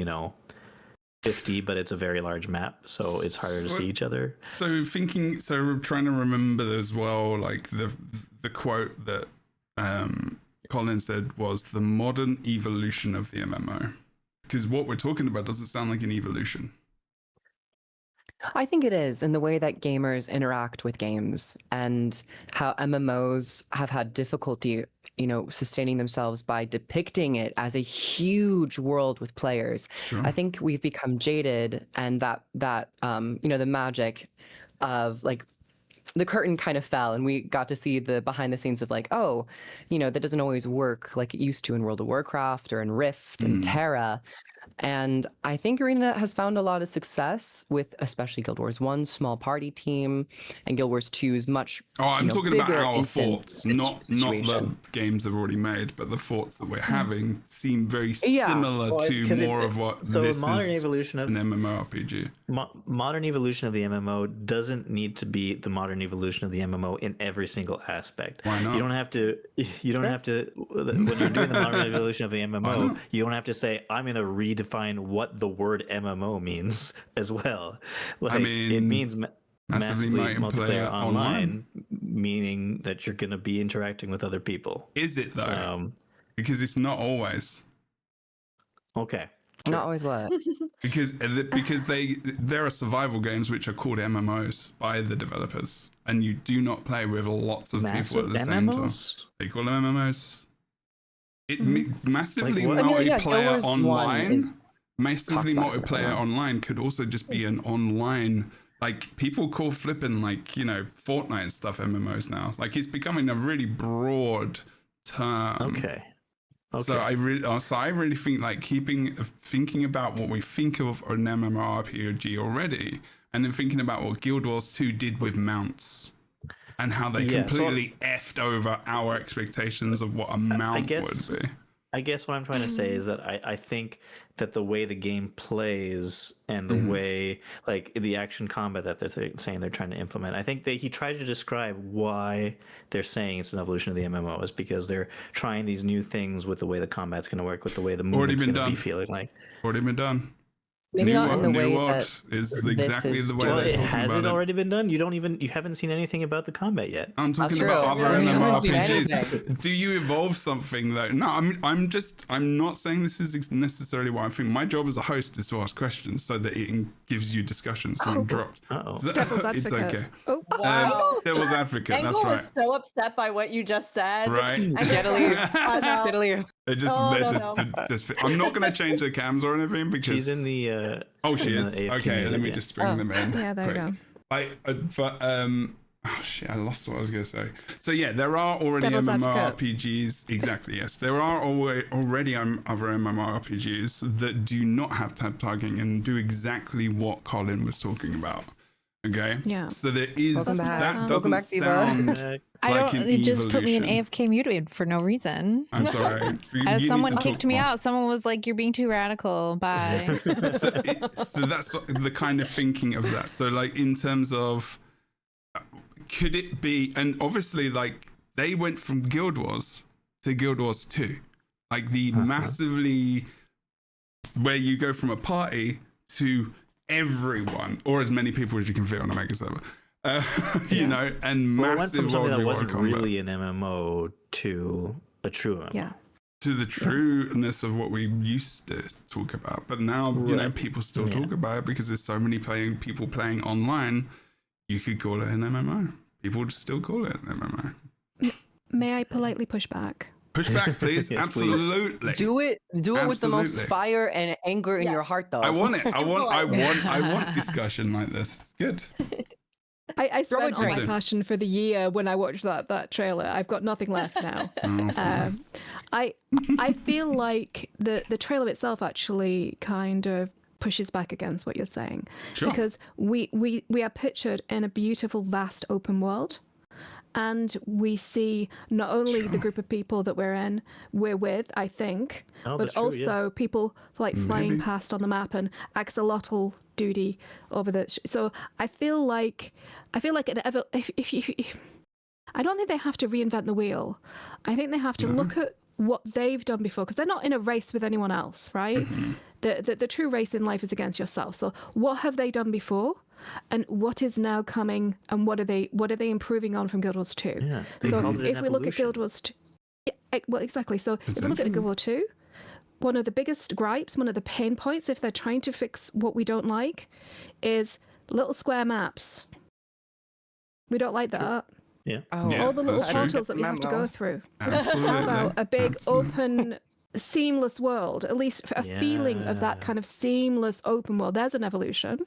[SPEAKER 3] 50, but it's a very large map, so it's harder to see each other.
[SPEAKER 1] So trying to remember as well, like the quote that Colin said was the modern evolution of the MMO, because what we're talking about doesn't sound like an evolution.
[SPEAKER 4] I think it is, in the way that gamers interact with games and how MMOs have had difficulty, sustaining themselves by depicting it as a huge world with players.
[SPEAKER 1] Sure.
[SPEAKER 4] I think we've become jaded, and that the magic of like the curtain kind of fell, and we got to see the behind the scenes of like, that doesn't always work like it used to in World of Warcraft or in Rift and Terra. And I think ArenaNet has found a lot of success with especially Guild Wars 1's small party team and Guild Wars 2's much
[SPEAKER 1] I'm talking about our
[SPEAKER 4] instance
[SPEAKER 1] thoughts, not the
[SPEAKER 4] situation.
[SPEAKER 1] games they've already made, but the thoughts that we're having seem very similar to more of what this
[SPEAKER 3] modern
[SPEAKER 1] is
[SPEAKER 3] evolution of
[SPEAKER 1] an MMORPG.
[SPEAKER 3] Modern evolution of the MMO doesn't need to be the modern evolution of the MMO in every single aspect.
[SPEAKER 1] Why not?
[SPEAKER 3] You don't have to when you're doing the modern evolution of the MMO, you don't have to say I'm going to redefine what the word MMO means as well. Like, it means massively multiplayer online, meaning that you're going to be interacting with other people.
[SPEAKER 1] Is it though? Because it's not always.
[SPEAKER 3] Okay.
[SPEAKER 4] Not always what?
[SPEAKER 1] Because there are survival games which are called MMOs by the developers, and you do not play with lots of people at the same time. They call them MMOs. Massively
[SPEAKER 3] Like
[SPEAKER 1] multiplayer online. Massively
[SPEAKER 4] talks about
[SPEAKER 1] multiplayer
[SPEAKER 4] that.
[SPEAKER 1] online could also just be an online. Like people call flipping Fortnite and stuff MMOs now. Like it's becoming a really broad term.
[SPEAKER 3] Okay.
[SPEAKER 1] So I really think like thinking about what we think of an MMORPG already, and then thinking about what Guild Wars 2 did with mounts, and how they completely effed over our expectations of what a mount would be.
[SPEAKER 3] I guess what I'm trying to say is that I think that the way the game plays and the way, like the action combat that they're saying they're trying to implement, I think he tried to describe why they're saying it's an evolution of the MMO is because they're trying these new things with the way the combat's going to work, with the way the movement's going to be feeling like.
[SPEAKER 1] Already been done.
[SPEAKER 4] Maybe not in the way that
[SPEAKER 1] is exactly the way they're talking
[SPEAKER 3] has
[SPEAKER 1] about
[SPEAKER 3] it already been done? You haven't seen anything about the combat yet.
[SPEAKER 1] I'm talking
[SPEAKER 4] That's
[SPEAKER 1] about
[SPEAKER 4] true.
[SPEAKER 1] other
[SPEAKER 4] Yeah,
[SPEAKER 1] MMORPGs. Do you evolve something though? No, I'm not saying this is necessarily what I think. My job as a host is to ask questions so that it gives you discussion. So I'm dropped.
[SPEAKER 6] Devil's advocate.
[SPEAKER 1] It's okay.
[SPEAKER 6] Oh,
[SPEAKER 2] Wow.
[SPEAKER 1] Devil's advocate.
[SPEAKER 2] Engel
[SPEAKER 1] That's right.
[SPEAKER 2] was so upset by what you just said.
[SPEAKER 1] Right.
[SPEAKER 2] I can't believe.
[SPEAKER 1] They're just, I'm not going to change the cams or anything because
[SPEAKER 3] She's in the.
[SPEAKER 1] Oh, she is.
[SPEAKER 3] AFK
[SPEAKER 1] Okay, let me
[SPEAKER 3] yeah.
[SPEAKER 1] just bring them in.
[SPEAKER 6] Yeah, there you
[SPEAKER 1] quick.
[SPEAKER 6] go.
[SPEAKER 1] Oh shit, I lost what I was going to say. So yeah, there are already
[SPEAKER 6] Devil's advocate.
[SPEAKER 1] MMORPGs. Exactly, yes. There are already other MMORPGs that do not have tab tagging and do exactly what Colin was talking about. Okay?
[SPEAKER 6] Yeah.
[SPEAKER 1] So there is,
[SPEAKER 4] Welcome back.
[SPEAKER 1] that
[SPEAKER 4] Welcome
[SPEAKER 1] doesn't
[SPEAKER 4] back, Diva.
[SPEAKER 1] sound
[SPEAKER 7] I
[SPEAKER 1] like
[SPEAKER 7] don't.
[SPEAKER 1] an
[SPEAKER 7] It just put me in
[SPEAKER 1] evolution.
[SPEAKER 7] AFK muted for no reason.
[SPEAKER 1] I'm sorry. You need
[SPEAKER 7] Someone
[SPEAKER 1] to
[SPEAKER 7] kicked
[SPEAKER 1] talk
[SPEAKER 7] me
[SPEAKER 1] more.
[SPEAKER 7] out. Someone was like, "You're being too radical." Bye.
[SPEAKER 1] So that's the kind of thinking of that. So like in terms of could it be, and obviously like they went from Guild Wars to Guild Wars 2, like the massively where you go from a party to everyone or as many people as you can fit on a mega server. You know, and
[SPEAKER 3] Well, it went
[SPEAKER 1] massive
[SPEAKER 3] from something that
[SPEAKER 1] World
[SPEAKER 3] wasn't
[SPEAKER 1] War combat.
[SPEAKER 3] really an MMO to a true MMO.
[SPEAKER 6] Yeah.
[SPEAKER 1] To the trueness of what we used to talk about, but now you know
[SPEAKER 3] Right.
[SPEAKER 1] people still talk about it because there's so many people playing online. You could call it an MMO. People would still call it an MMO.
[SPEAKER 6] May I politely push back?
[SPEAKER 1] Push back, please.
[SPEAKER 3] Yes, please.
[SPEAKER 1] Absolutely.
[SPEAKER 4] Do it with the most
[SPEAKER 1] Absolutely.
[SPEAKER 4] fire and anger in your heart, though.
[SPEAKER 1] I want it. I want discussion like this. It's good.
[SPEAKER 6] I
[SPEAKER 4] Throw a
[SPEAKER 6] spent all my
[SPEAKER 1] drink.
[SPEAKER 6] passion for the year when I watched that trailer. I've got nothing left now. I feel like the trailer itself actually kind of pushes back against what you're saying,
[SPEAKER 1] Sure.
[SPEAKER 6] because we are pictured in a beautiful, vast, open world, and we see not only the group of people that we're with, I think,
[SPEAKER 3] Oh,
[SPEAKER 6] but
[SPEAKER 3] that's true,
[SPEAKER 6] also people like flying
[SPEAKER 1] Maybe.
[SPEAKER 6] past on the map and axolotl duty over the. So I feel like if I don't think they have to reinvent the wheel. I think they have to look at what they've done before, because they're not in a race with anyone else, right? The true race in life is against yourself. So what have they done before, and what is now coming, and what are they improving on from Guild Wars 2?
[SPEAKER 3] Yeah,
[SPEAKER 6] so if we look at Guild Wars 2, well, exactly. So if we look at Guild Wars 2, one of the biggest gripes, one of the pain points, if they're trying to fix what we don't like, is little square maps. We don't like that.
[SPEAKER 3] Yeah.
[SPEAKER 4] Oh,
[SPEAKER 1] Yeah,
[SPEAKER 6] All the little
[SPEAKER 1] that's true.
[SPEAKER 6] portals that we have to go through.
[SPEAKER 1] Absolutely.
[SPEAKER 6] How about a big,
[SPEAKER 1] Absolutely.
[SPEAKER 6] open, seamless world? At least a feeling of that kind of seamless, open world. There's an evolution.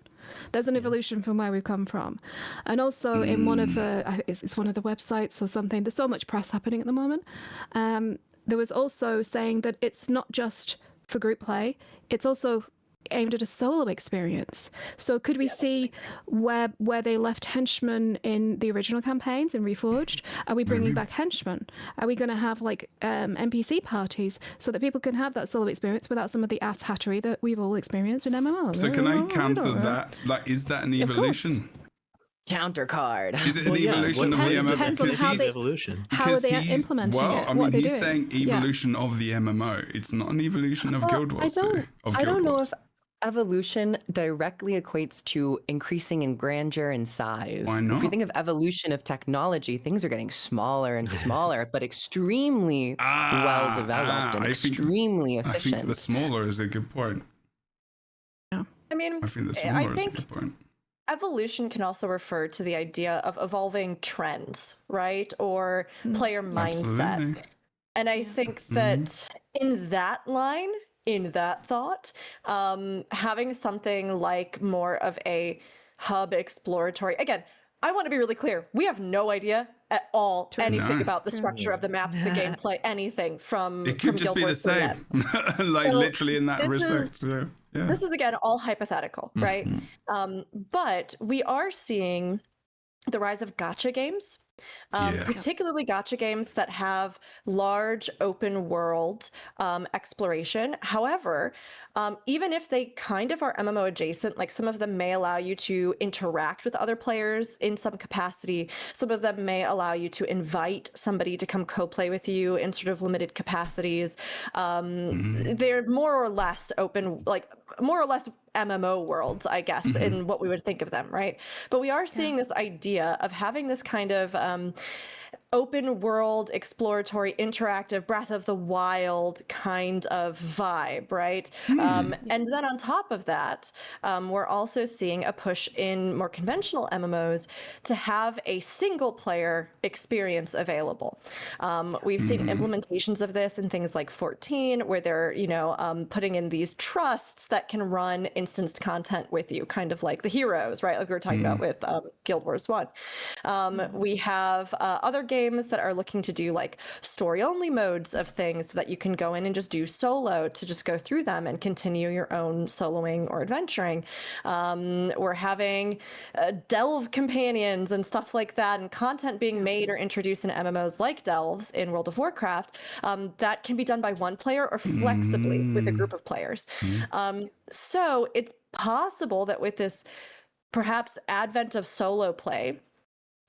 [SPEAKER 6] There's an evolution from where we've come from. And also in one of the, it's one of the websites or something, there's so much press happening at the moment. There was also saying that it's not just for group play, it's also aimed at a solo experience. So could we see where they left henchmen in the original campaigns in Reforged? Are we bringing back henchmen? Are we going to have like NPC parties so that people can have that solo experience without some of the ass hattery that we've all experienced in MMOs?
[SPEAKER 1] So can I
[SPEAKER 6] don't
[SPEAKER 1] counter
[SPEAKER 6] know.
[SPEAKER 1] that? Like, is that an
[SPEAKER 6] Of course.
[SPEAKER 1] evolution?
[SPEAKER 4] Counter card.
[SPEAKER 1] Is it an evolution of
[SPEAKER 3] what
[SPEAKER 1] the
[SPEAKER 3] is
[SPEAKER 1] MMO?
[SPEAKER 6] depends on
[SPEAKER 1] Because
[SPEAKER 6] how
[SPEAKER 1] he's-
[SPEAKER 6] they-
[SPEAKER 3] evolution.
[SPEAKER 6] How are they implementing
[SPEAKER 1] well,
[SPEAKER 6] it?
[SPEAKER 1] I
[SPEAKER 6] What
[SPEAKER 1] mean,
[SPEAKER 6] are they
[SPEAKER 1] he's
[SPEAKER 6] doing?
[SPEAKER 1] saying
[SPEAKER 6] Yeah.
[SPEAKER 1] evolution of the MMO. It's not an evolution of
[SPEAKER 2] Well,
[SPEAKER 1] Guild Wars 2. Of
[SPEAKER 4] I
[SPEAKER 1] Guild
[SPEAKER 4] don't know
[SPEAKER 1] Wars.
[SPEAKER 4] if evolution directly equates to increasing in grandeur and size.
[SPEAKER 1] Why
[SPEAKER 4] If
[SPEAKER 1] not?
[SPEAKER 4] you think of evolution of technology, things are getting smaller and smaller, but extremely well developed and
[SPEAKER 1] I think-
[SPEAKER 4] extremely
[SPEAKER 1] I think
[SPEAKER 4] efficient.
[SPEAKER 1] the smaller is a good point.
[SPEAKER 2] I mean,
[SPEAKER 1] I think the
[SPEAKER 2] I
[SPEAKER 1] smaller is a
[SPEAKER 2] think
[SPEAKER 1] good point.
[SPEAKER 2] evolution can also refer to the idea of evolving trends, right? Or player mindset.
[SPEAKER 1] Absolutely.
[SPEAKER 2] And I think that in that line, in that thought, having something like more of a hub exploratory, again, I want to be really clear. We have no idea at all anything
[SPEAKER 1] No.
[SPEAKER 2] about the structure of the maps, the gameplay, anything from
[SPEAKER 1] It could just
[SPEAKER 2] Guild
[SPEAKER 1] be the
[SPEAKER 2] Wars 3 yet.
[SPEAKER 1] same. Like,
[SPEAKER 2] So
[SPEAKER 1] literally in that
[SPEAKER 2] this
[SPEAKER 1] respect. So, yeah.
[SPEAKER 2] This is again all hypothetical, right? But we are seeing the rise of gacha games, particularly gacha games that have large open world exploration. However, even if they kind of are MMO adjacent, like some of them may allow you to interact with other players in some capacity. Some of them may allow you to invite somebody to come co-play with you in sort of limited capacities. They're more or less open, like more or less MMO worlds, I guess, in what we would think of them, right? But we are seeing this idea of having this kind of open world, exploratory, interactive, Breath of the Wild kind of vibe, right? And then on top of that, we're also seeing a push in more conventional MMOs to have a single player experience available. We've seen implementations of this in things like 14, where they're, putting in these trusts that can run instanced content with you, kind of like the heroes, right? Like we were talking about with Guild Wars 1. We have other games that are looking to do like story only modes of things so that you can go in and just do solo to just go through them and continue your own soloing or adventuring. We're having delve companions and stuff like that, and content being made or introduced in MMOs like delves in World of Warcraft that can be done by one player or flexibly with a group of players. So it's possible that with this perhaps advent of solo play,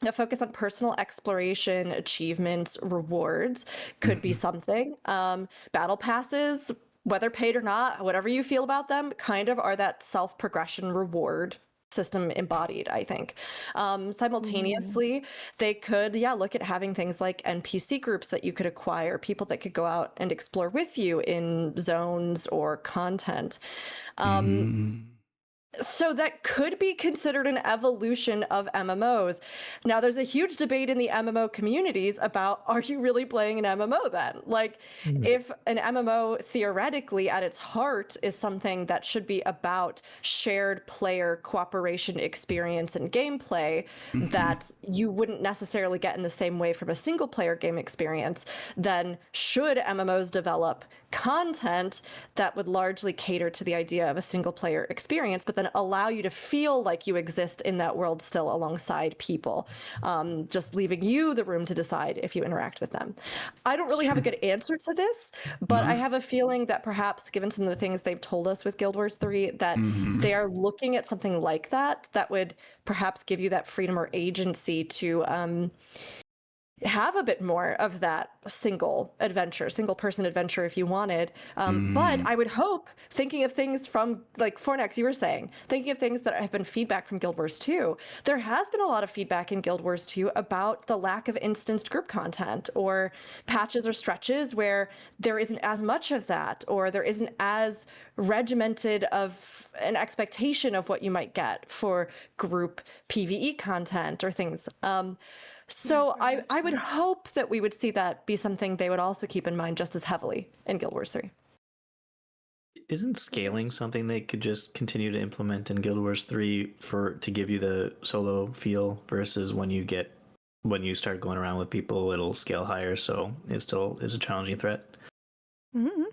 [SPEAKER 2] a focus on personal exploration, achievements, rewards could be something. Battle passes, whether paid or not, whatever you feel about them, kind of are that self-progression reward system embodied, I think. Simultaneously, they could, look at having things like NPC groups that you could acquire, people that could go out and explore with you in zones or content. So that could be considered an evolution of MMOs. Now, there's a huge debate in the MMO communities about, are you really playing an MMO then? Like, if an MMO theoretically at its heart is something that should be about shared player cooperation experience and gameplay that you wouldn't necessarily get in the same way from a single player game experience, then should MMOs develop content that would largely cater to the idea of a single player experience, but then allow you to feel like you exist in that world still alongside people, just leaving you the room to decide if you interact with them. I don't really have a good answer to this, but I have a feeling that perhaps given some of the things they've told us with Guild Wars 3, that they are looking at something like that would perhaps give you that freedom or agency to have a bit more of that single person adventure if you wanted. But I would hope, thinking of things from, like Fornax, you were saying, thinking of things that have been feedback from Guild Wars 2, there has been a lot of feedback in Guild Wars 2 about the lack of instanced group content or patches or stretches where there isn't as much of that, or there isn't as regimented of an expectation of what you might get for group PvE content or things. So I would hope that we would see that be something they would also keep in mind just as heavily in Guild Wars 3.
[SPEAKER 3] Isn't scaling something they could just continue to implement in Guild Wars 3 to give you the solo feel versus when you start going around with people, it'll scale higher, so it still is a challenging threat?
[SPEAKER 1] Mm-hmm.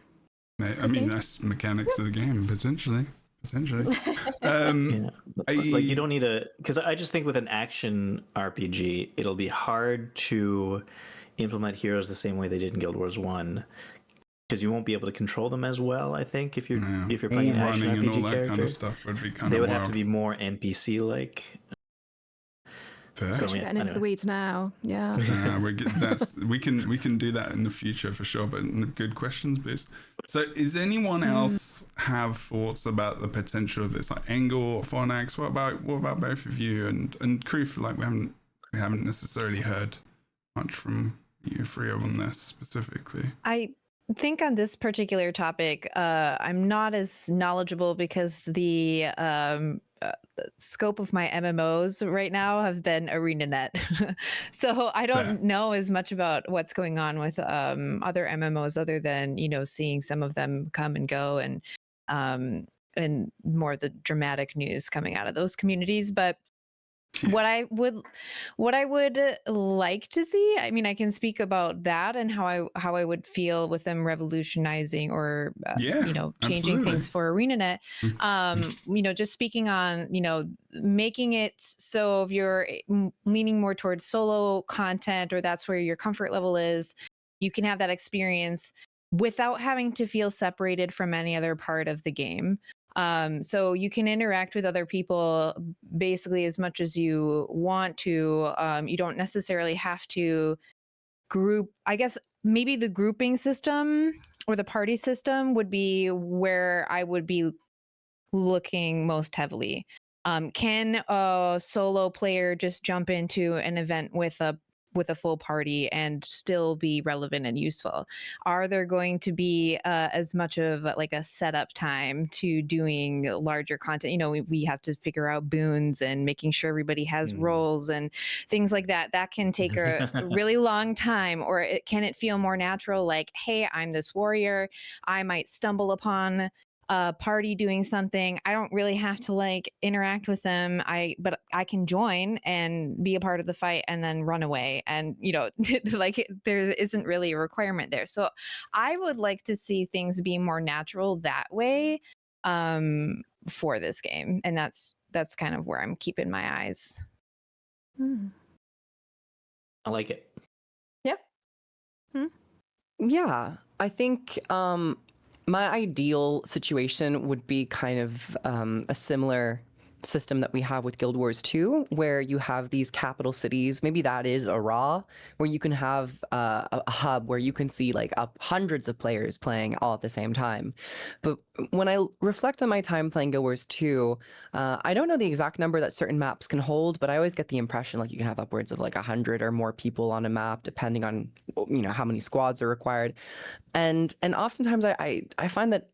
[SPEAKER 1] I mean, that's mechanics of the game, potentially.
[SPEAKER 3] Yeah. Like you don't need because I just think with an action RPG, it'll be hard to implement heroes the same way they did in Guild Wars 1, because you won't be able to control them as well. I think if you're playing an action RPG
[SPEAKER 1] and all that
[SPEAKER 3] character,
[SPEAKER 1] kind of stuff would be
[SPEAKER 3] they would have to be more NPC like.
[SPEAKER 1] So,
[SPEAKER 6] We're getting into the weeds now. Yeah.
[SPEAKER 1] We can do that in the future for sure. But good questions, Boost. So, is anyone else have thoughts about the potential of this, like Engel or Fornax? What about both of you and Kroof? Like we haven't necessarily heard much from you three on this specifically.
[SPEAKER 7] I think on this particular topic, I'm not as knowledgeable because the scope of my MMOs right now have been ArenaNet. So I don't know as much about what's going on with other MMOs other than, seeing some of them come and go and more of the dramatic news coming out of those communities. But what I would like to see, I mean, I can speak about that and how I would feel with them revolutionizing or changing
[SPEAKER 1] absolutely.
[SPEAKER 7] things for ArenaNet. Just speaking on making it so if you're leaning more towards solo content or that's where your comfort level is, you can have that experience without having to feel separated from any other part of the game. So you can interact with other people basically as much as you want to. You don't necessarily have to group. I guess maybe the grouping system or the party system would be where I would be looking most heavily. Can a solo player just jump into an event with a full party and still be relevant and useful? Are there going to be as much of like a setup time to doing larger content? We have to figure out boons and making sure everybody has roles and things like that. That can take a really long time. Or can it feel more natural? Like, hey, I'm this warrior. I might stumble upon a party doing something. I don't really have to like interact with them. But I can join and be a part of the fight and then run away. And like there isn't really a requirement there. So I would like to see things be more natural that way for this game. And that's kind of where I'm keeping my eyes.
[SPEAKER 3] I like it.
[SPEAKER 2] Yeah.
[SPEAKER 4] Yeah, I think my ideal situation would be kind of a similar system that we have with Guild Wars 2, where you have these capital cities. Maybe that is a raw, where you can have a hub where you can see like hundreds of players playing all at the same time. But when I reflect on my time playing Guild Wars 2, I don't know the exact number that certain maps can hold, but I always get the impression like you can have upwards of like 100 or more people on a map, depending on how many squads are required. And oftentimes I find that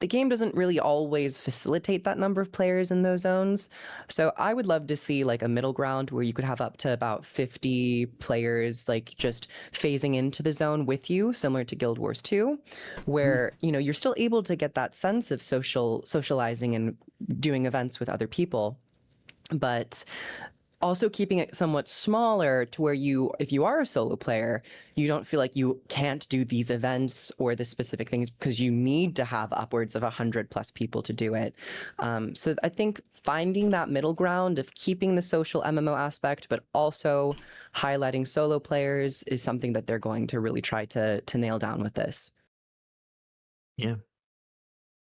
[SPEAKER 4] the game doesn't really always facilitate that number of players in those zones. So I would love to see like a middle ground where you could have up to about 50 players like just phasing into the zone with you, similar to Guild Wars 2, where you're still able to get that sense of socializing and doing events with other people, but also keeping it somewhat smaller to where if you are a solo player, you don't feel like you can't do these events or the specific things because you need to have upwards of 100+ people to do it. So I think finding that middle ground of keeping the social MMO aspect, but also highlighting solo players is something that they're going to really try to nail down with this.
[SPEAKER 3] Yeah.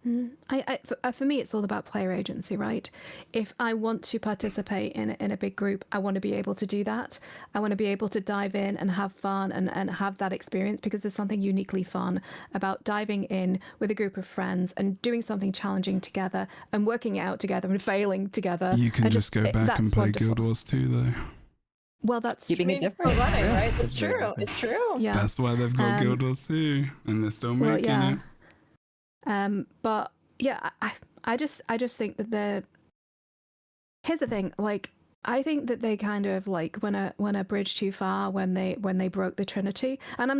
[SPEAKER 6] For me, it's all about player agency, right? If I want to participate in a big group, I want to be able to do that. I want to be able to dive in and have fun and have that experience, because there's something uniquely fun about diving in with a group of friends and doing something challenging together and working it out together and failing together.
[SPEAKER 1] You can just go back and play
[SPEAKER 6] wonderful.
[SPEAKER 1] Guild Wars 2 though.
[SPEAKER 6] Well, that's
[SPEAKER 4] Keeping
[SPEAKER 2] I
[SPEAKER 4] it
[SPEAKER 2] mean,
[SPEAKER 4] different.
[SPEAKER 2] we're running, right? It's
[SPEAKER 3] It's very
[SPEAKER 2] true.
[SPEAKER 3] different.
[SPEAKER 2] It's true.
[SPEAKER 6] Yeah.
[SPEAKER 1] That's why they've got Guild Wars 2 and they're still making it.
[SPEAKER 6] But yeah, I just think that here's the thing, like, I think that they kind of like went a bridge too far when they broke the Trinity. And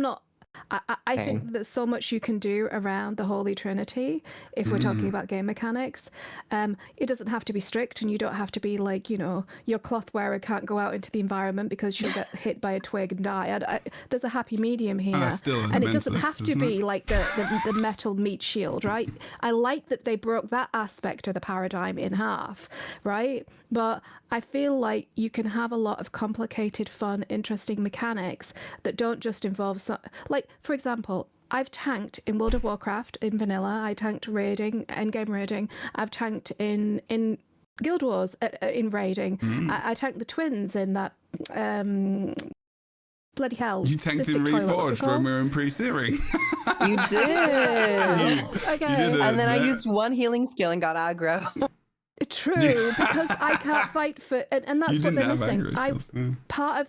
[SPEAKER 6] I think there's so much you can do around the Holy Trinity if we're talking about game mechanics. It doesn't have to be strict, and you don't have to be like, your cloth wearer can't go out into the environment because she'll get hit by a twig and die. There's a happy medium here.
[SPEAKER 1] that's still
[SPEAKER 6] And it doesn't
[SPEAKER 1] elementalist,
[SPEAKER 6] have to
[SPEAKER 1] isn't
[SPEAKER 6] be
[SPEAKER 1] it?
[SPEAKER 6] like the metal meat shield, right? I like that they broke that aspect of the paradigm in half, right? But I feel like you can have a lot of complicated, fun, interesting mechanics that don't just involve like, for example, I've tanked in World of Warcraft in vanilla. I tanked raiding, endgame raiding. I've tanked in Guild Wars in raiding. I tanked the twins in that. Bloody hell!
[SPEAKER 1] You tanked
[SPEAKER 6] Mystic
[SPEAKER 1] in
[SPEAKER 6] Toilet, what's it
[SPEAKER 1] Reforged when
[SPEAKER 6] called?
[SPEAKER 1] we were in pre-searing.
[SPEAKER 4] You did.
[SPEAKER 6] Okay.
[SPEAKER 1] did it.
[SPEAKER 4] And then I
[SPEAKER 1] Yeah.
[SPEAKER 4] used one healing skill and got aggro.
[SPEAKER 6] True, because I can't fight for, and that's
[SPEAKER 1] You
[SPEAKER 6] what
[SPEAKER 1] didn't
[SPEAKER 6] they're
[SPEAKER 1] have
[SPEAKER 6] missing.
[SPEAKER 1] aggro skills, yeah.
[SPEAKER 6] Part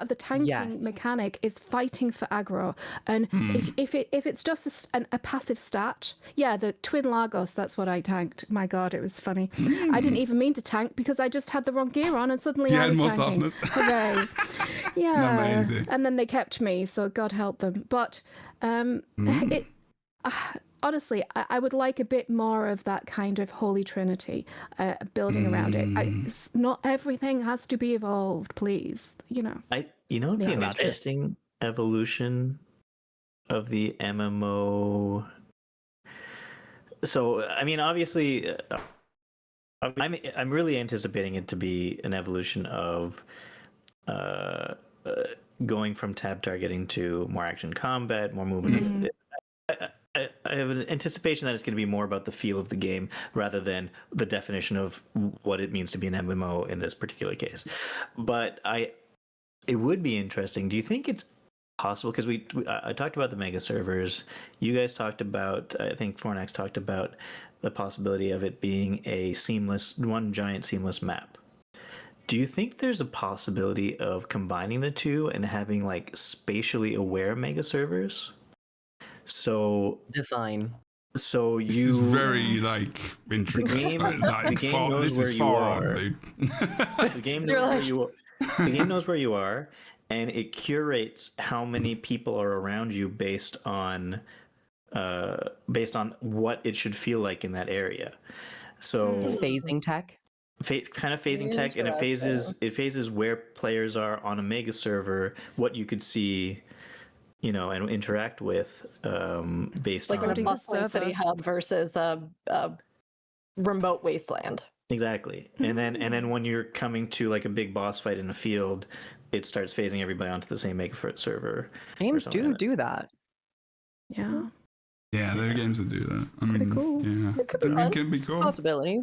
[SPEAKER 6] of the tanking
[SPEAKER 4] Yes.
[SPEAKER 6] mechanic is fighting for aggro, and if it's just a passive stat, yeah, the twin Lagos, that's what I tanked. My God, it was funny. I didn't even mean to tank because I just had the wrong gear on, and suddenly
[SPEAKER 1] You
[SPEAKER 6] I
[SPEAKER 1] had
[SPEAKER 6] was
[SPEAKER 1] more
[SPEAKER 6] tanking.
[SPEAKER 1] toughness.
[SPEAKER 6] Hooray! Yeah,
[SPEAKER 1] Amazing.
[SPEAKER 6] and then they kept me, so God help them. But it. Honestly, I would like a bit more of that kind of Holy Trinity building around it. Not everything has to be evolved, please.
[SPEAKER 3] It'd be an
[SPEAKER 4] Yeah.
[SPEAKER 3] interesting evolution of the MMO. So, I mean, obviously, I'm really anticipating it to be an evolution of going from tab targeting to more action combat, more movement. I have an anticipation that it's going to be more about the feel of the game rather than the definition of what it means to be an MMO in this particular case. But it would be interesting. Do you think it's possible? Because I talked about the mega servers. You guys talked about, I think Fornax talked about the possibility of it being one giant seamless map. Do you think there's a possibility of combining the two and having like spatially aware mega servers? So
[SPEAKER 4] Define.
[SPEAKER 1] This is very like intricate.
[SPEAKER 3] game-
[SPEAKER 1] like,
[SPEAKER 3] the game
[SPEAKER 1] far,
[SPEAKER 3] knows
[SPEAKER 1] this
[SPEAKER 3] where
[SPEAKER 1] is
[SPEAKER 3] you
[SPEAKER 1] far
[SPEAKER 3] are.
[SPEAKER 1] on, dude.
[SPEAKER 3] the game
[SPEAKER 4] You're
[SPEAKER 3] knows
[SPEAKER 4] like-
[SPEAKER 3] where you are. The game knows where you are, and it curates how many people are around you based on what it should feel like in that area. So
[SPEAKER 4] Phasing tech.
[SPEAKER 3] kind of phasing tech, and it phases where players are on a mega server, what you could see, and interact with, based
[SPEAKER 2] Like
[SPEAKER 3] on
[SPEAKER 2] in a bustling
[SPEAKER 6] server.
[SPEAKER 2] city hub versus a remote wasteland.
[SPEAKER 3] exactly. And then when you're coming to like a big boss fight in a field, it starts phasing everybody onto the same mega server.
[SPEAKER 4] Games
[SPEAKER 3] something like
[SPEAKER 4] do that.
[SPEAKER 6] Yeah.
[SPEAKER 1] Yeah, there are games that do that. I
[SPEAKER 6] Pretty
[SPEAKER 1] mean,
[SPEAKER 6] cool.
[SPEAKER 1] Yeah,
[SPEAKER 2] It could be fun.
[SPEAKER 1] it can be cool.
[SPEAKER 4] Possibility.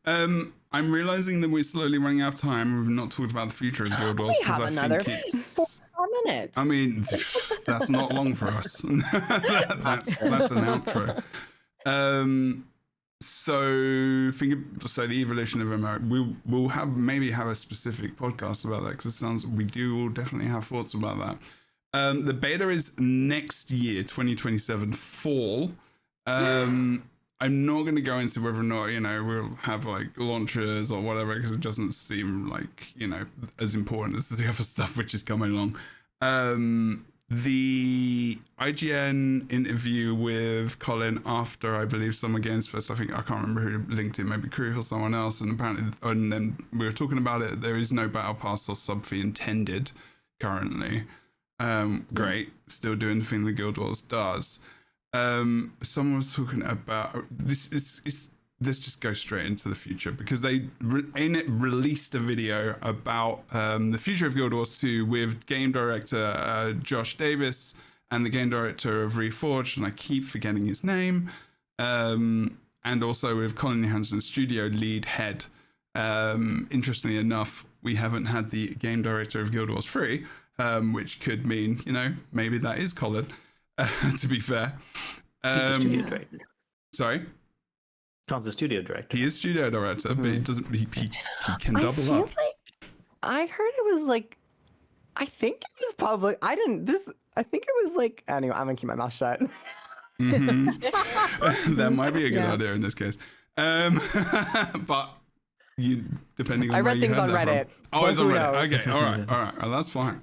[SPEAKER 1] I'm realizing that we're slowly running out of time. We've not talked about the future of Guild Wars
[SPEAKER 4] We have
[SPEAKER 1] I
[SPEAKER 4] another
[SPEAKER 1] think it's.
[SPEAKER 4] 4 minutes.
[SPEAKER 1] I mean, that's not long for us. that's an outro. So the evolution of MMO. We'll maybe have a specific podcast about that, because we will definitely have thoughts about that. The beta is next year, 2027 fall. I'm not going to go into whether or not, we'll have like launchers or whatever, because it doesn't seem like, as important as the other stuff which is coming along. The IGN interview with Colin after, I believe, Summer Games Fest, I can't remember who linked it, maybe Kroof or someone else, and then we were talking about it. There is no battle pass or sub fee intended currently. Great, still doing the thing the Guild Wars does. Someone was talking about this. Let's just go straight into the future, because they released a video about the future of Guild Wars 2 with game director Josh Davis and the game director of Reforged, and I keep forgetting his name. and also with Colin Johansson, studio lead head. Interestingly enough, we haven't had the game director of Guild Wars 3, which could mean, maybe that is Colin, to be fair.
[SPEAKER 3] He's the studio director.
[SPEAKER 1] Sorry?
[SPEAKER 3] Colin's the studio director.
[SPEAKER 1] He is studio director, but he doesn't. He can double up.
[SPEAKER 4] I heard it was like, I think it was public. I think it was like, anyway, I'm gonna keep my mouth shut.
[SPEAKER 1] That might be a good idea in this case. But depending on
[SPEAKER 4] I
[SPEAKER 1] where
[SPEAKER 4] read
[SPEAKER 1] you
[SPEAKER 4] things
[SPEAKER 1] heard
[SPEAKER 4] on
[SPEAKER 1] that
[SPEAKER 4] Reddit.
[SPEAKER 1] from. Oh, it's on
[SPEAKER 4] Who
[SPEAKER 1] Reddit.
[SPEAKER 4] knows?
[SPEAKER 1] Okay, all right. Well, that's fine.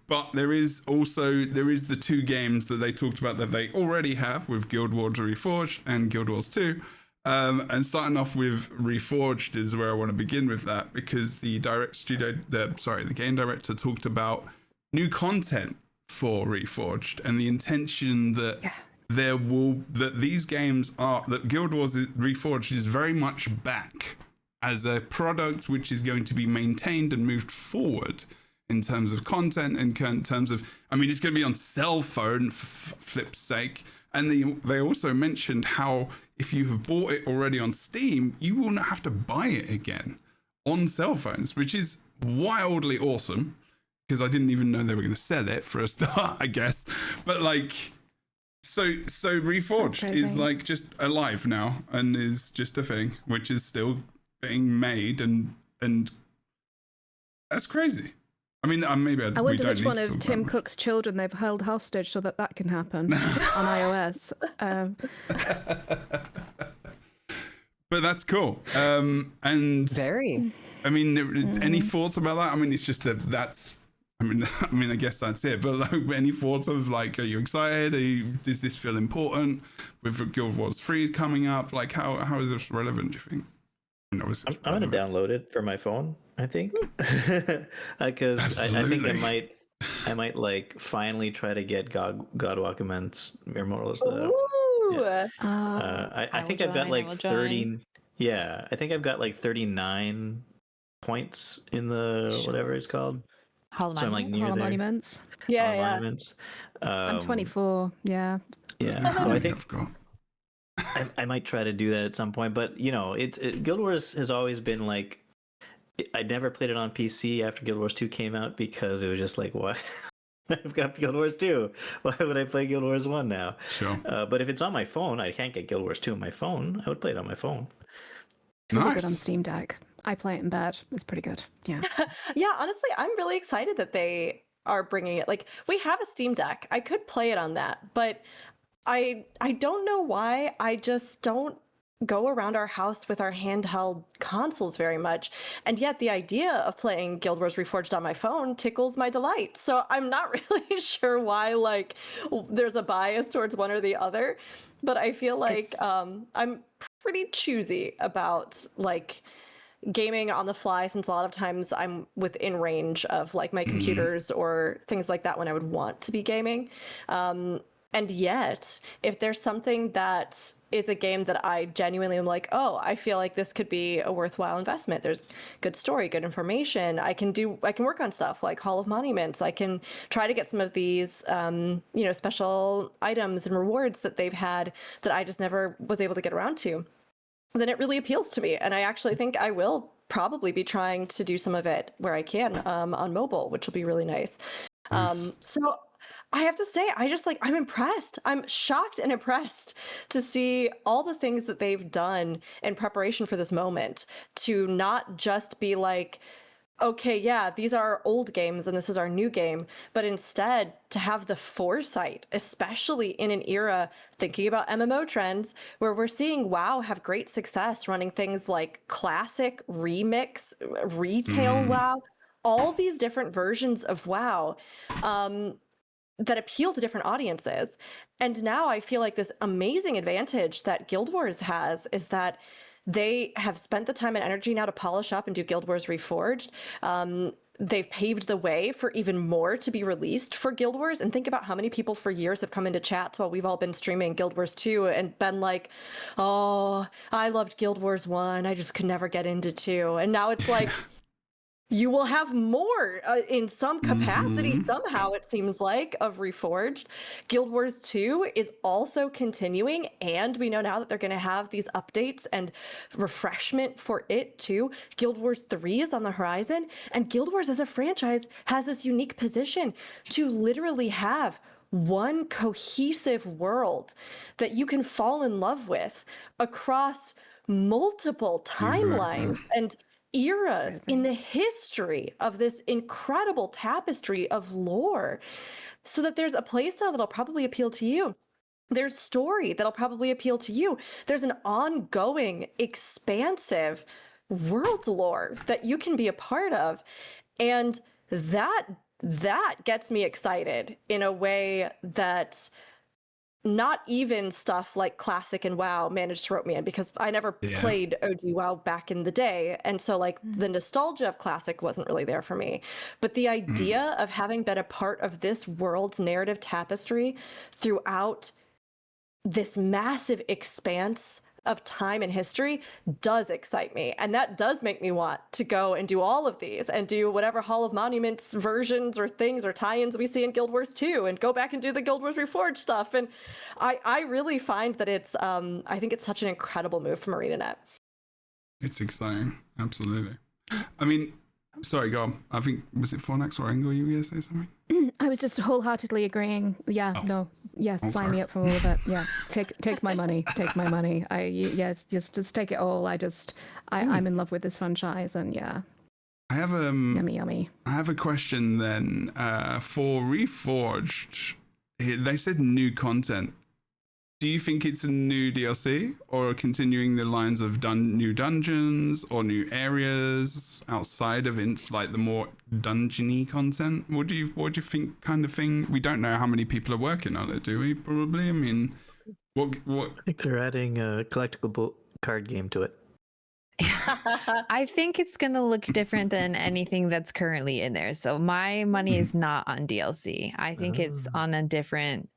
[SPEAKER 1] But there is the two games that they talked about that they already have with Guild Wars Reforged and Guild Wars 2. And starting off with Reforged is where I want to begin with that, because the game director talked about new content for Reforged and the intention that these games that Guild Wars Reforged is very much back as a product which is going to be maintained and moved forward in terms of content and in terms of, it's going to be on cell phone, flip's sake. And they also mentioned how if you have bought it already on Steam, you will not have to buy it again on cell phones, which is wildly awesome, because I didn't even know they were going to sell it for a start, I guess. But so Reforged is just alive now and is just a thing, which is still being made, and that's crazy. Maybe
[SPEAKER 6] I wonder which one of Tim Cook's children they've held hostage so that can happen on iOS.
[SPEAKER 1] But that's cool. And
[SPEAKER 4] very.
[SPEAKER 1] Any thoughts about that? It's just that's. I guess that's it. But any thoughts of are you excited? Does this feel important with Guild Wars 3 coming up? How is this relevant? Do you think?
[SPEAKER 3] I'm gonna download it for my phone, I think, because I think I might finally try to get God Walk Amends Immortals. I think I've got 30. Yeah, I think I've got 39 points in the whatever it's called.
[SPEAKER 6] Hall
[SPEAKER 3] so I'm near there.
[SPEAKER 6] Monuments.
[SPEAKER 2] Yeah.
[SPEAKER 3] Monuments.
[SPEAKER 6] I'm 24. Yeah.
[SPEAKER 3] Yeah. So I think I might try to do that at some point, but Guild Wars has always been I never played it on PC after Guild Wars 2 came out, because it was just what? I've got Guild Wars 2. Why would I play Guild Wars 1 now?
[SPEAKER 1] Sure.
[SPEAKER 3] But if it's on my phone, I can't get Guild Wars 2 on my phone. I would play it on my phone.
[SPEAKER 6] Really
[SPEAKER 1] Nice.
[SPEAKER 6] good on Steam Deck. I play it in bed. It's pretty good. Yeah.
[SPEAKER 2] Yeah, honestly, I'm really excited that they are bringing it. We have a Steam Deck. I could play it on that, but I don't know why. I just don't go around our house with our handheld consoles very much. And yet the idea of playing Guild Wars Reforged on my phone tickles my delight. So I'm not really sure why there's a bias towards one or the other, but I feel I'm pretty choosy about gaming on the fly, since a lot of times I'm within range of my computers or things like that when I would want to be gaming. And yet, if there's something that is a game that I genuinely am I feel like this could be a worthwhile investment. There's good story, good information. I can work on stuff like Hall of Monuments. I can try to get some of these, special items and rewards that they've had that I just never was able to get around to. Then it really appeals to me. And I actually think I will probably be trying to do some of it where I can on mobile, which will be really nice. So I have to say, I'm impressed. I'm shocked and impressed to see all the things that they've done in preparation for this moment, to not just be okay, yeah, these are our old games and this is our new game, but instead to have the foresight, especially in an era thinking about MMO trends, where we're seeing WoW have great success running things like classic, remix, retail WoW, all these different versions of WoW. That appeal to different audiences. And now I feel like this amazing advantage that Guild Wars has is that they have spent the time and energy now to polish up and do Guild Wars Reforged. They've paved the way for even more to be released for Guild Wars. And think about how many people for years have come into chats while we've all been streaming Guild Wars 2 and been oh, I loved Guild Wars 1. I just could never get into 2. And now it's you will have more in some capacity somehow, it seems like, of Reforged. Guild Wars 2 is also continuing, and we know now that they're going to have these updates and refreshment for it too. Guild Wars 3 is on the horizon, and Guild Wars as a franchise has this unique position to literally have one cohesive world that you can fall in love with across multiple timelines and eras in the history of this incredible tapestry of lore, so that there's a playstyle that'll probably appeal to you. There's story that'll probably appeal to you. There's an ongoing, expansive world lore that you can be a part of. And that gets me excited in a way that not even stuff like Classic and WoW managed to rope me in, because I never played OG WoW back in the day. And so like the nostalgia of Classic wasn't really there for me. But the idea of having been a part of this world's narrative tapestry throughout this massive expanse of time and history does excite me. And that does make me want to go and do all of these and do whatever Hall of Monuments versions or things or tie-ins we see in Guild Wars 2 and go back and do the Guild Wars Reforged stuff. And I really find that it's, I think it's such an incredible move from ArenaNet.
[SPEAKER 1] It's exciting. Absolutely. I mean, sorry, go on. I think, was it Fornax or Engel you were going to say something?
[SPEAKER 6] I was just wholeheartedly agreeing. Yeah, sign me up for all of it. Yeah, take my money. Take my money. Just take it all. I'm in love with this franchise, and yeah.
[SPEAKER 1] I have
[SPEAKER 6] yummy.
[SPEAKER 1] I have a question then. For Reforged, they said new content. Do you think it's a new DLC or continuing the lines of new dungeons or new areas outside of like the more dungeony content? What do you think kind of thing? We don't know how many people are working on it, do we? Probably. I mean, what?
[SPEAKER 3] I think they're adding a collectible card game to it.
[SPEAKER 7] I think it's going to look different than anything that's currently in there. So my money is not on DLC. I think it's on a different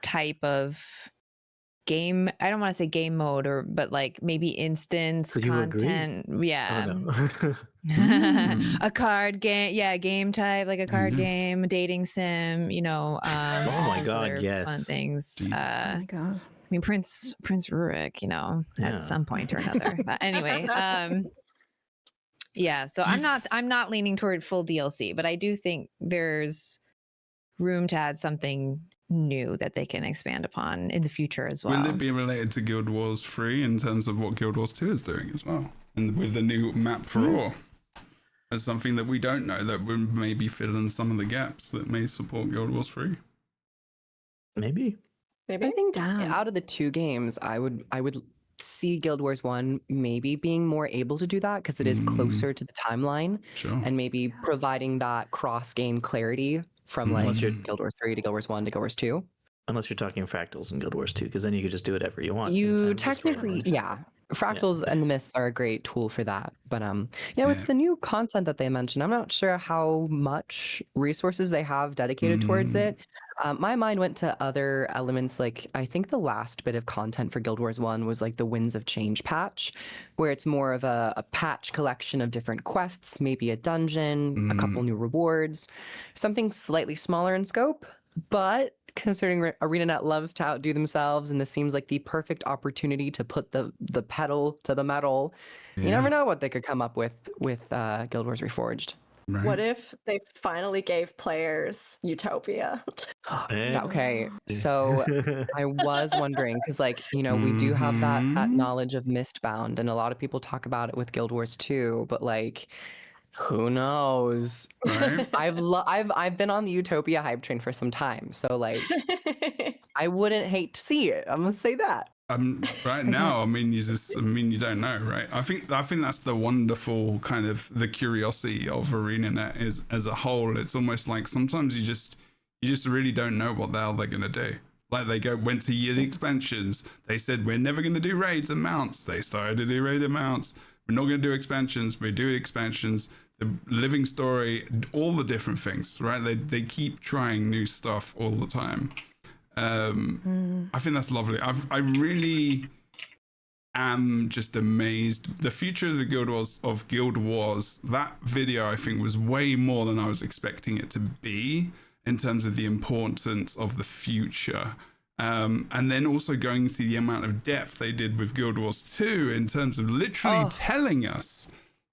[SPEAKER 7] type of game. I don't want to say game mode, but like maybe instance content. Yeah.
[SPEAKER 3] Oh, no.
[SPEAKER 7] A card game. Yeah. Game type, like a card game, dating sim,
[SPEAKER 3] oh my God.
[SPEAKER 7] other
[SPEAKER 3] Yes.
[SPEAKER 7] fun things.
[SPEAKER 6] Oh my God.
[SPEAKER 7] I mean, Prince Rurik, at some point or another. But anyway, yeah. So I'm not leaning toward full DLC, but I do think there's room to add something new that they can expand upon in the future as well.
[SPEAKER 1] Will it be related to Guild Wars 3 in terms of what Guild Wars 2 is doing as well? And with the new map for all? As something that we don't know that will maybe fill in some of the gaps that may support Guild Wars 3?
[SPEAKER 3] Maybe.
[SPEAKER 4] I think out of the two games, I would see Guild Wars 1 maybe being more able to do that because it is closer to the timeline, and maybe providing that cross-game clarity from like Guild Wars 3 to Guild Wars 1 to Guild Wars 2.
[SPEAKER 3] Unless you're talking fractals in Guild Wars 2, because then you could just do whatever you want.
[SPEAKER 4] You technically, fractals and the mists are a great tool for that. But with the new content that they mentioned, I'm not sure how much resources they have dedicated towards it. My mind went to other elements, like I think the last bit of content for Guild Wars 1 was like the Winds of Change patch, where it's more of a patch collection of different quests, maybe a dungeon, a couple new rewards, something slightly smaller in scope, but considering ArenaNet loves to outdo themselves, and this seems like the perfect opportunity to put the pedal to the metal. You never know what they could come up with Guild Wars Reforged.
[SPEAKER 1] Right.
[SPEAKER 2] What if they finally gave players Utopia?
[SPEAKER 4] Okay, so I was wondering, because we do have that knowledge of Mistbound, and a lot of people talk about it with Guild Wars 2, but like, who knows?
[SPEAKER 1] Right.
[SPEAKER 4] I've been on the Utopia hype train for some time, so like, I wouldn't hate to see it. I'm gonna say that.
[SPEAKER 1] Right now, I mean, you don't know, right? I think that's the wonderful kind of the curiosity of ArenaNet is as a whole. It's almost like sometimes you just really don't know what the hell they're gonna do. Like they went to yearly expansions. They said we're never gonna do raids and mounts. They started to do raid and mounts. We're not gonna do expansions. We do expansions. The living story, all the different things, right? They keep trying new stuff all the time. I think that's lovely. I really am just amazed. The future of the Guild Wars, that video I think was way more than I was expecting it to be in terms of the importance of the future. And then also going to the amount of depth they did with Guild Wars 2 in terms of literally telling us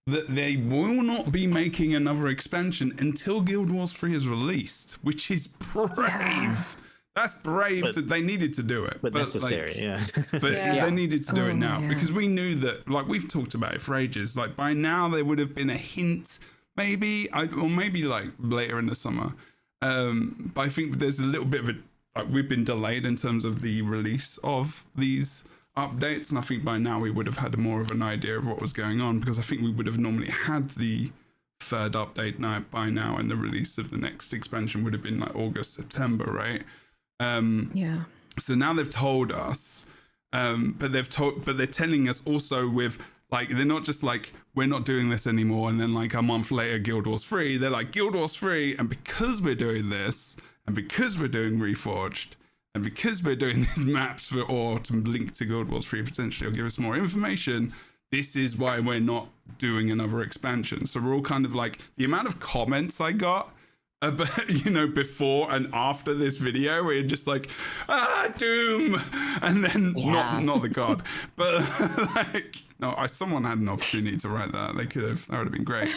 [SPEAKER 1] that they will not be making another expansion until Guild Wars 3 is released, which is brave. Yeah. That's brave. They needed to do it.
[SPEAKER 3] But necessary,
[SPEAKER 1] But they needed to do it now because we knew that, like we've talked about it for ages, like by now there would have been a hint, maybe, or maybe like later in the summer. But I think there's a little bit of we've been delayed in terms of the release of these updates, and I think by now we would have had more of an idea of what was going on, because I think we would have normally had the third update night by now, and the release of the next expansion would have been like August, September, right? So now they've told us, but they're telling us also with like, they're not just like, we're not doing this anymore, and then like a month later Guild Wars 3, they're like, Guild Wars 3, and because we're doing this, and because we're doing Reforged, and because we're doing these maps to link to Guild Wars 3 potentially, or give us more information, this is why we're not doing another expansion. So we're all kind of like, the amount of comments I got about, before and after this video, where you're just like, Doom, and then not the god, but like, no, someone had an opportunity to write that. That would have been great.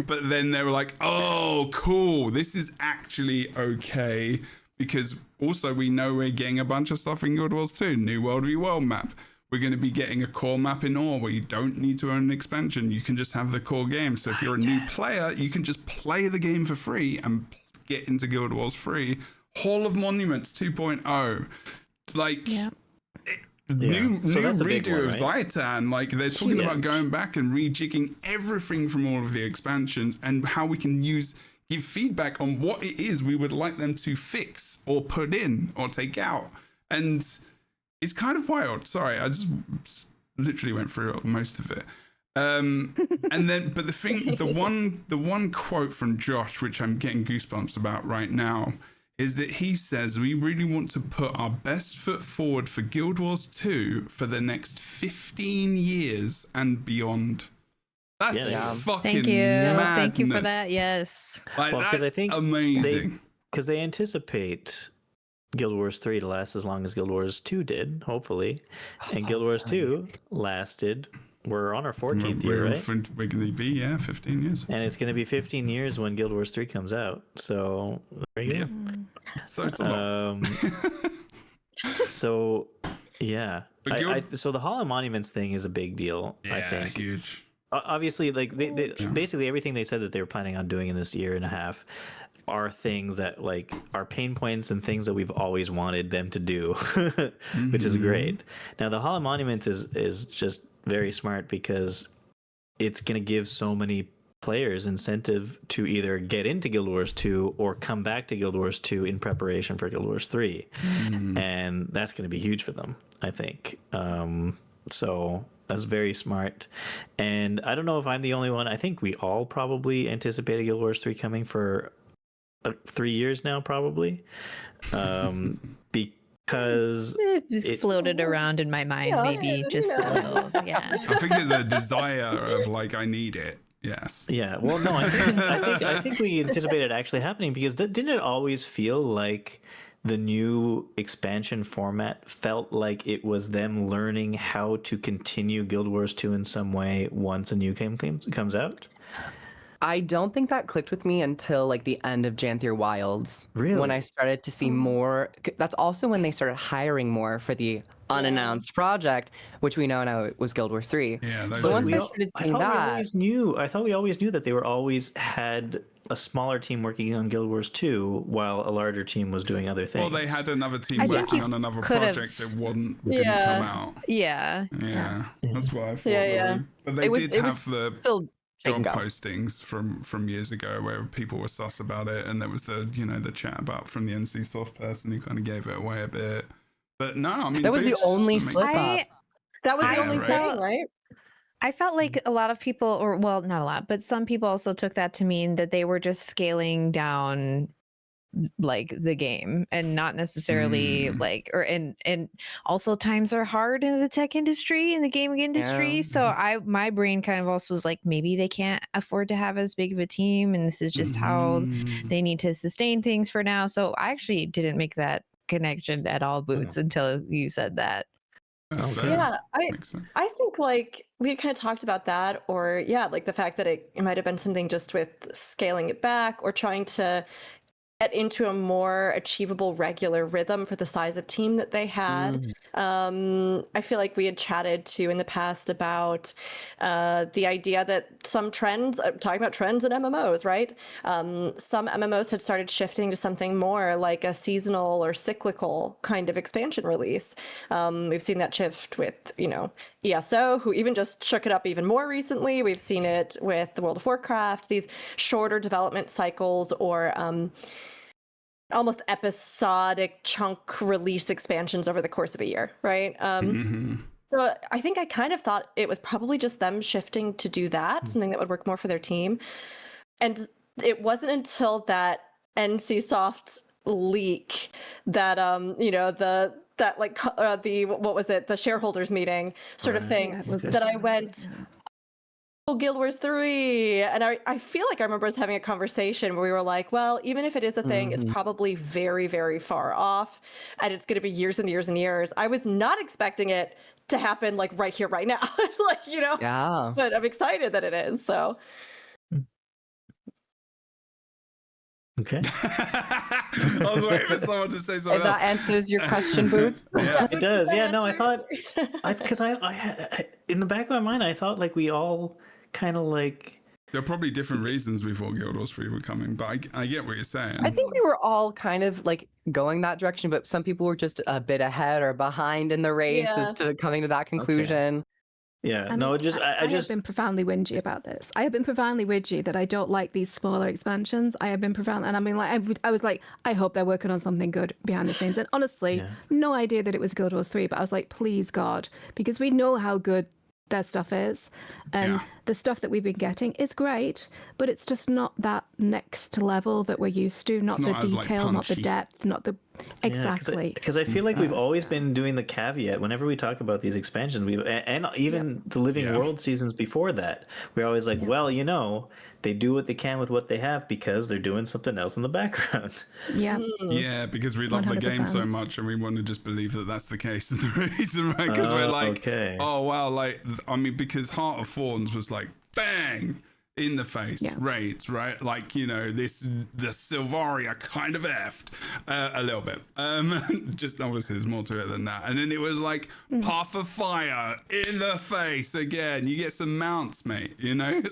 [SPEAKER 1] But then they were like, oh, cool, this is actually okay, because also we know we're getting a bunch of stuff in Guild Wars 2, new World v World map. We're going to be getting a core map in ore where you don't need to own an expansion. You can just have the core game. So if you're a new player, you can just play the game for free and get into Guild Wars 3. Hall of Monuments 2.0. Like, new redo of Zaytan. Like, they're talking about going back and rejigging everything from all of the expansions, and how we can give feedback on what it is we would like them to fix or put in or take out. And it's kind of wild. Sorry, I just literally went through most of it. And then, but the one quote from Josh, which I'm getting goosebumps about right now, is that he says, we really want to put our best foot forward for Guild Wars 2 for the next 15 years and beyond. That's fucking
[SPEAKER 7] Thank you.
[SPEAKER 1] madness.
[SPEAKER 7] Thank you for that. Yes.
[SPEAKER 1] Like, that's
[SPEAKER 3] I think
[SPEAKER 1] amazing.
[SPEAKER 3] Because they anticipate Guild Wars 3 to last as long as Guild Wars 2 did, hopefully. And Guild Wars 2 lasted, we're on our 14th year, right?
[SPEAKER 1] We're going to be, 15 years.
[SPEAKER 3] And it's going to be 15 years when Guild Wars 3 comes out. So, there you go.
[SPEAKER 1] So it's a lot.
[SPEAKER 3] So, yeah.
[SPEAKER 1] But
[SPEAKER 3] so the Hall of Monuments thing is a big deal, I think.
[SPEAKER 1] Huge.
[SPEAKER 3] Obviously, like they basically everything they said that they were planning on doing in this year and a half are things that like are pain points and things that we've always wanted them to do, which is great. Now the Hall of Monuments is just very smart, because it's going to give so many players incentive to either get into Guild Wars 2 or come back to Guild Wars 2 in preparation for Guild Wars 3. And that's going to be huge for them, I think. So that's very smart. And I don't know if I'm the only one. I think we all probably anticipated Guild Wars 3 coming for 3 years now, probably. Because
[SPEAKER 7] it floated around in my mind, maybe just a little. Yeah.
[SPEAKER 1] I think it's a desire of like, I need it. Yes.
[SPEAKER 3] Yeah. Well, no, I think we anticipated it actually happening, because didn't it always feel like the new expansion format felt like it was them learning how to continue Guild Wars 2 in some way once a new game comes out?
[SPEAKER 4] I don't think that clicked with me until like the end of Janthier Wilds.
[SPEAKER 3] Really?
[SPEAKER 4] When I started to see more. That's also when they started hiring more for the unannounced project, which we know now it was Guild Wars 3.
[SPEAKER 1] Yeah.
[SPEAKER 4] So once I started seeing that,
[SPEAKER 3] I thought we always knew that they were always had a smaller team working on Guild Wars 2 while a larger team was doing other things.
[SPEAKER 1] Well, they had another team working on another project that didn't come out.
[SPEAKER 7] Yeah.
[SPEAKER 1] Yeah. That's what I thought.
[SPEAKER 2] Yeah.
[SPEAKER 1] But they did have the
[SPEAKER 4] still
[SPEAKER 1] job postings from years ago where people were sus about it, and there was the chat about from the NC Soft person who kind of gave it away a bit. But no, I mean,
[SPEAKER 4] that was the only slip up.
[SPEAKER 2] That was the only thing, right?
[SPEAKER 7] I felt like a lot of people, or well, not a lot, but some people also took that to mean that they were just scaling down like the game and not necessarily like and also times are hard in the tech industry, in the gaming industry. So my brain kind of also was like, maybe they can't afford to have as big of a team and this is just how they need to sustain things for now. So I actually didn't make that connection at all, Boots, until you said that.
[SPEAKER 1] That's fair.
[SPEAKER 2] Yeah,
[SPEAKER 1] Makes sense.
[SPEAKER 2] I think like we had kind of talked about that, or like the fact that it might have been something just with scaling it back or trying to get into a more achievable regular rhythm for the size of team that they had. I feel like we had chatted too in the past about the idea that some trends, talking about trends in MMOs, right? Some MMOs had started shifting to something more like a seasonal or cyclical kind of expansion release. We've seen that shift with, ESO, who even just shook it up even more recently. We've seen it with the World of Warcraft, these shorter development cycles or almost episodic chunk release expansions over the course of a year, right? So I think I kind of thought it was probably just them shifting to do that, something that would work more for their team. And it wasn't until that NCSoft leak that the shareholders meeting sort of thing that I went, Guild Wars 3. And I feel like I remember us having a conversation where we were like, well, even if it is a thing, it's probably very, very far off and it's going to be years and years and years. I was not expecting it to happen like right here, right now.
[SPEAKER 4] Yeah.
[SPEAKER 2] But I'm excited that it is. So.
[SPEAKER 3] Okay.
[SPEAKER 1] I was waiting for someone to say something
[SPEAKER 4] If that
[SPEAKER 1] else.
[SPEAKER 4] answers your question, Boots.
[SPEAKER 1] Yeah.
[SPEAKER 3] It does. Yeah, no, I thought, because I in the back of my mind, I thought like we all kind of like.
[SPEAKER 1] There are probably different reasons we thought Guild Wars 3 were coming, but I get what you're saying.
[SPEAKER 4] I think we were all kind of like going that direction, but some people were just a bit ahead or behind in the race as to coming to that conclusion.
[SPEAKER 3] Yeah,
[SPEAKER 6] I
[SPEAKER 3] no,
[SPEAKER 6] mean,
[SPEAKER 3] just I
[SPEAKER 6] have
[SPEAKER 3] just
[SPEAKER 6] been profoundly whingy about this. I have been profoundly whingy that I don't like these smaller expansions. I have been profound, and I mean, like, I was like, I hope they're working on something good behind the scenes. And honestly, no idea that it was Guild Wars 3, but I was like, please God, because we know how good their stuff is, and the stuff that we've been getting is great, but it's just not that next level that we're used to. Not the detail, not the depth, not the exactly.
[SPEAKER 3] Because I feel like we've always been doing the caveat whenever we talk about these expansions, and even the Living World seasons before that, we're always like, well, they do what they can with what they have because they're doing something else in the background.
[SPEAKER 1] Yeah, because we love the game so much and we want to just believe that that's the case. And the reason, right? Because we're like, oh wow, like I mean, because Heart of Thorns was like bang in the face raids, right? Like, the Sylvaria kind of effed a little bit. Just obviously there's more to it than that. And then it was like Path of Fire in the face again. You get some mounts, mate,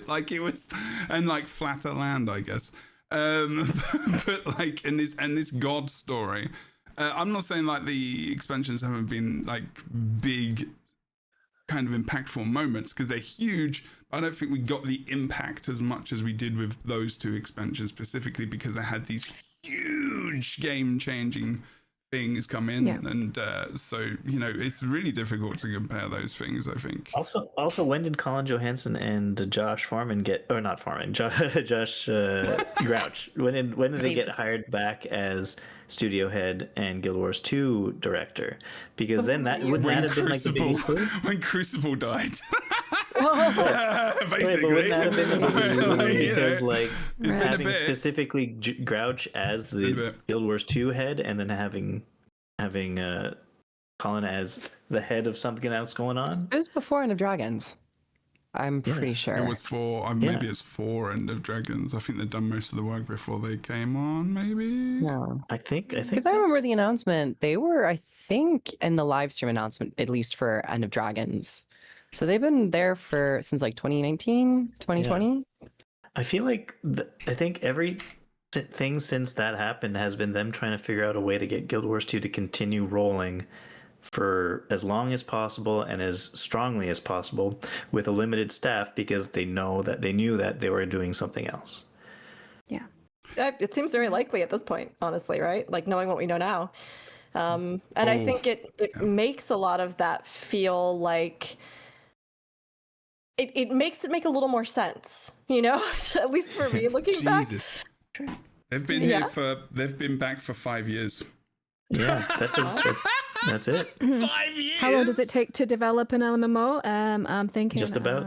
[SPEAKER 1] like it was, and like flatter land, I guess. But like, and this God story, I'm not saying like the expansions haven't been like big kind of impactful moments because they're huge. I don't think we got the impact as much as we did with those two expansions specifically because they had these huge game-changing things come in, and so it's really difficult to compare those things. I think.
[SPEAKER 3] Also, when did Colin Johansson and Josh Foreman not Foreman, Josh Grouch? When did they get hired back as studio head and Guild Wars 2 director? Because then that wouldn't that have been like the biggest clue?
[SPEAKER 1] When Crucible died.
[SPEAKER 3] Basically, but wouldn't that have been the biggest clue? Because like having specifically Grouch as the Guild Wars 2 head, and then having Colin as the head of something else going on.
[SPEAKER 4] It was before End of Dragons. I'm pretty sure.
[SPEAKER 1] It was for, maybe it's for End of Dragons. I think they'd done most of the work before they came on, maybe?
[SPEAKER 4] No.
[SPEAKER 3] I think.
[SPEAKER 4] Because I remember the announcement. They were, I think, in the live stream announcement, at least for End of Dragons. So they've been there since like 2019, 2020.
[SPEAKER 3] Yeah. I feel like, I think every thing since that happened has been them trying to figure out a way to get Guild Wars 2 to continue rolling for as long as possible and as strongly as possible with a limited staff because they knew that they were doing something else.
[SPEAKER 2] Yeah. It seems very likely at this point, honestly, right? Like knowing what we know now. And I think it makes a lot of that feel like it makes it make a little more sense, at least for me looking back.
[SPEAKER 1] They've been here they've been back for 5 years.
[SPEAKER 3] Yeah, that's it.
[SPEAKER 1] 5 years.
[SPEAKER 6] How long does it take to develop an LMMO? I'm thinking
[SPEAKER 3] Just about.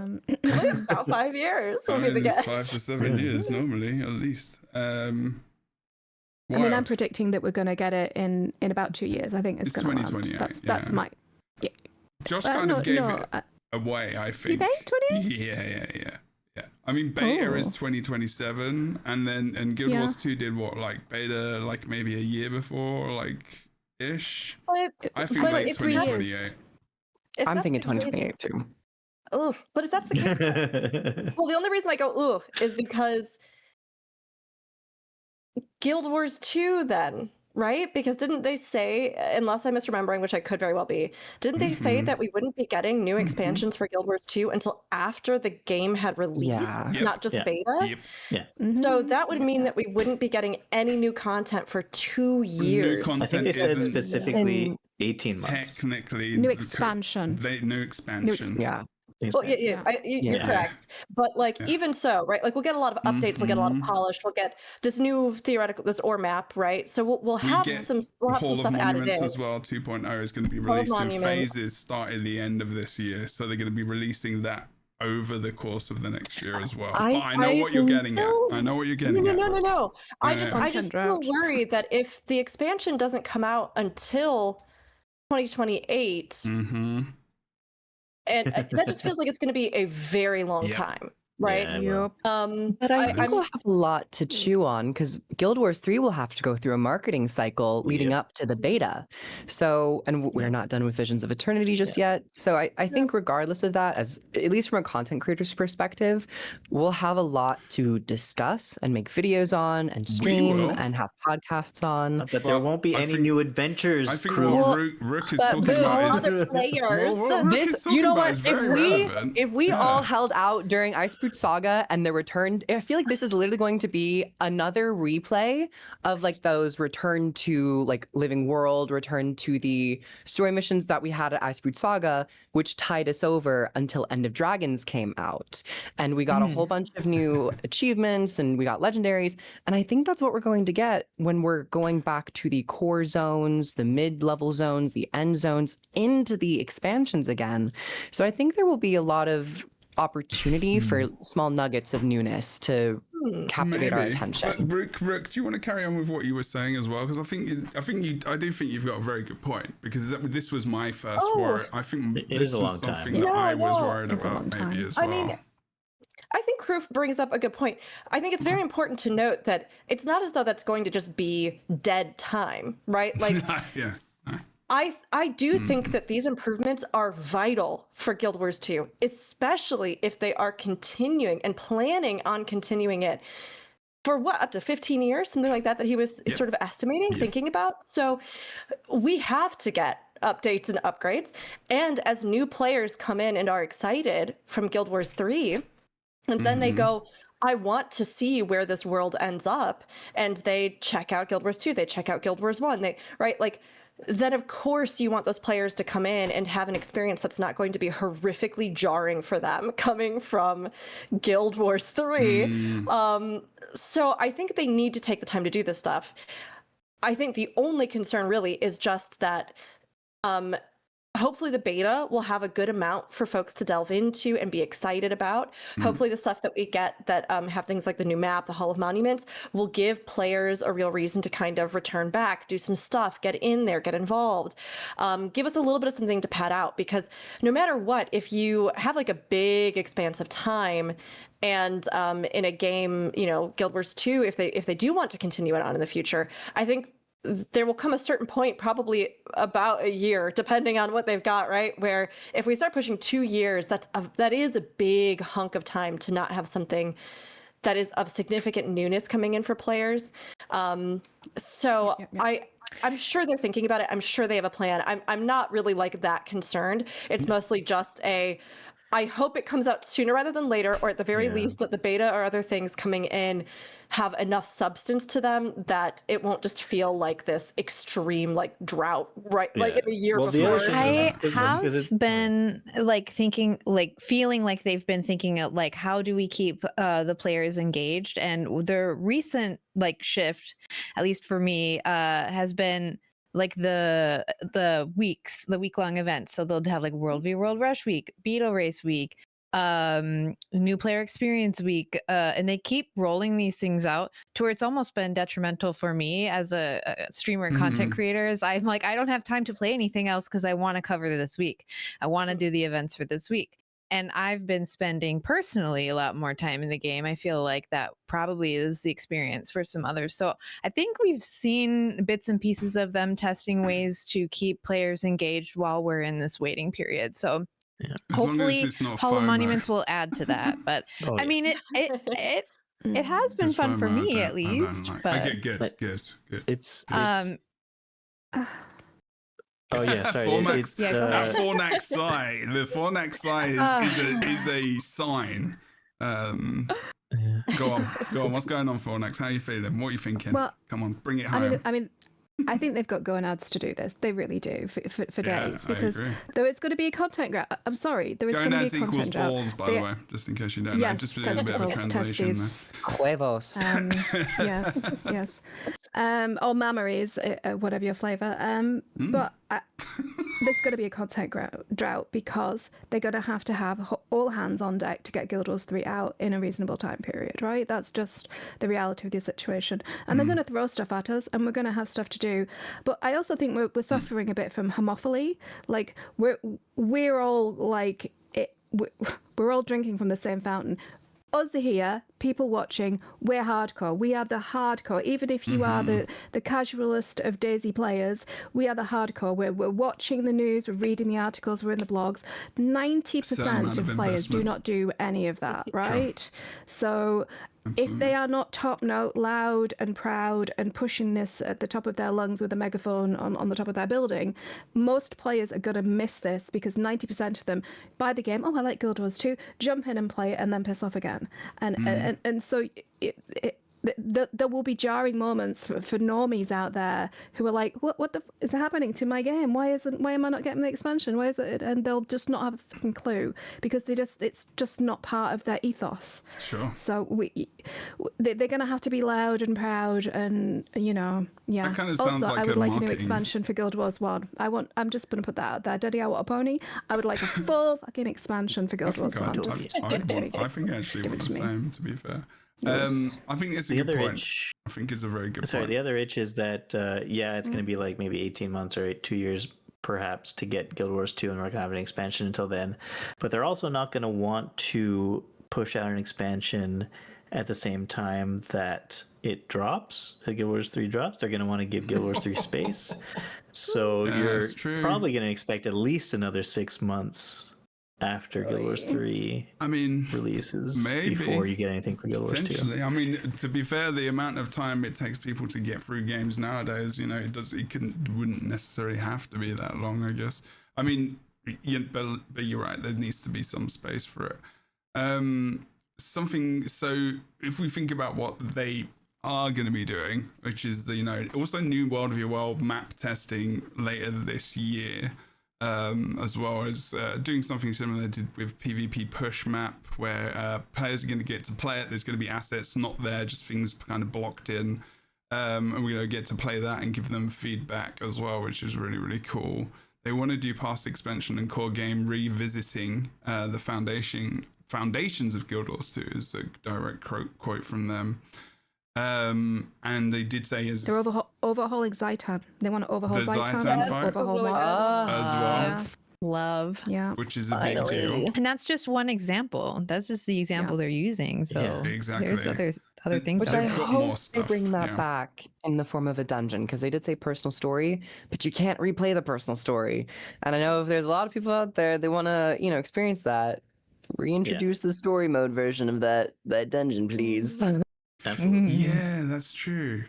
[SPEAKER 2] About 5 years would be the
[SPEAKER 1] It's
[SPEAKER 2] guess.
[SPEAKER 1] 5 to 7 years normally, at least.
[SPEAKER 6] I mean, I'm predicting that we're going to get it in about 2 years. I think it's going to
[SPEAKER 1] 2028.
[SPEAKER 6] That's my. Yeah.
[SPEAKER 1] Josh kind of gave it away, I think.
[SPEAKER 6] Do they? 28?
[SPEAKER 1] Yeah. I mean, beta is 2027, and Guild Wars 2 did what, like beta, like maybe a year before, like ish. I think like 2028.
[SPEAKER 4] I'm thinking 2028 too.
[SPEAKER 2] Oh, but if that's the case, well, the only reason I go ooh is because Guild Wars 2 then, right? Because didn't they say, unless I'm misremembering, which I could very well be, didn't they say that we wouldn't be getting new expansions for Guild Wars 2 until after the game had released, not just beta?
[SPEAKER 3] Yeah.
[SPEAKER 2] So that would mean that we wouldn't be getting any new content for 2 years.
[SPEAKER 3] I think they said specifically 18 months.
[SPEAKER 1] Technically,
[SPEAKER 6] New expansion.
[SPEAKER 1] New expansion.
[SPEAKER 4] Yeah.
[SPEAKER 2] Well, you're correct. But like, even so, right? Like, we'll get a lot of updates. We'll get a lot of polish. We'll get this new theoretical, this ore map, right? So we'll have some stuff added in.
[SPEAKER 1] As well. 2.0 is going to be released in phases starting the end of this year. So they're going to be releasing that over the course of the next year as well. I know what you're getting at. I know what you're getting at.
[SPEAKER 2] No. I just feel worried that if the expansion doesn't come out until 2028. And that just feels like it's going to be a very long time, right?
[SPEAKER 3] Yep.
[SPEAKER 4] But I think we'll have a lot to chew on because Guild Wars 3 will have to go through a marketing cycle leading up to the beta. So, and we're not done with Visions of Eternity just yet. So I think regardless of that, as at least from a content creator's perspective, we'll have a lot to discuss and make videos on and stream and have podcasts on.
[SPEAKER 3] But there won't be any new adventures.
[SPEAKER 1] I think what Rook is talking about is
[SPEAKER 2] other players.
[SPEAKER 4] You know what? If we all held out during Iceboot Saga and the return, I feel like this is literally going to be another replay of like those return to like Living World, return to the story missions that we had at Iceboot Saga, which tied us over until End of Dragons came out. And we got a whole bunch of new achievements and we got legendaries. And I think that's what we're going to get when we're going back to the core zones, the mid-level zones, the end zones, into the expansions again. So I think there will be a lot of opportunity for small nuggets of newness to captivate our attention.
[SPEAKER 1] But Rook, do you want to carry on with what you were saying as well? Because I do think you've got a very good point. Because this was my first worry. I think this was something that I was worried about maybe as well.
[SPEAKER 2] I mean, I think Kroof brings up a good point. I think it's very important to note that it's not as though that's going to just be dead time, right? Like, I do think that these improvements are vital for Guild Wars 2, especially if they are continuing and planning on continuing it for what, up to 15 years, something like that he was sort of estimating, thinking about. So we have to get updates and upgrades. And as new players come in and are excited from Guild Wars 3, and then they go, I want to see where this world ends up, and they check out Guild Wars 2, they check out Guild Wars 1, then of course you want those players to come in and have an experience that's not going to be horrifically jarring for them coming from Guild Wars 3. So I think they need to take the time to do this stuff. I think the only concern really is just that hopefully the beta will have a good amount for folks to delve into and be excited about. Hopefully the stuff that we get that have things like the new map, the Hall of Monuments, will give players a real reason to kind of return back, do some stuff, get in there, get involved. Give us a little bit of something to pad out, because no matter what, if you have like a big expanse of time and in a game, Guild Wars 2, if they do want to continue it on in the future, I think there will come a certain point, probably about a year, depending on what they've got, right? Where if we start pushing 2 years, that is a big hunk of time to not have something that is of significant newness coming in for players. So I'm sure they're thinking about it. I'm sure they have a plan. I'm not really like that concerned. It's mostly just I hope it comes out sooner rather than later, or at the very least that the beta or other things coming in have enough substance to them that it won't just feel like this extreme like drought, right? Like in the year before.
[SPEAKER 7] I
[SPEAKER 3] is
[SPEAKER 7] have
[SPEAKER 3] because it's-
[SPEAKER 7] been like thinking, like feeling like they've been thinking of like, how do we keep the players engaged? And the recent like shift, at least for me, has been like the week-long events. So they'll have like World v World Rush Week, Beetle Race Week, new player experience week, and they keep rolling these things out to where it's almost been detrimental for me as a streamer and content creators. I'm like, I don't have time to play anything else because I want to cover this week. I want to do the events for this week. And I've been spending personally a lot more time in the game. I feel like that probably is the experience for some others. So I think we've seen bits and pieces of them testing ways to keep players engaged while we're in this waiting period. So hopefully Hall of Monuments will add to that. But I mean, it has been
[SPEAKER 1] Just
[SPEAKER 7] fun for
[SPEAKER 1] FOMO,
[SPEAKER 7] me
[SPEAKER 1] I
[SPEAKER 7] at least.
[SPEAKER 1] don't like.
[SPEAKER 7] But
[SPEAKER 1] Okay, good.
[SPEAKER 3] It's
[SPEAKER 1] Oh
[SPEAKER 3] yeah, sorry.
[SPEAKER 1] Fornax,
[SPEAKER 7] Yeah, go
[SPEAKER 1] that
[SPEAKER 7] ahead.
[SPEAKER 1] Fornax sigh. The Fornax sigh is a sign. Go on. What's going on, Fornax? How are you feeling? What are you thinking?
[SPEAKER 6] Well,
[SPEAKER 1] Come on, bring it home.
[SPEAKER 6] I think they've got going ads to do this. They really do for days because
[SPEAKER 1] I agree.
[SPEAKER 6] though it's going to be a content graph. I'm sorry, there is going to be a
[SPEAKER 1] Gonads equals
[SPEAKER 6] content drought.
[SPEAKER 1] balls, by the way, just in case you don't know.
[SPEAKER 6] Yes,
[SPEAKER 1] Just for doing a bit of a
[SPEAKER 6] testicles,
[SPEAKER 1] translation there.
[SPEAKER 6] testes.
[SPEAKER 4] Huevos.
[SPEAKER 6] Yes. Or mammaries, whatever your flavor. But there's going to be a content drought because they're going to have all hands on deck to get Guild Wars 3 out in a reasonable time period, right? That's just the reality of the situation. And they're going to throw stuff at us, and we're going to have stuff to do. But I also think we're suffering a bit from homophily. Like we're all like we're all drinking from the same fountain. Us here, people watching, we're hardcore. We are the hardcore. Even if you are the casualist of Daisy players, we are the hardcore. We're watching the news, we're reading the articles, we're in the blogs. 90% of players do not do any of that, right? So if they are not top note, loud and proud and pushing this at the top of their lungs with a megaphone on the top of their building, most players are going to miss this because 90% of them buy the game, oh, I like Guild Wars 2, jump in and play it and then piss off again. And so there will be jarring moments for normies out there who are like, what the is happening to my game? Why am I not getting the expansion? Why is it? And they'll just not have a fucking clue because it's just not part of their ethos.
[SPEAKER 1] Sure.
[SPEAKER 6] So they're going to have to be loud and proud and yeah.
[SPEAKER 1] That kind of sounds
[SPEAKER 6] also,
[SPEAKER 1] like
[SPEAKER 6] I would
[SPEAKER 1] a
[SPEAKER 6] like a new
[SPEAKER 1] marketing-
[SPEAKER 6] expansion for Guild Wars 1. I'm just going to put that out there. Daddy, I want a pony. I would like a full fucking expansion for Guild Wars 1.
[SPEAKER 1] I think I actually want the same, to be fair. I think it's a good point. I think it's a very good point.
[SPEAKER 3] The other itch is that, it's going to be like maybe 18 months or 2 years perhaps to get Guild Wars 2, and we're going to have an expansion until then. But they're also not going to want to push out an expansion at the same time that it drops, Guild Wars 3 drops. They're going to want to give Guild Wars 3 space. So you're probably going to expect at least another 6 months after Guild Wars 3 releases before you get anything for Guild Wars 2.
[SPEAKER 1] I mean, to be fair, the amount of time it takes people to get through games nowadays, wouldn't necessarily have to be that long, I guess. I mean, but you're right, there needs to be some space for it. So if we think about what they are going to be doing, which is also new World v World map testing later this year, as well as doing something similar with PvP push map, where players are going to get to play it. There's going to be assets not there, just things kind of blocked in, and we're going to get to play that and give them feedback as well, which is really, really cool. They want to do past expansion and core game revisiting the foundations of Guild Wars 2 is a direct quote from them. And they did say
[SPEAKER 6] they're overhauling Zaitan. They want to overhaul Zaitan. Overhaul
[SPEAKER 1] as well.
[SPEAKER 6] Yeah.
[SPEAKER 7] Love.
[SPEAKER 6] Yeah.
[SPEAKER 1] Which is a big deal.
[SPEAKER 7] And that's just one example. That's just the example they're using. So
[SPEAKER 1] exactly.
[SPEAKER 7] there's other things.
[SPEAKER 4] Which
[SPEAKER 7] out
[SPEAKER 4] I
[SPEAKER 7] there.
[SPEAKER 4] hope they bring that back in the form of a dungeon, because they did say personal story, but you can't replay the personal story. And I know if there's a lot of people out there, they want to, experience that. Reintroduce the story mode version of that dungeon, please.
[SPEAKER 3] Absolutely.
[SPEAKER 1] Yeah, that's true.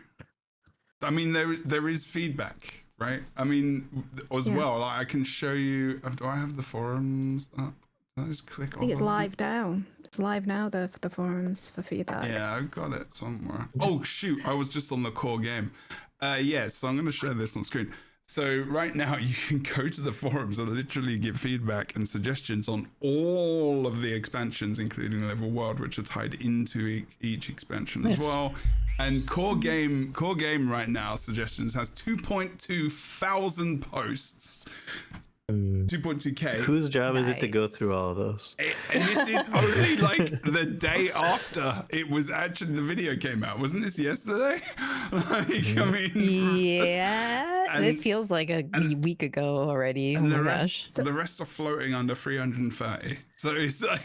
[SPEAKER 1] I mean, there is feedback, right? I mean, as well, like, I can show you. Do I have the forums up? Can I just click
[SPEAKER 6] I think it's
[SPEAKER 1] on it?
[SPEAKER 6] live now. It's live now, the forums for feedback.
[SPEAKER 1] Yeah, I've got it somewhere. Oh shoot, I was just on the core game. Yeah, so I'm going to share this on screen. So right now you can go to the forums and literally give feedback and suggestions on all of the expansions, including Level World, which are tied into each expansion as well. And core game right now suggestions has 2.2 thousand posts. 2.2k.
[SPEAKER 3] Whose job is it to go
[SPEAKER 7] Nice.
[SPEAKER 3] through all of those?
[SPEAKER 1] And this is only like the day after it was actually the video came out. Wasn't this yesterday? Like, I mean,
[SPEAKER 7] Yeah,
[SPEAKER 1] And-
[SPEAKER 7] it feels like a week ago already. Oh
[SPEAKER 1] and
[SPEAKER 7] my
[SPEAKER 1] the
[SPEAKER 7] gosh.
[SPEAKER 1] rest are floating under 330. So it's like,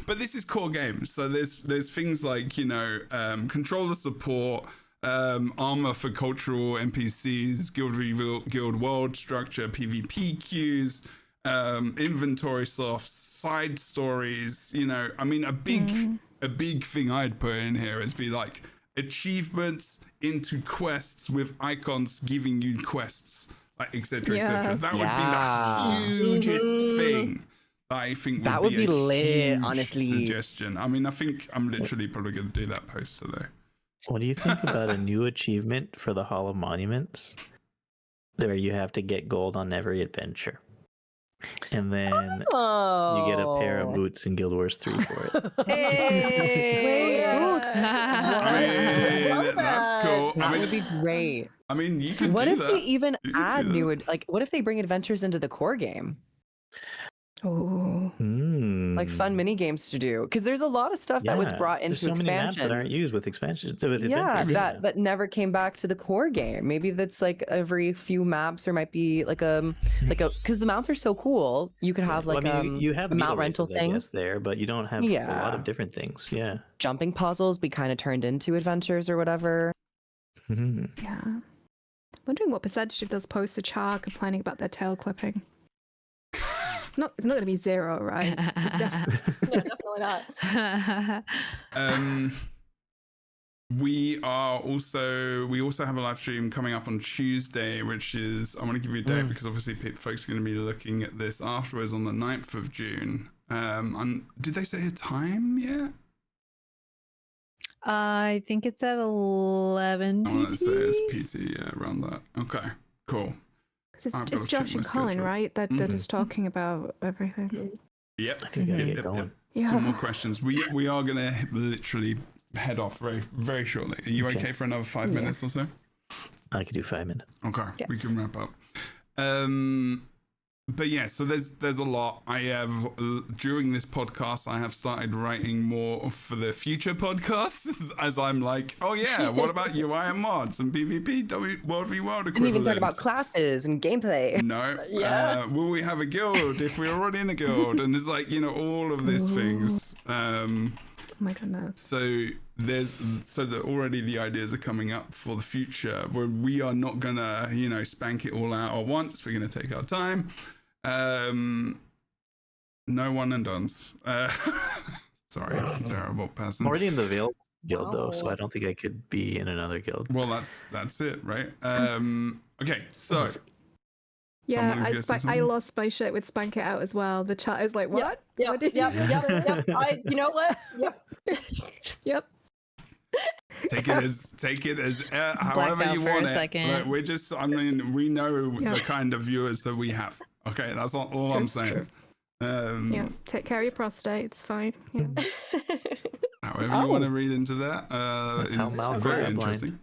[SPEAKER 1] but this is core games. So there's things like, controller support, armor for cultural NPCs, guild world structure, PvP queues, inventory softs, side stories. I mean, a big thing I'd put in here is be like achievements into quests with icons giving you quests, like etc.
[SPEAKER 6] Yeah.
[SPEAKER 1] That would
[SPEAKER 4] Yeah.
[SPEAKER 1] be the hugest thing. I think
[SPEAKER 4] That would be
[SPEAKER 1] a
[SPEAKER 4] lit,
[SPEAKER 1] huge
[SPEAKER 4] honestly.
[SPEAKER 1] Suggestion. I mean, I think I'm literally probably going to do that post today.
[SPEAKER 3] What do you think about a new achievement for the Hall of Monuments, where you have to get gold on every adventure, and then you get a pair of boots in Guild Wars 3 for it?
[SPEAKER 7] Hey!
[SPEAKER 1] I mean, that's cool.
[SPEAKER 4] That
[SPEAKER 1] I mean,
[SPEAKER 4] would be great.
[SPEAKER 1] I mean, you could
[SPEAKER 4] What
[SPEAKER 1] do
[SPEAKER 4] if
[SPEAKER 1] that.
[SPEAKER 4] they even
[SPEAKER 1] You could
[SPEAKER 4] add
[SPEAKER 1] do
[SPEAKER 4] new, what if they bring adventures into the core game?
[SPEAKER 6] Oh,
[SPEAKER 4] Like fun mini games to do, because there's a lot of stuff that was brought into
[SPEAKER 3] There's so many maps that aren't
[SPEAKER 4] expansions.
[SPEAKER 3] used with expansions. With
[SPEAKER 4] Yeah,
[SPEAKER 3] adventures,
[SPEAKER 4] that never came back to the core game. Maybe that's like every few maps there might be like a because the mounts are so cool. You could have like
[SPEAKER 3] well, I mean, you have
[SPEAKER 4] a mount
[SPEAKER 3] needle
[SPEAKER 4] rental
[SPEAKER 3] races, I
[SPEAKER 4] thing,
[SPEAKER 3] guess, there, but you don't have a lot
[SPEAKER 4] Yeah.
[SPEAKER 3] of different things. Yeah.
[SPEAKER 4] jumping puzzles be kind of turned into adventures or whatever.
[SPEAKER 3] Mhm.
[SPEAKER 6] yeah. Wondering what percentage of those posts are Char complaining about their tail clipping. It's not going to be zero, right? It's
[SPEAKER 2] Yeah, definitely not.
[SPEAKER 1] We also have a live stream coming up on Tuesday, which is, I want to give you a date because obviously folks are going to be looking at this afterwards on the 9th of June. Did they say a time yet?
[SPEAKER 7] I think it's at 11
[SPEAKER 1] I want to say
[SPEAKER 7] PT.
[SPEAKER 1] it's PT, yeah, around that. Okay, cool.
[SPEAKER 6] It's
[SPEAKER 1] I've
[SPEAKER 6] just
[SPEAKER 1] gotta check
[SPEAKER 6] Josh
[SPEAKER 1] my
[SPEAKER 6] and Colin,
[SPEAKER 1] schedule.
[SPEAKER 6] right? They're just talking about everything.
[SPEAKER 1] Yep.
[SPEAKER 3] I think we gotta get going.
[SPEAKER 1] Two
[SPEAKER 6] Yeah.
[SPEAKER 1] more questions. We are going to literally head off very, very shortly. Are you okay for another 5 minutes or so?
[SPEAKER 3] I could do 5 minutes.
[SPEAKER 1] Okay, we can wrap up. But yeah, so there's a lot. I have during this podcast, I have started writing more for the future podcasts as I'm like, oh yeah, what about UI and mods and PvP, World v World equivalents?
[SPEAKER 4] Didn't even talk about classes and gameplay.
[SPEAKER 1] No.
[SPEAKER 2] Yeah.
[SPEAKER 1] Will we have a guild if we're already in a guild? And there's like, all of these things.
[SPEAKER 6] Oh my goodness.
[SPEAKER 1] So that already the ideas are coming up for the future where we are not gonna, spank it all out at once. We're gonna take our time. No one and dones. Sorry, I'm a terrible person.
[SPEAKER 3] I'm already in the Veil guild though, so I don't think I could be in another guild.
[SPEAKER 1] Well, that's it, right? Okay, so
[SPEAKER 6] Yeah,
[SPEAKER 1] Someone's gonna say
[SPEAKER 6] I
[SPEAKER 1] something?
[SPEAKER 6] lost my shit with Spank It Out as well. The chat is like, what?
[SPEAKER 2] Yep,
[SPEAKER 6] What did you
[SPEAKER 2] yep,
[SPEAKER 6] do?
[SPEAKER 2] yep. You know what? Yep.
[SPEAKER 6] Yep.
[SPEAKER 1] take it as however
[SPEAKER 7] out
[SPEAKER 1] you
[SPEAKER 7] for a
[SPEAKER 1] want it.
[SPEAKER 7] second.
[SPEAKER 1] Like, we know
[SPEAKER 6] Yeah.
[SPEAKER 1] the kind of viewers that we have. Okay, that's all I'm
[SPEAKER 6] That's
[SPEAKER 1] saying.
[SPEAKER 6] true. Yeah, take care of your prostate. It's fine. Yeah.
[SPEAKER 1] However you want to read into that,
[SPEAKER 3] That's how
[SPEAKER 1] is
[SPEAKER 3] Mal
[SPEAKER 1] very
[SPEAKER 3] got
[SPEAKER 1] interesting.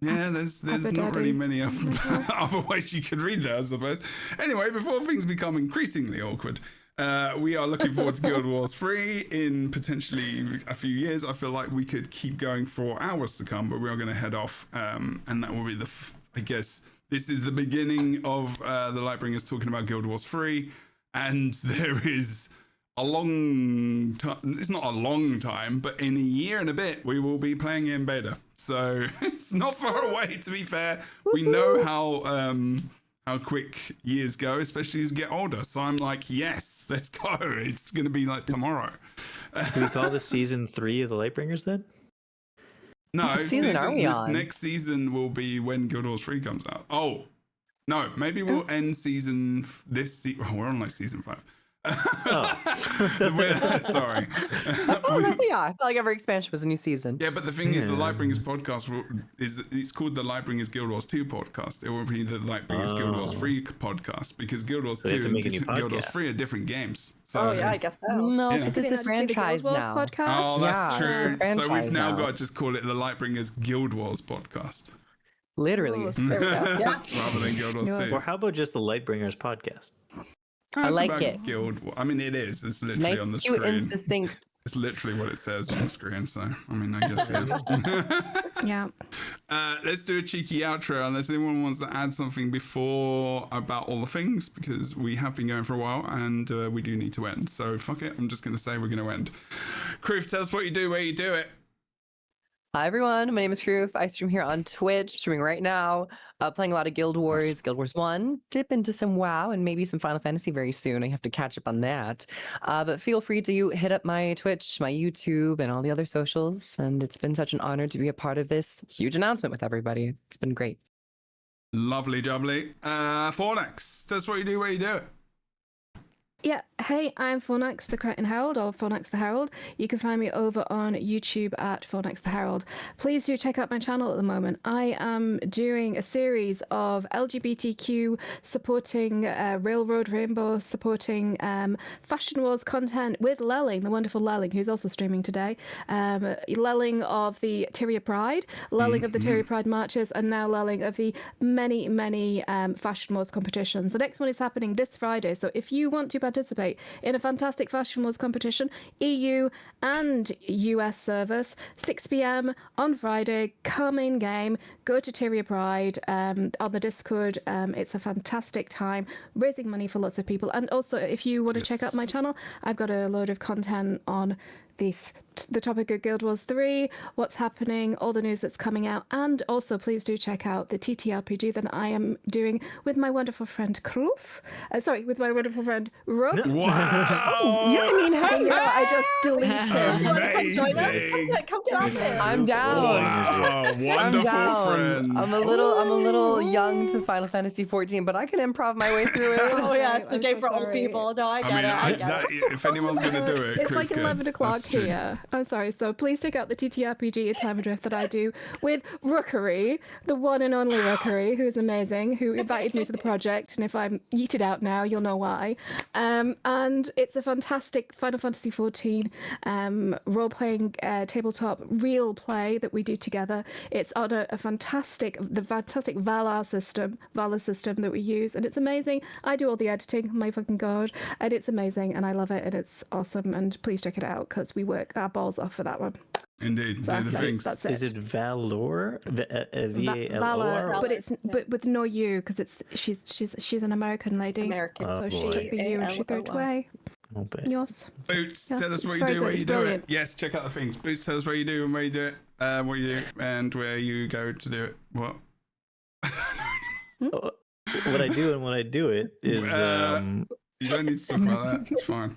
[SPEAKER 1] Yeah, there's
[SPEAKER 6] Papa
[SPEAKER 1] not really
[SPEAKER 6] Daddy.
[SPEAKER 1] many other ways you could read that, I suppose. Anyway, before things become increasingly awkward, we are looking forward to Guild Wars 3 in potentially a few years. I feel like we could keep going for hours to come, but we are going to head off, and that will be I guess this is the beginning of the Lightbringers talking about Guild Wars 3, and there is a long time. It's not a long time, but in a year and a bit, we will be playing in beta. So it's not far away, to be fair. We know how quick years go, especially as you get older. So I'm like, yes, let's go. It's going to be like tomorrow.
[SPEAKER 3] Can we call this season 3 of the Lightbringers then?
[SPEAKER 1] No,
[SPEAKER 4] What season are we
[SPEAKER 1] this
[SPEAKER 4] on?
[SPEAKER 1] next season will be when Guild Wars 3 comes out. Oh, No, maybe we'll end we're on like season 5. Sorry.
[SPEAKER 4] Yeah, I felt like every expansion was a new season.
[SPEAKER 1] Yeah, but the thing is, the Lightbringers podcast it's called the Lightbringers Guild Wars 2 podcast. It will be the Lightbringers Guild Wars 3 podcast because Guild Wars 2 and Guild Wars 3 are different games. So,
[SPEAKER 2] Oh yeah, I guess so.
[SPEAKER 4] No,
[SPEAKER 1] Yeah.
[SPEAKER 4] because it's a franchise now.
[SPEAKER 6] Podcast.
[SPEAKER 1] Oh, that's
[SPEAKER 4] Yeah,
[SPEAKER 1] true.
[SPEAKER 4] it's a
[SPEAKER 1] So we've
[SPEAKER 4] franchise
[SPEAKER 1] now
[SPEAKER 4] now.
[SPEAKER 1] got to just call it the Lightbringers Guild Wars podcast
[SPEAKER 4] Literally.
[SPEAKER 2] Ooh, there we go. Yeah.
[SPEAKER 1] rather than Guild Wars 2.
[SPEAKER 3] Or how about just the Lightbringers podcast?
[SPEAKER 1] It's
[SPEAKER 4] like
[SPEAKER 1] about
[SPEAKER 4] it.
[SPEAKER 1] Guild War. I mean, it is. It's literally
[SPEAKER 4] Nice,
[SPEAKER 1] on the
[SPEAKER 4] cute, and
[SPEAKER 1] screen.
[SPEAKER 4] succinct.
[SPEAKER 1] It's literally what it says on the screen. So, I mean, I guess, yeah.
[SPEAKER 6] Yeah.
[SPEAKER 1] Let's do a cheeky outro unless anyone wants to add something before about all the things because we have been going for a while and we do need to end. So, fuck it. I'm just going to say we're going to end. Kroof, tell us what you do, where you do it.
[SPEAKER 4] Hi everyone, my name is Kroof. I stream here on Twitch, streaming right now, playing a lot of Guild Wars, Guild Wars 1, dip into some WoW and maybe some Final Fantasy very soon. I have to catch up on that. But feel free to hit up my Twitch, my YouTube, and all the other socials. And it's been such an honor to be a part of this huge announcement with everybody. It's been great.
[SPEAKER 1] Lovely jubbly. Fornax, tell us what you do, where you do it.
[SPEAKER 6] Yeah, hey, I'm Fornax the Crichton Herald, or Fornax the Herald. You can find me over on YouTube at Fornax the Herald. Please do check out my channel at the moment. I am doing a series of LGBTQ supporting Railroad Rainbow, supporting Fashion Wars content with Lelling, the wonderful Lelling, who's also streaming today. Lelling of the Tyria Pride, Lelling of the Tyria Pride marches, and now Lelling of the many, many Fashion Wars competitions. The next one is happening this Friday, so if you want to participate in a fantastic Fashion Wars competition, EU and US service, 6 p.m. on Friday, come in game, go to Tyria Pride on the Discord. It's a fantastic time, raising money for lots of people. And also, if you want to check out my channel, I've got a load of content on the topic of Guild Wars 3, what's happening, all the news that's coming out, and also please do check out the TTRPG that I am doing with my wonderful friend Kroof. With my wonderful friend Rob.
[SPEAKER 1] Wow!
[SPEAKER 4] Yeah, I mean,
[SPEAKER 6] Hey, I just deleted.
[SPEAKER 1] Amazing!
[SPEAKER 2] Come get on there.
[SPEAKER 4] I'm down.
[SPEAKER 1] Wow,
[SPEAKER 4] I'm
[SPEAKER 1] wonderful
[SPEAKER 4] down.
[SPEAKER 1] friends.
[SPEAKER 4] I'm a little young to Final Fantasy 14, but I can improv my way through it.
[SPEAKER 2] Oh yeah, it's a
[SPEAKER 6] I'm
[SPEAKER 2] game
[SPEAKER 6] so
[SPEAKER 2] for old
[SPEAKER 6] sorry.
[SPEAKER 2] people. No, I get it. I get it.
[SPEAKER 1] If anyone's going to do it,
[SPEAKER 6] It's
[SPEAKER 1] Kroof
[SPEAKER 6] like
[SPEAKER 1] could.
[SPEAKER 6] 11 o'clock
[SPEAKER 1] That's true.
[SPEAKER 6] here. I'm sorry. So please check out the TTRPG at Time Adrift that I do with Rookery, the one and only Rookery, who's amazing, who invited me to the project. And if I'm yeeted out now, you'll know why. And it's a fantastic Final Fantasy 14 role-playing tabletop real play that we do together. It's on the fantastic Valar system that we use, and it's amazing. I do all the editing, my fucking god, and it's amazing, and I love it, and it's awesome. And please check it out because we work our balls off for that one.
[SPEAKER 1] Indeed,
[SPEAKER 6] So
[SPEAKER 1] do the things.
[SPEAKER 6] that's it.
[SPEAKER 3] Is it Valor? V-A-L-O-R?
[SPEAKER 6] Valor, but it's but with no U because she's an American lady.
[SPEAKER 2] American.
[SPEAKER 3] Oh,
[SPEAKER 6] So she
[SPEAKER 3] boy.
[SPEAKER 6] took the U and she threw it away.
[SPEAKER 3] Oh, boy.
[SPEAKER 6] Yes.
[SPEAKER 1] Boots,
[SPEAKER 6] Yes,
[SPEAKER 1] tell us
[SPEAKER 6] it's
[SPEAKER 1] what you
[SPEAKER 6] very
[SPEAKER 1] do,
[SPEAKER 6] good,
[SPEAKER 1] where
[SPEAKER 6] it's
[SPEAKER 1] you do it.
[SPEAKER 6] brilliant.
[SPEAKER 1] Yes, check out the things. Boots, tell us where you do and where you do it, what you do, and where you go to do it. What?
[SPEAKER 3] Oh, what I do and when I do it is
[SPEAKER 1] You don't need to talk about that. It's fine.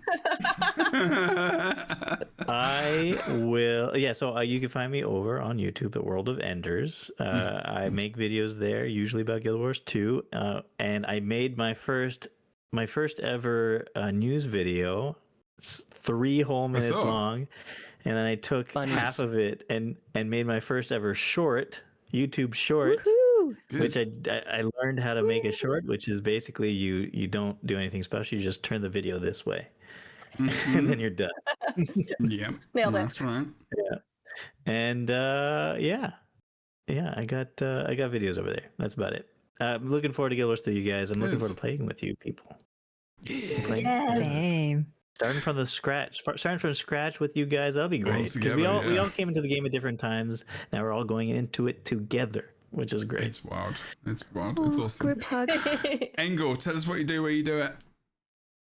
[SPEAKER 3] I will. Yeah, so you can find me over on YouTube at World of Enders. I make videos there, usually about Guild Wars 2, and I made my first ever news video. It's 3 whole minutes
[SPEAKER 1] saw.
[SPEAKER 3] long, and then I took
[SPEAKER 4] Fun.
[SPEAKER 3] half of it and made my first ever short, YouTube short.
[SPEAKER 6] Woohoo!
[SPEAKER 1] Good.
[SPEAKER 3] Which I learned how to make a short, which is basically you don't do anything special. You just turn the video this way, and then you're done.
[SPEAKER 1] Yeah,
[SPEAKER 2] Nailed it.
[SPEAKER 1] that's right.
[SPEAKER 3] And yeah, I got videos over there. That's about it. I'm looking forward to Guild Wars 3, you guys. I'm looking
[SPEAKER 1] Yes.
[SPEAKER 3] forward to playing with you people.
[SPEAKER 7] Same.
[SPEAKER 3] Starting from scratch with you guys, that'll be great. Because
[SPEAKER 1] together,
[SPEAKER 3] we
[SPEAKER 1] yeah.
[SPEAKER 3] all came into the game at different times. Now we're all going into it together, which is great.
[SPEAKER 1] It's wild. It's wild. It's awesome.
[SPEAKER 6] Group hug.
[SPEAKER 1] Engel, tell us what you do, where you do it.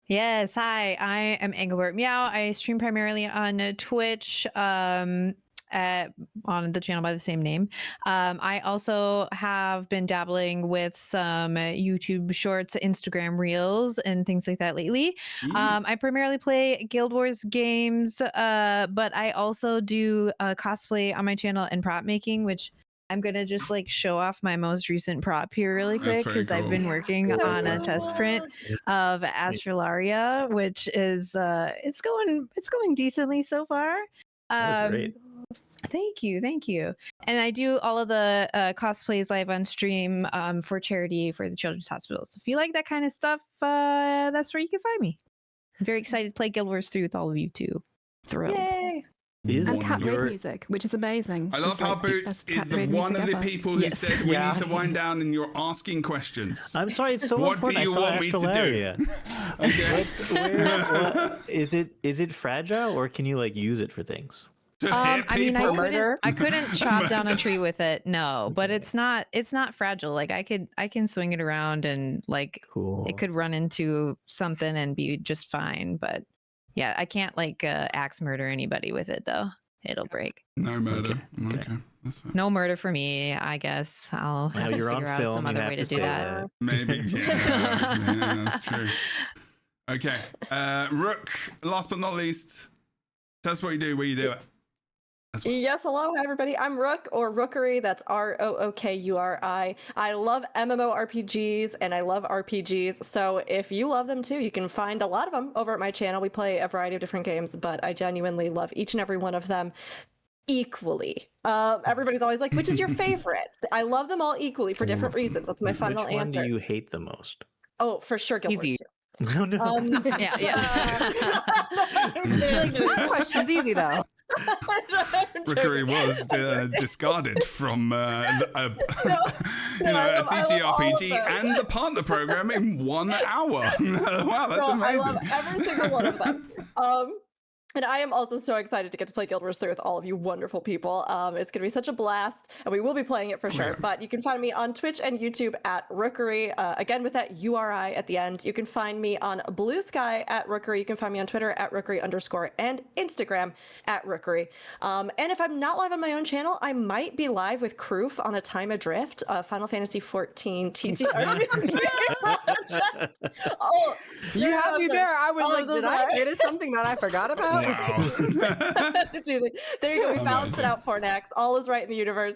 [SPEAKER 7] Yes, hi, I am Engelbert Meow. I stream primarily on Twitch, on the channel by the same name. I also have been dabbling with some YouTube shorts, Instagram reels, and things like that lately. I primarily play Guild Wars games, but I also do cosplay on my channel and prop making, which I'm gonna just like show off my most recent prop here really
[SPEAKER 1] That's
[SPEAKER 7] quick
[SPEAKER 1] very
[SPEAKER 7] because I've been
[SPEAKER 1] cool.
[SPEAKER 7] working on a test print of Astralaria, which is it's going decently so far.
[SPEAKER 3] That's great.
[SPEAKER 7] Thank you. And I do all of the cosplays live on stream for charity for the Children's Hospital. So if you like that kind of stuff, that's where you can find me. I'm very excited to play Guild Wars 3 with all of you too. Thrilled.
[SPEAKER 2] Yay!
[SPEAKER 6] And cat raid
[SPEAKER 3] your-
[SPEAKER 6] music, which is amazing.
[SPEAKER 1] I love
[SPEAKER 6] It's
[SPEAKER 1] how
[SPEAKER 6] like
[SPEAKER 1] Boots
[SPEAKER 6] best
[SPEAKER 1] is
[SPEAKER 6] cat
[SPEAKER 1] the
[SPEAKER 6] raid
[SPEAKER 1] one
[SPEAKER 6] music
[SPEAKER 1] of the
[SPEAKER 6] ever.
[SPEAKER 1] people who
[SPEAKER 6] Yes.
[SPEAKER 1] said we
[SPEAKER 3] Yeah.
[SPEAKER 1] need to wind down and you're asking questions.
[SPEAKER 3] I'm sorry, it's so
[SPEAKER 1] What
[SPEAKER 3] important.
[SPEAKER 1] do you
[SPEAKER 3] I saw
[SPEAKER 1] want me to do?
[SPEAKER 3] Astralaria.
[SPEAKER 1] Okay.
[SPEAKER 3] What, is it fragile or can you like use it for things?
[SPEAKER 1] To hit
[SPEAKER 7] I mean,
[SPEAKER 1] people?
[SPEAKER 7] I couldn't chop down a
[SPEAKER 1] Murder.
[SPEAKER 7] tree with it. No, but it's not fragile. Like I can swing it around and like
[SPEAKER 3] Cool.
[SPEAKER 7] it could run into something and be just fine. But yeah, I can't like axe murder anybody with it though. It'll break.
[SPEAKER 1] No murder.
[SPEAKER 3] Okay.
[SPEAKER 1] Okay. That's fine.
[SPEAKER 7] No murder for me, I guess. I'll
[SPEAKER 3] Now
[SPEAKER 7] have to
[SPEAKER 3] you're on
[SPEAKER 7] figure out
[SPEAKER 3] film.
[SPEAKER 7] some
[SPEAKER 3] You
[SPEAKER 7] other
[SPEAKER 3] have
[SPEAKER 7] way
[SPEAKER 3] to
[SPEAKER 7] to do
[SPEAKER 3] say
[SPEAKER 7] that.
[SPEAKER 1] Maybe. Yeah, that's true. Okay. Rook, last but not least, tell us what you do, where you do it.
[SPEAKER 2] Yes, hello everybody. I'm Rook or Rookery. That's ROOKURI. I love MMORPGs and I love RPGs. So if you love them too, you can find a lot of them over at my channel. We play a variety of different games, but I genuinely love each and every one of them equally. Everybody's always like, which is your favorite? I love them all equally for different reasons. That's my final
[SPEAKER 3] Which one
[SPEAKER 2] answer.
[SPEAKER 3] do you hate the most?
[SPEAKER 2] Oh, for sure, Guild Wars
[SPEAKER 4] Easy.
[SPEAKER 2] 2.
[SPEAKER 3] No.
[SPEAKER 7] Yeah.
[SPEAKER 4] The question's easy though.
[SPEAKER 1] Rookery was discarded from a TTRPG and the partner program in 1 hour. Wow, that's amazing.
[SPEAKER 2] I love every single one of them. And I am also so excited to get to play Guild Wars 3 with all of you wonderful people. It's going to be such a blast, and we will be playing it for sure.
[SPEAKER 1] Yeah.
[SPEAKER 2] But you can find me on Twitch and YouTube at Rookery, again with that URI at the end. You can find me on Blue Sky at Rookery. You can find me on Twitter at Rookery_ and Instagram at Rookery. And if I'm not live on my own channel, I might be live with Kroof on a Time Adrift, Final Fantasy 14 TTRPG project. Oh,
[SPEAKER 4] You had me there. I was
[SPEAKER 2] Oh,
[SPEAKER 4] like,
[SPEAKER 2] so
[SPEAKER 4] did I
[SPEAKER 2] sorry.
[SPEAKER 4] notice something that I forgot about?
[SPEAKER 1] Wow.
[SPEAKER 2] Amazing. There you go. We balanced it out, Fornax. All is right in the universe.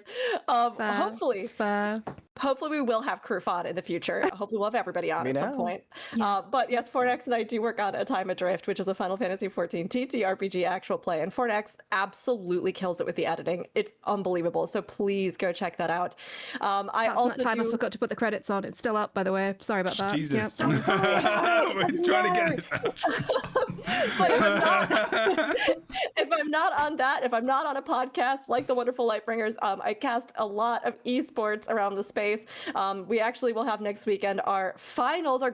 [SPEAKER 2] Hopefully we will have Kroof on in the future. Hopefully we'll have everybody on
[SPEAKER 4] We
[SPEAKER 2] at some
[SPEAKER 4] know.
[SPEAKER 2] point. But yes, Fornax and I do work on A Time Adrift, which is a Final Fantasy 14 TTRPG actual play. And Fornax absolutely kills it with the editing. It's unbelievable. So please go check that out. I also
[SPEAKER 6] I
[SPEAKER 2] do...
[SPEAKER 6] forgot to put the credits on. It's still up, by the way. Sorry about that.
[SPEAKER 1] Jesus.
[SPEAKER 6] Yep.
[SPEAKER 1] We're trying to get this out.
[SPEAKER 2] But if I'm not on that, if I'm not on a podcast like the wonderful Lightbringers, I cast a lot of esports around the space. We actually will have next weekend our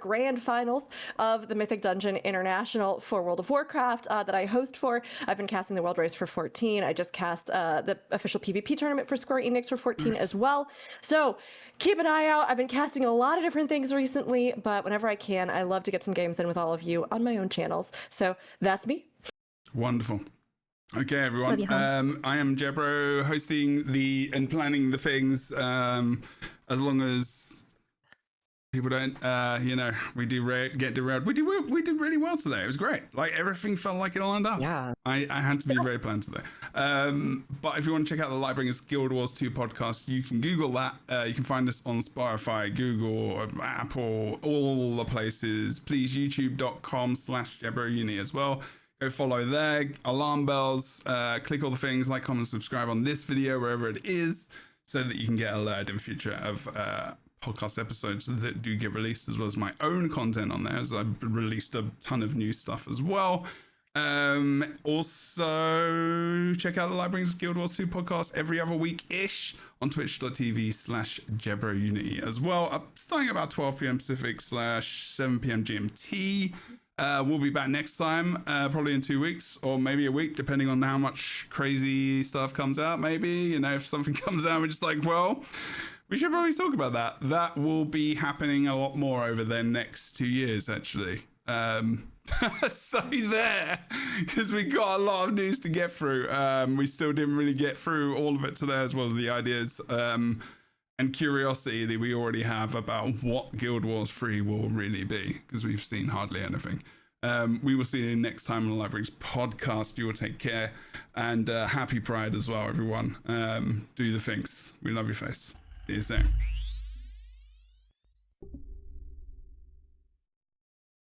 [SPEAKER 2] grand finals of the Mythic Dungeon International for World of Warcraft that I host for. I've been casting the World Race for 14. I just cast the official PvP tournament for Square Enix for 14 as well. So keep an eye out. I've been casting a lot of different things recently, but whenever I can, I love to get some games in with all of you on my own channels. So that's me.
[SPEAKER 1] Wonderful. Okay, everyone. I am Jebro, hosting and planning the things. As long as people don't, we do get derailed. We did really well today. It was great. Like everything felt like it lined up.
[SPEAKER 4] Yeah.
[SPEAKER 1] I had to be very planned today. But if you want to check out the Lightbringers Guild Wars 2 podcast, you can Google that. You can find us on Spotify, Google, Apple, all the places. Please, youtube.com/JebroUni as well. Go follow there, alarm bells, click all the things, like, comment, subscribe on this video, wherever it is, so that you can get alerted in future of podcast episodes that do get released, as well as my own content on there, as I've released a ton of new stuff as well. Also, check out the Lightbringers Guild Wars 2 podcast every other week-ish on twitch.tv/JebroUnity as well. Starting about 12 p.m. Pacific /7 p.m. GMT. We'll be back next time, probably in 2 weeks or maybe a week, depending on how much crazy stuff comes out. Maybe, if something comes out, we're just like, well, we should probably talk about that. That will be happening a lot more over the next 2 years, actually. So there, because we got a lot of news to get through. We still didn't really get through all of it today, as well as the ideas and curiosity that we already have about what Guild Wars 3 will really be, because we've seen hardly anything. We will see you next time on the Lightbringers podcast. You will take care, and happy Pride as well, everyone. Do the things. We love your face. See you soon.